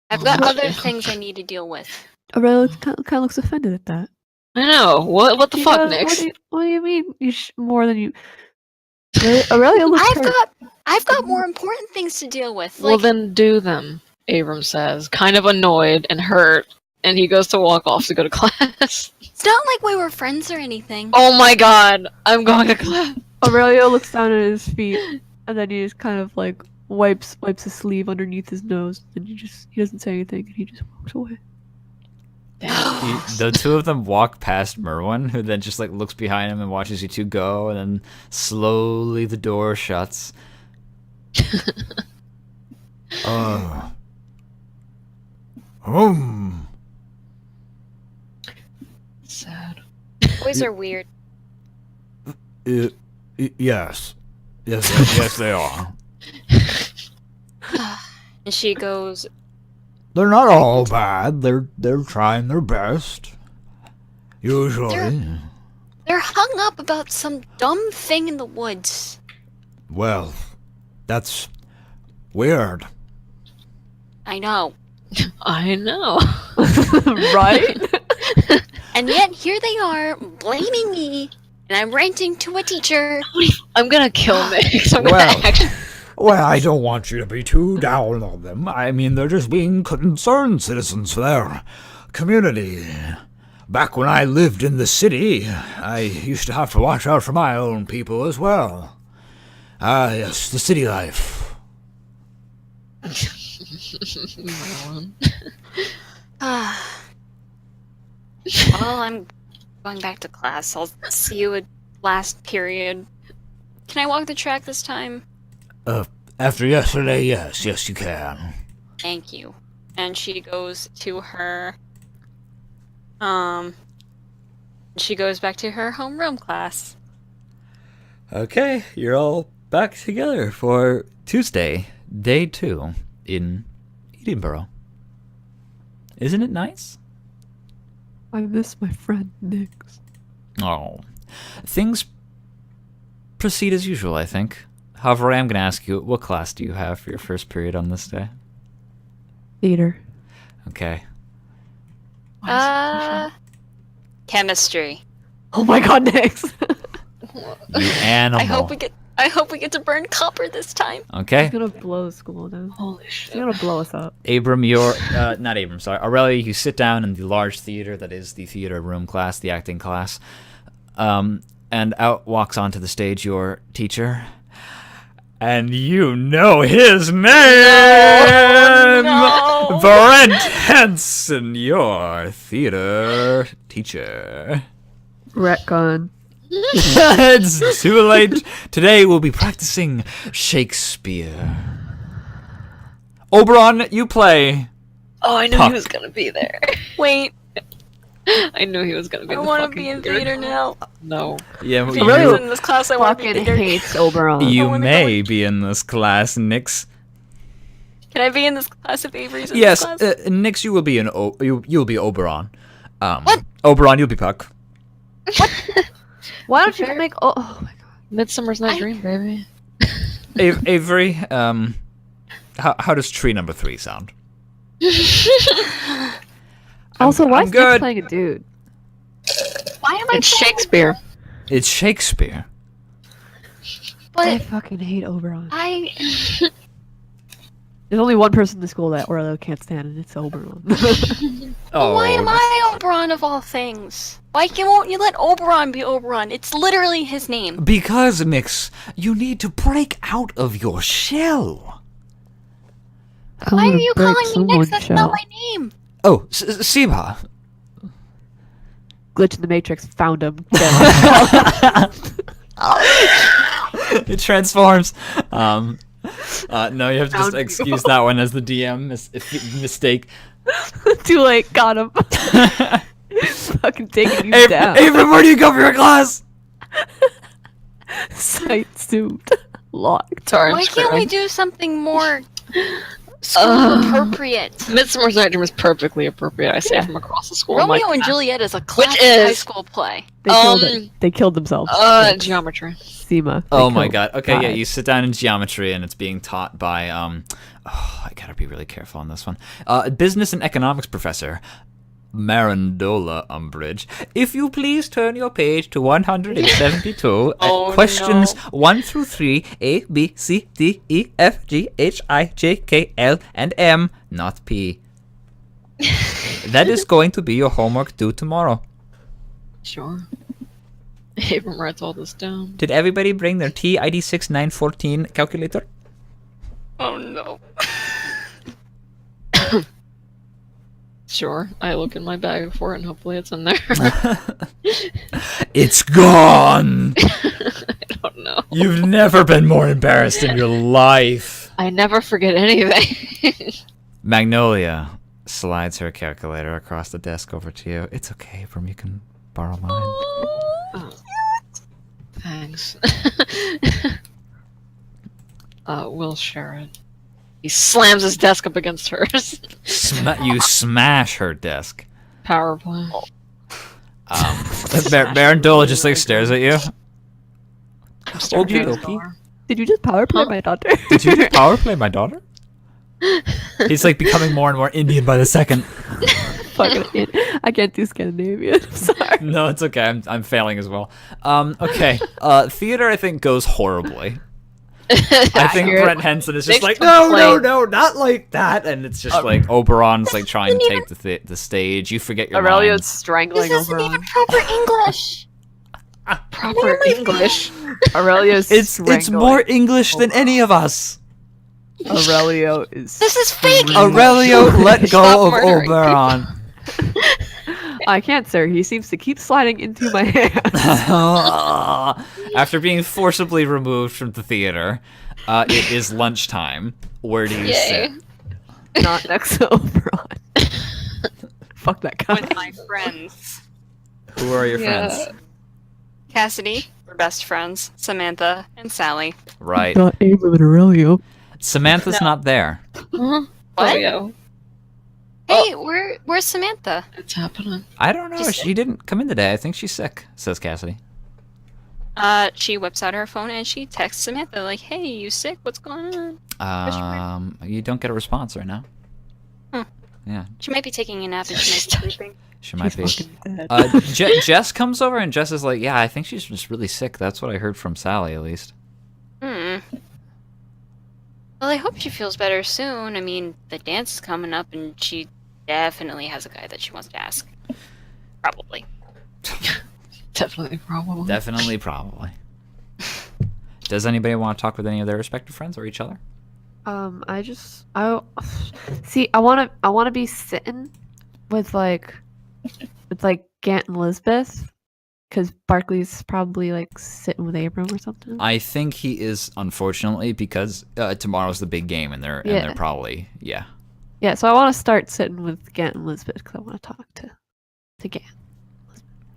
I've got other things I need to deal with. Aurelia kind of looks offended at that. I know. What the She fuck, does- Nick? What do you mean? More than you. Aurelia looks hurt. I've got more important things to deal with. Well, Like, then do them, Abram says, kind of annoyed and hurt, and he goes to walk off to go to class. it's not like we were friends or anything. Oh my god, I'm going to class. Aurelio looks down at his feet, and then he just kind of like wipes his sleeve underneath his nose, and he doesn't say anything, and he just walks away. The two of them walk past Merwin, who then just like looks behind him and watches you two go, and then slowly the door shuts. Sad. Boys are weird. Yes. Yes, they are. And she goes, They're not all bad. They're trying their best. Usually. they're hung up about some dumb thing in the woods. Well, that's weird. I know. I know. Right? And yet here they are blaming me, and I'm ranting to a teacher. I'm gonna kill Nick. I'm gonna Well. actually. Well, I don't want you to be too down on them. I mean, they're just being concerned citizens for their community. Back when I lived in the city, I used to have to watch out for my own people as well. Yes, the city life. Moron. Well, I'm going back to class. I'll see you at last period. Can I walk the track this time? After yesterday, yes, you can. Thank you. And she goes to her, she goes back to her homeroom class. Okay, you're all back together for Tuesday, day 2 in Edenborough. Isn't it nice? I miss my friend Nix. Oh. Things proceed as usual, I think. However, I am going to ask you, what class do you have for your first period on this day? Theater. Okay. Chemistry. Oh my god, Nix! You animal. I hope we get to burn copper this time. Okay. He's gonna blow school down. Holy He's shit. gonna blow us up. Abram, you're... not Abram, sorry. Aurelia, you sit down in the large theater that is the theater room class, the acting class. And out walks onto the stage your teacher. And you know his name! No. Brent Henson, your theater teacher. Retcon. It's too late. Today we'll be practicing Shakespeare. Oberon, you play. Oh, I knew Puck. he was gonna be there. Wait, I knew he was gonna be. I the want to fucking be in theater now. No. Yeah, If you, he was in this class, I want to be Fucking in theater. hates Oberon. you wanna go may in- be in this class, Nix. Can I be in this class if Avery's in Yes, this class? Nix, you will be you'll be Oberon. What? Oberon, you'll be Puck. Why don't you make? Oh my god. Midsummer's Night Dream, baby. Avery, how does tree number 3 sound? Also, why I'm is good. Nix playing a dude? Why am I It's playing- Shakespeare. It's Shakespeare. I But fucking hate Oberon. I. There's only one person in the school that Orlando can't stand, and it's Oberon. Oh, Why am I Oberon of all things? Why won't you let Oberon be Oberon? It's literally his name. Because, Mix, you need to break out of your shell. Why are you calling me Nix? That's not my name. Oh, Siba. Glitch in the Matrix found him. It transforms. No, you have to just Found excuse that one as the DM mistake. Too late, got him. Fucking taking you down. Abram, where do you go for your class? Sight suit. Locked. Sorry, I'm Why can't we screaming. do something more school appropriate? Midsummer's Night Dream is perfectly appropriate. I say from across the school. I'm Romeo like, and Juliet is a classic is- high school play. They killed themselves. geometry. Sema. Oh They my killed god. Okay, yeah, five. you sit down in geometry and it's being taught by I gotta be really careful on this one. Business and economics professor Marandola Umbridge. If you please turn your page to 172 Oh, at questions no. 1 through 3, A, B, C, D, E, F, G, H, I, J, K, L, and M, not P. That is going to be your homework due tomorrow. Sure. Abram writes all this down. Did everybody bring their TID 6914 calculator? Oh no. Sure. I look in my bag for it and hopefully it's in there. It's gone! I don't know. You've never been more embarrassed in your life. I never forget anything. Magnolia slides her calculator across the desk over to you. It's okay, Abram, you can borrow mine. Oh. Thanks. We'll share it. He slams his desk up against hers. You smash her desk. Power play. Barondola just like stares at you. I'm staring Okay, at his okay. door. Did you just power play my daughter? Did you just power play my daughter? He's like becoming more and more Indian by the second. Fucking, I can't do Scandinavian. I'm sorry. No, it's okay. I'm failing as well. Okay. Theater, I think, goes horribly. I think Accurate. Brent Henson is just Big like, no, complaint. not like that. And it's just like Oberon's like trying to take the stage. You forget your Aurelio's lines. strangling This isn't over even proper English. Proper English. Aurelio's It's strangling. more English than any of us. Aurelio is. This is fake. Aurelio, let go Stop of murdering Oberon. I can't, sir. He seems to keep sliding into my hand. After being forcibly removed from the theater, it is lunchtime. Where do you sit? Yay. Not next to Oberon. Fuck that guy. With my friends. Who are your Yeah. friends? Cassidy, we're best friends. Samantha and Sally. Right. Not Abram and Aurelio. Samantha's not there. Uh-huh. Oh What? yeah, Hey, where's Samantha? it's happening. I don't know. She's She didn't come in today. I think she's sick, says Cassidy. She whips out her phone and she texts Samantha like, "Hey, you sick? What's going on?" You don't get a response right now. Hmm. Yeah, She might be taking a nap and she might be sleeping. she might be. Fucking dead. Jess comes over and Jess is like, yeah, I think she's just really sick. That's what I heard from Sally, at least. Hmm. Well, I hope she feels better soon. I mean, the dance is coming up and she definitely has a guy that she wants to ask. Probably. Definitely, probably. Definitely, probably. Does anybody want to talk with any of their respective friends or each other? I want to be sitting with Gant and Elizabeth, because Barkley's probably like sitting with Abram or something. I think he is, unfortunately, because tomorrow's the big game, and they're Yeah. probably yeah. Yeah, so I want to start sitting with Gant and Elizabeth because I want to talk to Gant.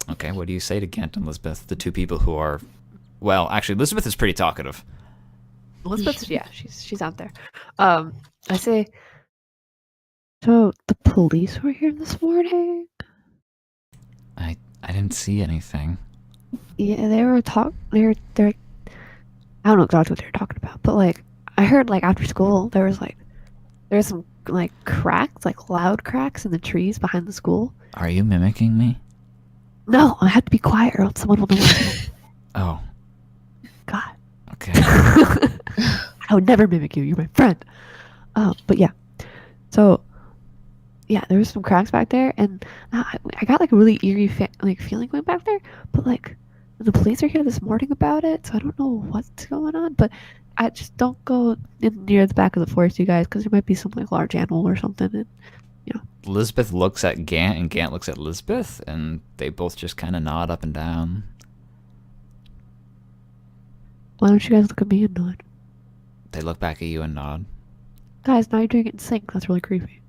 Okay, what do you say to Gant and Elizabeth, the two people who are, well, actually, Elizabeth is pretty talkative. Elizabeth's yeah, she's out there. I say, so the police were here this morning. I didn't see anything. Yeah, they were they're I don't know exactly what they were talking about, but like I heard like after school there's some like cracks, like loud cracks in the trees behind the school. Are you mimicking me? No, I have to be quiet or else someone will know. What Oh, God, okay. I would never mimic you. You're my friend. But yeah, so yeah, there was some cracks back there, and I got like a really eerie feeling going back there. But like the police are here this morning about it, so I don't know what's going on. But I just don't go in near the back of the forest, you guys, because there might be some like large animal or something. And Elizabeth looks at Gant, and Gant looks at Elizabeth, and they both just kind of nod up and down. why don't you guys look at me and nod? They look back at you and nod. Guys, now you're doing it in sync. That's really creepy.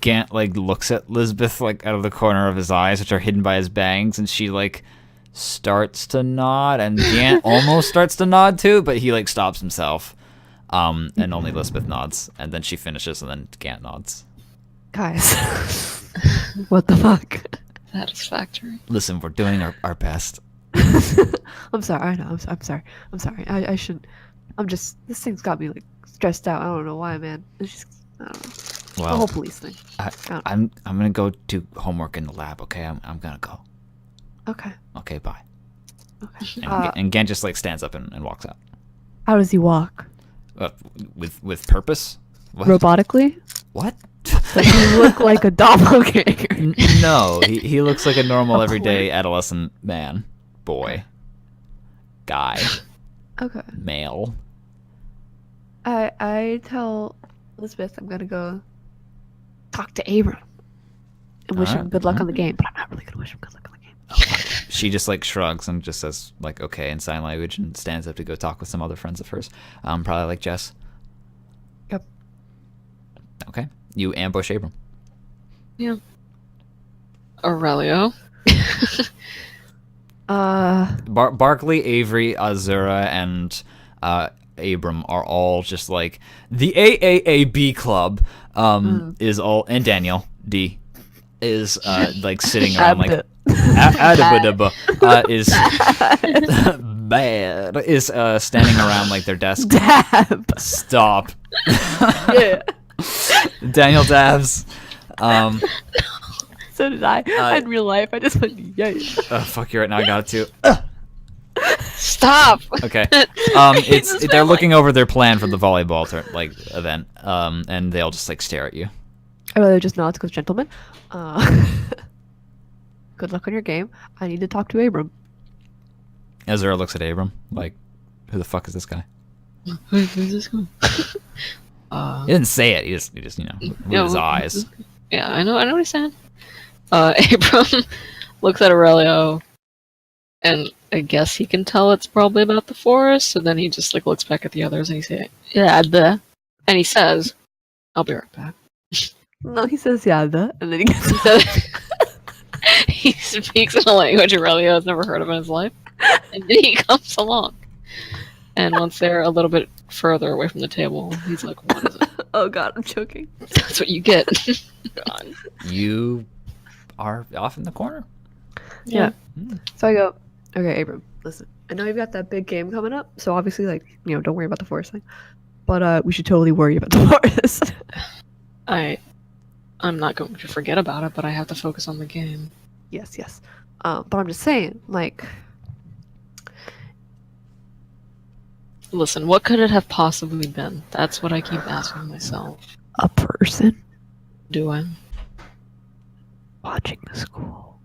Gant like looks at Elizabeth like out of the corner of his eyes, which are hidden by his bangs, and she like starts to nod, and Gant almost starts to nod too, but he like stops himself. And only Elizabeth nods, and then she finishes, and then Gant nods. Guys, what the fuck? Satisfactory. Listen, we're doing our best. I'm sorry. I know. I'm sorry. I'm sorry. I shouldn't. This thing's got me like stressed out. I don't know why, man. It's just, I don't know. The Well, whole police thing. I'm gonna go do homework in the lab. Okay, I'm gonna go. Okay. Okay, bye. Okay. And Gant just like stands up and walks out. How does he walk? With purpose. What? Robotically? What? Does he look like a doppelganger? No, he looks like a normal everyday adolescent man, boy, guy, Okay. male. I tell Elizabeth I'm gonna go talk to Abram and wish him Alright, good luck on the alright. game, but I'm not really gonna wish him good luck on the game. She just like shrugs and just says like okay in sign language and stands up to go talk with some other friends of hers. Probably like Jess. Yep. Okay, you ambush Abram. Yeah. Aurelio. Barkley, Avery, Azura, and Abram are all just like the AAAB club. Is all, and Daniel D is like sitting around like is bad is standing around like their desk. Dab. Stop. Yeah. Daniel Dabs So did I. In real life, I just went, yay. Oh, fuck you right now. I got it too. Stop. Okay. They're looking over their plan for the volleyball event. And they'll just like stare at you. I rather just nods because gentlemen. Good luck on your game. I need to talk to Abram. Azura looks at Abram like, who the fuck is this guy? Who's this guy? He didn't say it. He just moved his eyes. Yeah, I know what he's saying. Abram looks at Aurelio, and I guess he can tell it's probably about the forest. So then he just like looks back at the others and he says, "Yeah, and he says, "I'll be right back." No, he says yeah, and then he gets He speaks in a language Aurelio has never heard of in his life, and then he comes along. And once they're a little bit further away from the table, he's like, "What is it?" Oh god, I'm choking. That's what you get. God. You are off in the corner. Yeah. So I go, okay, Abram, listen. I know you've got that big game coming up, so obviously, like, don't worry about the forest thing. But we should totally worry about the forest. I'm not going to forget about it, but I have to focus on the game. Yes. But I'm just saying, like, Listen, what could it have possibly been? That's what I keep asking myself. a person Do I? watching the school.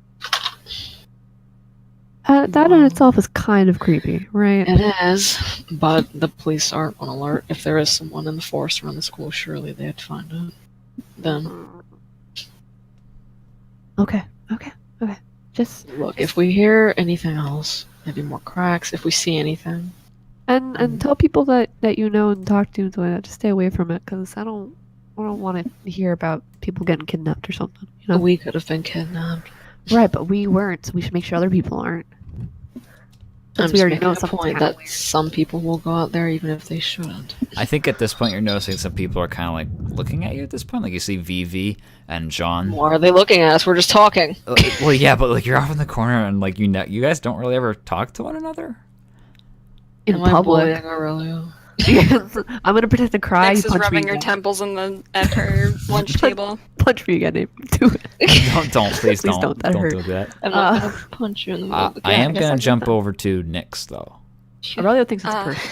That in itself is kind of creepy, right? It is, but the police aren't on alert. If there is someone in the forest around the school, surely they'd find it. Then, Okay. Just look, if we hear anything else, maybe more cracks, if we see anything. and tell people that you know and talk to and like that, just stay away from it because I don't want to hear about people getting kidnapped or something. We could have been kidnapped. Right, but we weren't, so we should make sure other people aren't. I'm Since just we already making know a something's point happening. that some people will go out there even if they shouldn't. I think at this point you're noticing some people are kind of like looking at you at this point. Like you see Vivi and John. Why are they looking at us? We're just talking. Well, yeah, but like you're off in the corner and like you guys don't really ever talk to one another. In Am I public. bullying Aurelio? I'm gonna pretend to cry. Nyx You is punch rubbing me her again. temples at her lunch table. Punch me again, Abram. Do it. Please Please don't don't, that hurt. do that. I'm not gonna punch you in the middle of the I am guess gonna I did jump that. over to Nyx though. Aurelio thinks it's a Uh, person.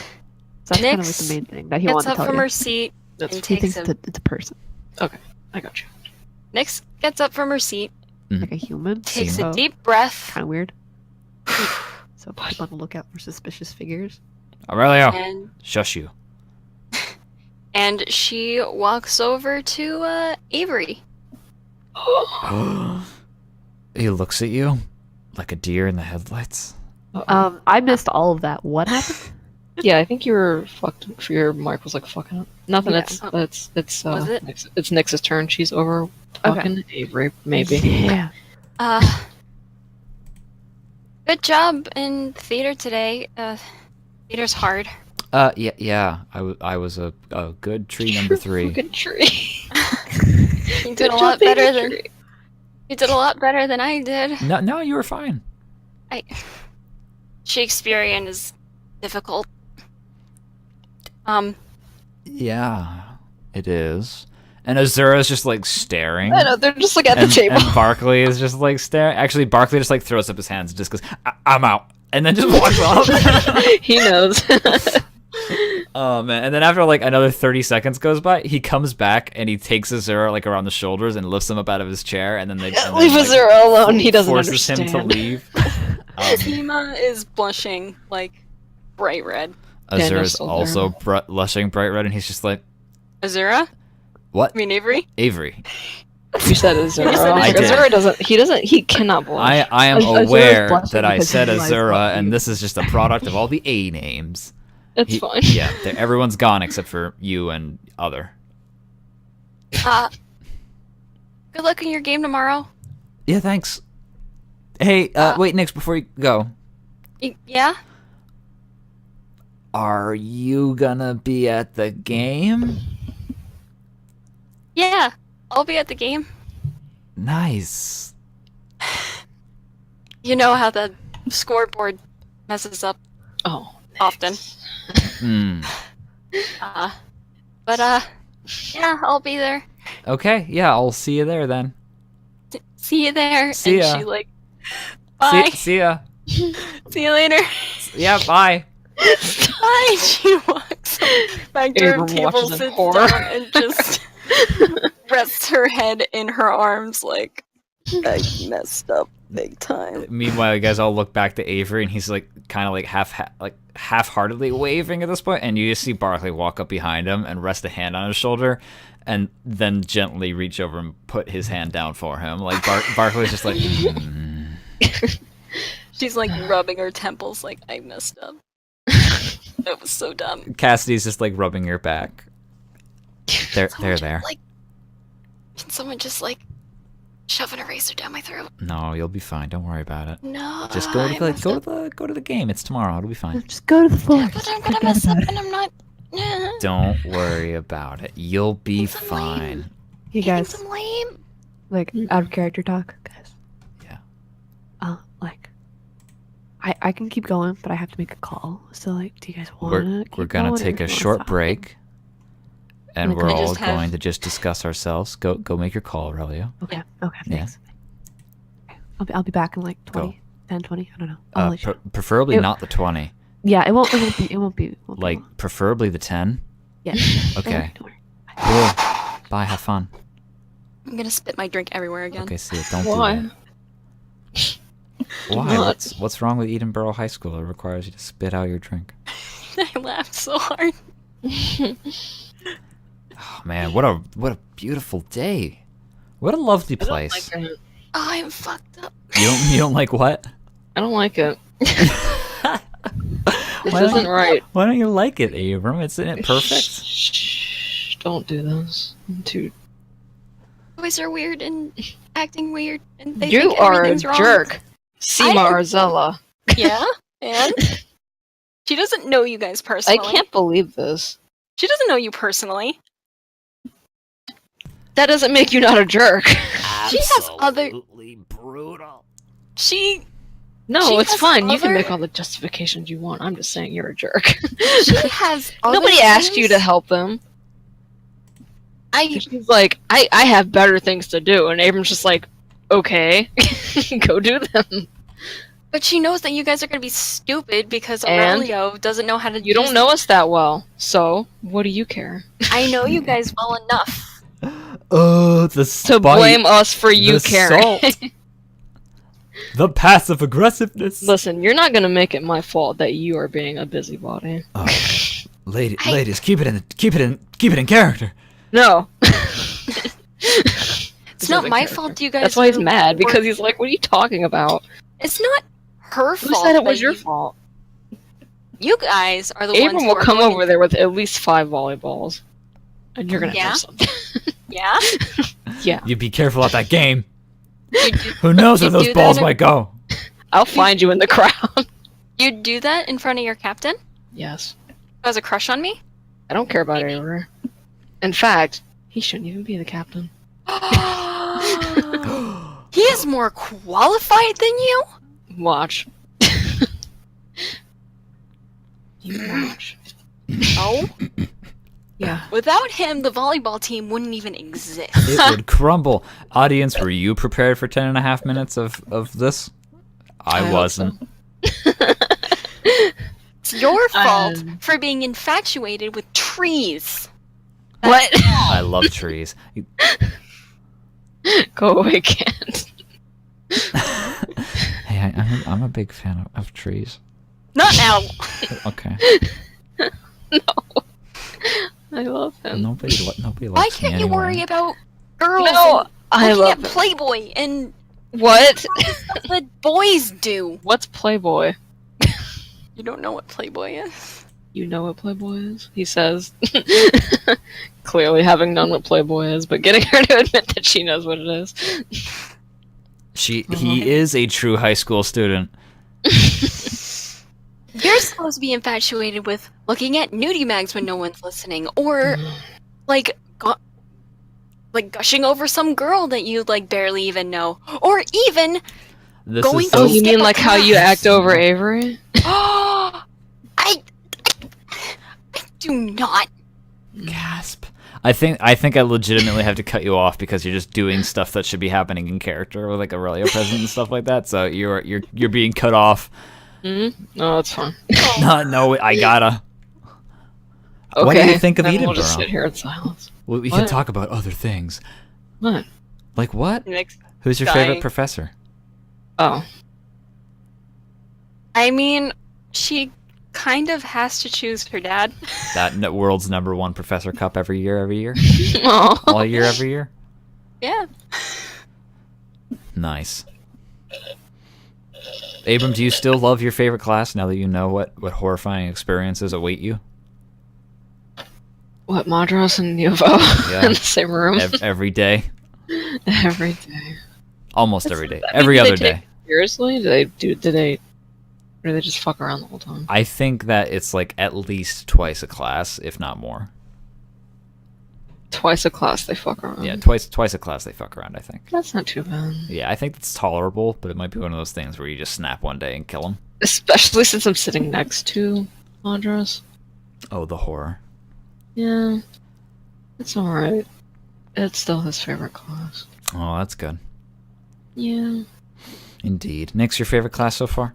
So that's kind of like Nyx the main thing that he Gets wants to up tell from you. her seat That's and He takes thinks a. it's a person, I got you. Nyx gets up from her seat, like a human. takes So, a deep breath, kind of weird. So keep on the lookout for suspicious figures. Aurelio, and shush you. she walks over to Avery. He looks at you like a deer in the headlights. I missed all of that. What happened? Yeah, I think you were fucked. Your mic was like fucking up. Nothing. Yeah. It's Was it? It's Nyx's turn. She's over fucking Avery. Maybe. Yeah. Good job in theater today. Theater's hard. Yeah. I was a good tree number 3. Fucking tree. You did a lot better than you did a lot better than I did. No, you were fine. Shakespearean is difficult. Yeah, it is. And Azura's just like staring. I know they're just like at the and, table. and Barkley is just like staring. Actually, Barkley just like throws up his hands and just goes, I'm out. And then just walks off. He knows. Oh man! And then after like another 30 seconds goes by, he comes back and he takes Azura like around the shoulders and lifts him up out of his chair. And then Leave Azura alone. He doesn't forces understand. him to leave. Tima is blushing like bright red. Azura's still also blushing bright red, and he's just like, Azura? "What? I mean Avery? Avery." You said Azura. I did. Azura doesn't. He cannot blush. I am Azura's aware blushing that I because said he lies Azura, about and you. this is just a product of all the A names. It's fine. Yeah, everyone's gone except for you and other. Good luck in your game tomorrow. Yeah, thanks. Hey, wait, Nyx, before you go, Yeah? are you gonna be at the game? Yeah. I'll be at the game. Nice. You know how the scoreboard messes up Oh, often. Hmm. But yeah, I'll be there. Okay, yeah, I'll see you there then. See you there. See ya. And she like, bye. See ya. See you later. Yeah, bye. Bye. She walks back to her Abram table, watches in sits horror. down, and just rests her head in her arms like, I messed up big time. Meanwhile, you guys all look back to Avery, and he's like kind of like half-heartedly waving at this point, and you just see Barkley walk up behind him and rest a hand on his shoulder, and then gently reach over and put his hand down for him. Like Barkley's just like. She's like rubbing her temples like, I messed up. That was so dumb. Cassidy's just like rubbing your back. They're there. Like, can someone just like shove an eraser down my throat? No, you'll be fine. Don't worry about it. No. Just go to the game. It's tomorrow. It'll be fine. Just go to the forest. But I'm gonna mess up and I'm not. Don't worry about it. You'll be Some fine. lame. You guys, I'm lame. like, out of character talk, guys. Yeah. Like, I can keep going, but I have to make a call. So, like, do you guys want to? We're gonna take a short break, and Okay. we're I all just have- going to just discuss ourselves. Go make your call, Aurelio. Okay, Yeah. thanks. Okay, I'll be back in like 20, 10, 20, I don't know. I'll let you know. Preferably It- not the 20. Yeah, it won't be Like long. preferably the 10. Yeah. Okay. Don't worry. Cool. Bye. Have fun. I'm gonna spit my drink everywhere again. Okay. See you. Don't Why? do that. Why? Not. What's wrong with Edenborough High School? It requires you to spit out your drink. I laughed so hard. Oh man, what a beautiful day. What a lovely I don't place. like it. Oh, I'm fucked up. You don't like what? I don't like it. This Why isn't right. Why don't you like it, Abram? Isn't it perfect? Shh, don't do this. I'm too. Boys are weird and acting weird, and they You think are a everything's wrong. jerk. Seema I- Arzella. Yeah, and she doesn't know you guys I personally. can't believe this. She doesn't know you personally. That doesn't make you not a jerk. She has other. brutal. She No, She it's has fine. You can other- make all the justifications you want. I'm just saying you're a jerk. she has. Other Nobody asked you to things. help them. I She's like, I have better things to do. And Abram's just like, okay, go do them. But she knows that you guys are gonna be stupid because And? Aurelio doesn't know how to. You don't know us that well. So, what do you care? I know you guys well enough. Oh, the To spite, blame us for you the caring. salt. The passive aggressiveness. Listen, you're not gonna make it my fault that you are being a busybody. Oh, ladies, keep it in character. No. It's not my fault. You guys. That's why he's really mad, because work- he's like, what are you talking about? It's not her Who fault. said it that was your you- fault? You guys are the ones. Abram who will are come going over there with at least 5 volleyballs. And you're gonna Yeah? have something. Yeah. Yeah. You be careful at that game. You do, Who knows where You those do balls that in- might go? I'll find you in the crowd. you do that in front of your captain? Yes. Who has a crush on me? I don't care about Avery. In fact, he shouldn't even be the captain. He is more qualified than you. Watch. You watch. Oh. Yeah. Without him, the volleyball team wouldn't even exist. It would crumble. Audience, were you prepared for 10.5 minutes of this? I hope wasn't. It's your fault Um. for being infatuated with trees. What? I love trees. Go away, Kent. Hey, I'm a big fan of trees. Not now. Okay. I love him. Nobody likes Why me can't you anyway. worry about girls No, and I looking love at him. Playboy and What? stuff that boys do? What's Playboy? You don't know what Playboy is? You know what Playboy is? He says. Clearly having known what Playboy is, but getting her to admit that she knows what it is. He is a true high school student. You're supposed to be infatuated with looking at nudie mags when no one's listening, or like gushing over some girl that you like barely even know, or even This Going is to Oh, so you skip mean a like how you class. act over Avery? I do not. gasp. I think I legitimately have to cut you off because you're just doing stuff that should be happening in character with like Aurelia present and stuff like that. So you're being cut off. Mm-hmm. No, that's fine. No, I gotta. Okay. What do you think of then we'll just Edenborough? sit here in silence. We What? can talk about other things. What? Like what? Nick's Who's your dying. favorite professor? Oh. I mean, she kind of has to choose her dad. That world's #1 Professor Cup every year, Aw. all year, every year. Yeah. Nice. Abram, do you still love your favorite class now that you know what horrifying experiences await you? What, Madras and UFO Yeah. in the same room? Every day? Every day. Almost every day. I mean, Every do they other take day. it seriously? Or do they just fuck around the whole time? I think that it's like at least twice a class, if not more. Twice a class they fuck around. Yeah, twice a class they fuck around, I think. That's not too bad. Yeah, I think it's tolerable, but it might be one of those things where you just snap one day and kill them. Especially since I'm sitting next to Madras. Oh, the horror. Yeah. It's alright. It's still his favorite class. Oh, that's good. Yeah. Indeed. Nick's your favorite class so far?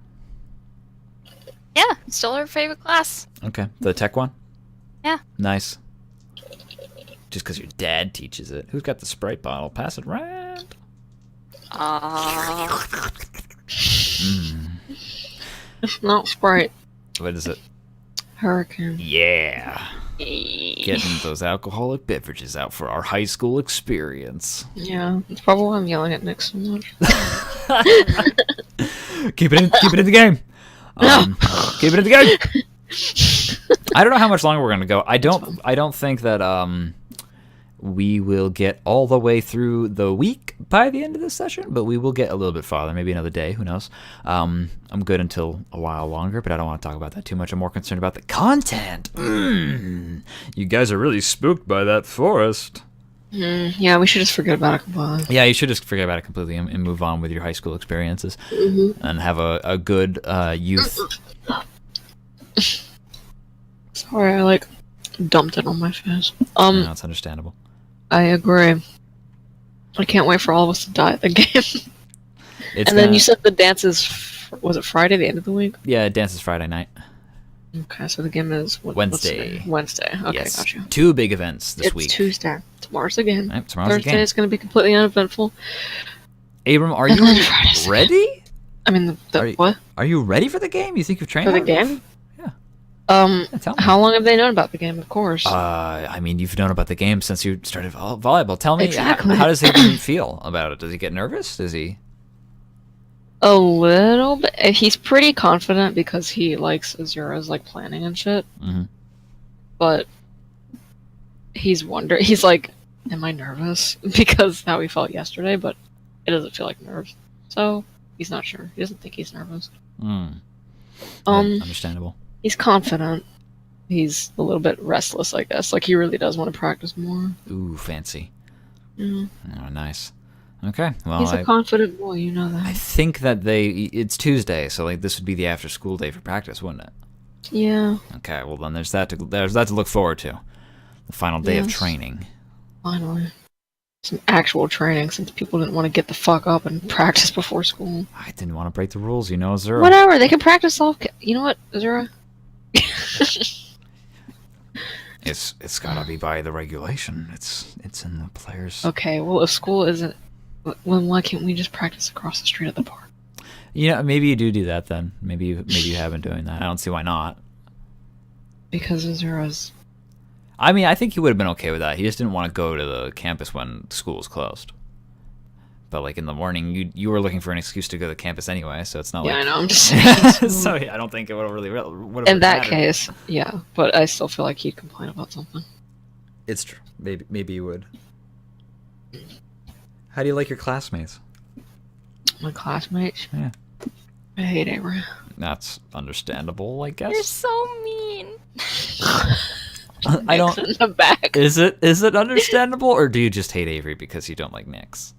Yeah, still her favorite class. Okay. The tech one? Yeah. Nice. Just because your dad teaches it. Who's got the Sprite bottle? Pass it around. It's not Sprite. What is it? Hurricane. Yeah. Getting those alcoholic beverages out for our high school experience. Yeah. That's probably why I'm yelling at Nick so much. Keep it in the game. Keep it in the game. I don't know how much longer we're gonna go. I don't think that we will get all the way through the week by the end of this session, but we will get a little bit farther, maybe another day, who knows. I'm good until a while longer, but I don't want to talk about that too much. I'm more concerned about the content. You guys are really spooked by that forest. Yeah, we should just forget about it completely. Yeah, you should just forget about it completely and move on with your high school experiences and have a good youth. Sorry, I dumped it on my face. No, it's understandable. I agree. I can't wait for all of us to die at the game. It's And then you said the dance is, was it Friday, the end of the week? Yeah, dance is Friday night. Okay, so the game is what's Wednesday. today? Wednesday. Okay, Yes, got you. 2 big events this It's week. Tuesday. Tomorrow's the game. Right, tomorrow's the Thursday game. is going to be completely uneventful. Abram, are And you then Friday's- ready? I mean, Are you- what? Are you ready for the game? You think you've trained For the hard enough? game? Yeah. Tell me. How long have they known about the game? Of course. I mean, you've known about the game since you started volleyball. Tell me, Exactly. how does he feel about it? Does he get nervous? Does he? A little bit. He's pretty confident because he likes Azura's planning and shit. Mm-hmm. But he's wondering. He's like, "Am I nervous?" Because how he felt yesterday, but it doesn't feel like nerves. So he's not sure. He doesn't think he's nervous. Understandable. He's confident. He's a little bit restless, I guess. He really does want to practice more. Ooh, fancy. Yeah. Oh, nice. Okay. Well, He's a confident boy, you know I that. think that it's Tuesday, so this would be the after school day for practice, wouldn't it? Yeah, Okay. Well, then there's that to look forward to. The final day of Yes. training. finally. Some actual training since people didn't want to get the fuck up and practice before school. I didn't want to break the rules, Azura. Whatever, they can practice off. You know what, Azura? It's gotta be by the regulation. It's in the players. Okay, well, if school isn't. Then why can't we just practice across the street at the park? Yeah, maybe you do that then. Maybe you have been doing that. I don't see why not. Because Azura's. I mean, I think he would have been okay with that. He just didn't want to go to the campus when school was closed. But in the morning, you were looking for an excuse to go to the campus anyway, so it's not Yeah, I like. know, I'm just saying. So yeah, I don't think it would have really. In that case, yeah, but I still feel like he'd complain about something. It's true. Maybe you would. How do you like your classmates? My classmates. Yeah. I hate Avery. That's understandable, I guess. You're so mean. I don't. In the back. Is it understandable, or do you just hate Avery because you don't like Nyx?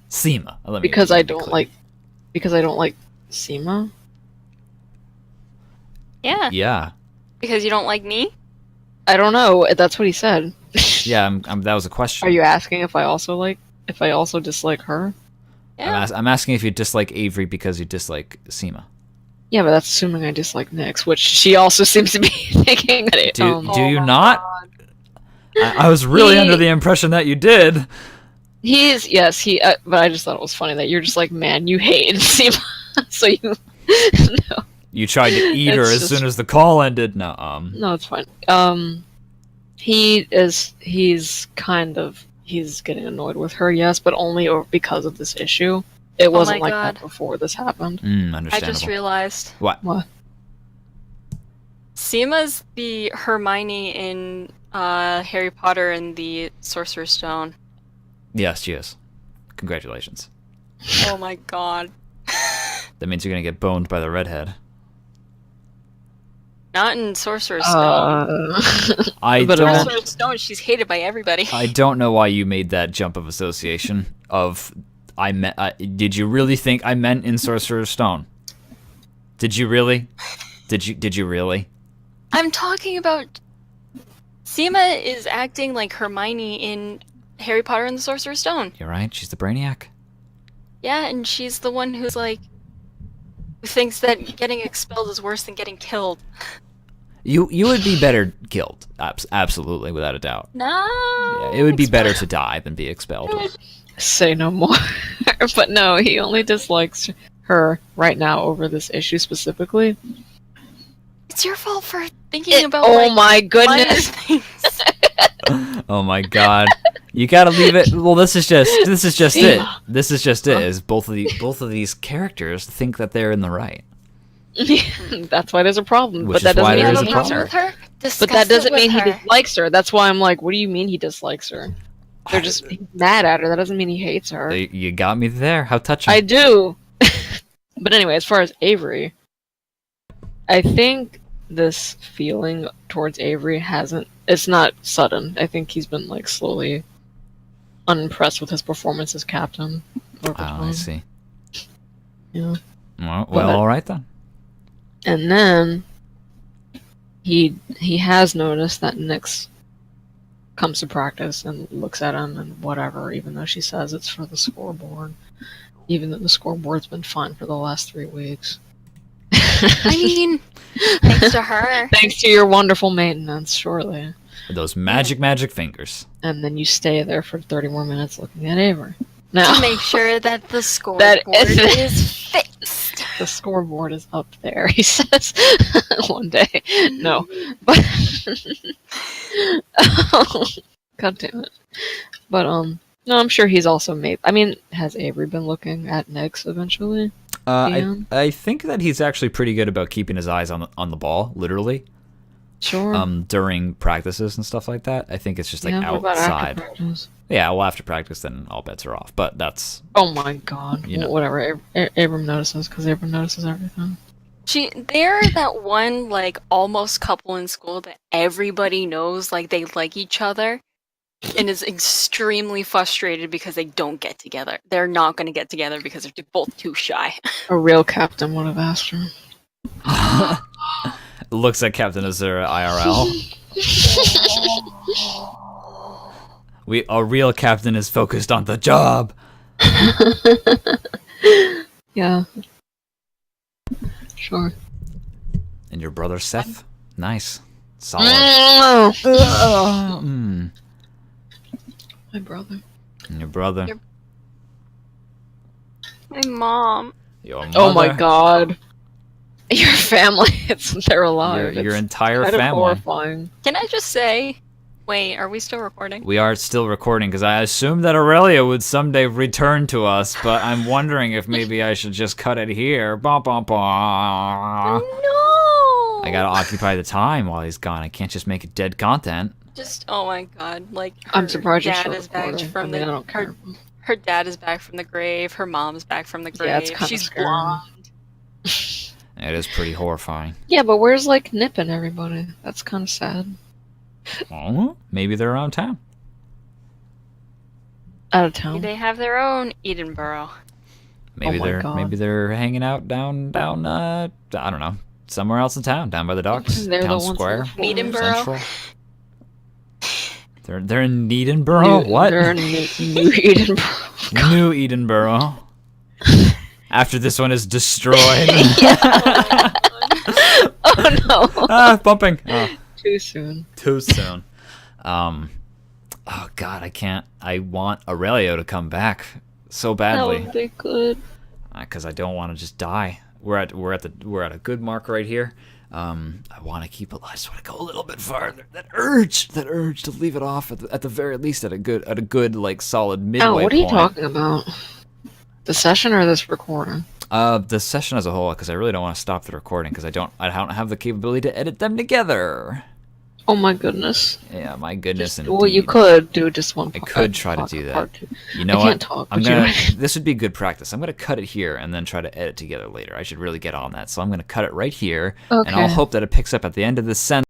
Seema. Because I don't like Seema. Yeah. Yeah. Because you don't like me? I don't know. That's what he said. Yeah, that was a question. Are you asking if I also dislike her? Yeah. I'm asking if you dislike Avery because you dislike Seema. Yeah, but that's assuming I dislike Nyx, which she also seems to be thinking that it. Do you not? I was really under the impression that you did. But I just thought it was funny that you're just like, man, you hate Seema, so you. No, You tried to eat her It's as just- soon as the call ended. No, no, it's fine. He's getting annoyed with her, yes, but only because of this issue. It wasn't my like God. that before this happened. I understandable. just realized What? What? Seema's the Hermione in Harry Potter and the Sorcerer's Stone. Yes, she is. Congratulations. Oh my god. That means you're gonna get boned by the redhead. Not in Sorcerer's Stone. I But don't. Sorcerer's Stone, she's hated by everybody. I don't know why you made that jump of association. Did you really think I meant in Sorcerer's Stone? Did you really? Did you really? I'm talking about Seema is acting like Hermione in Harry Potter and the Sorcerer's Stone. You're right. She's the brainiac. Yeah, and she's the one who's like who thinks that getting expelled is worse than getting killed. You would be better killed. Absolutely, without a doubt. No. Yeah, it would be better to die than be expelled. Say no more. But no, he only dislikes her right now over this issue specifically. It's your fault for thinking about Oh like, my minor goodness! things. Oh my god. You gotta leave it. Well, this is just it. This is just it. Is both of these characters think that they're in the right. That's why there's a problem. Which But that is why doesn't mean there he is a hates problem. her. With her? But that Discuss doesn't it mean with he her. dislikes her. That's why I'm like, what do you mean he dislikes her? They're just mad at her. That doesn't mean he hates her. You got me there. How touching. I do. But anyway, as far as Avery, I think this feeling towards Avery it's not sudden. I think he's been like slowly unimpressed with his performance as captain over Oh, time. I see. Yeah. Well, But- all right then. And then he has noticed that Nyx comes to practice and looks at him and whatever, even though she says it's for the scoreboard. Even though the scoreboard's been fine for the last 3 weeks. I mean, thanks to her. Thanks to your wonderful maintenance, surely. Those magic fingers. And then you stay there for 30 more minutes looking at Avery. Now, To make sure that the scoreboard That is fixed. the scoreboard is up there, he says one day. No. But God damn it. But no, I'm sure he's also made has Avery been looking at Nyx eventually? Yeah. I think that he's actually pretty good about keeping his eyes on the ball, literally. Sure. During practices and stuff like that. I think it's just like yeah, what about after outside. practice? Yeah, well, after practice, then all bets are off. But that's Oh my god. You know. Whatever. Abram notices, because Abram notices everything. They're that one like almost couple in school that everybody knows like they like each other and is extremely frustrated because they don't get together. They're not going to get together because they're both too shy. A real captain would have asked her. looks at Captain Azura IRL. A real captain is focused on the job. Yeah. Sure. And your brother Seth? Nice. Solid. My brother. And your brother. My mom. Your mother. Oh my god. Your family, they're alive. Your It's entire kind of family. horrifying. Can I just say, wait, are we still recording? We are still recording because I assumed that Aurelia would someday return to us, but I'm wondering if maybe I should just cut it here. Bah, bah, bah. No. I gotta occupy the time while he's gone. I can't just make it dead content. Just oh my god, like I'm her surprised you're dad still is back recording. from I the don't care. her dad is back from the grave. Her mom's back from the grave. Yeah, it's kinda She's scary. blonde. It is pretty horrifying. Yeah, but where's like Nip and everybody? That's kind of sad. Oh, maybe they're around town. Out of town. They have their own Edenborough. Maybe my God. maybe they're hanging out down I don't know, somewhere else in town, down by the docks, They're the town ones square, that- Edenborough. Central. They're in Edenborough. What? They're in New Edenborough. New Edenborough. After this one is destroyed. Oh no. Bumping. Oh. Too soon. Too soon. Oh god, I can't. I want Aurelio to come back so badly. That would be good. Because I don't want to just die. We're at a good mark right here. I want to keep it. I just want to go a little bit farther. That urge to leave it off at the very least at a good like solid midway Oh, what are you point. talking about? The session or this recording? The session as a whole, because I really don't want to stop the recording because I don't have the capability to edit them together. Oh my goodness. Yeah, my goodness. Well, you could do just one. I could try to do that. Part two. You know I what? can't talk. I'm but you know gonna. what I mean? This would be good practice. I'm gonna cut it here and then try to edit together later. I should really get on that. So I'm gonna cut it right here, and I'll Okay. hope that it picks up at the end of this sentence.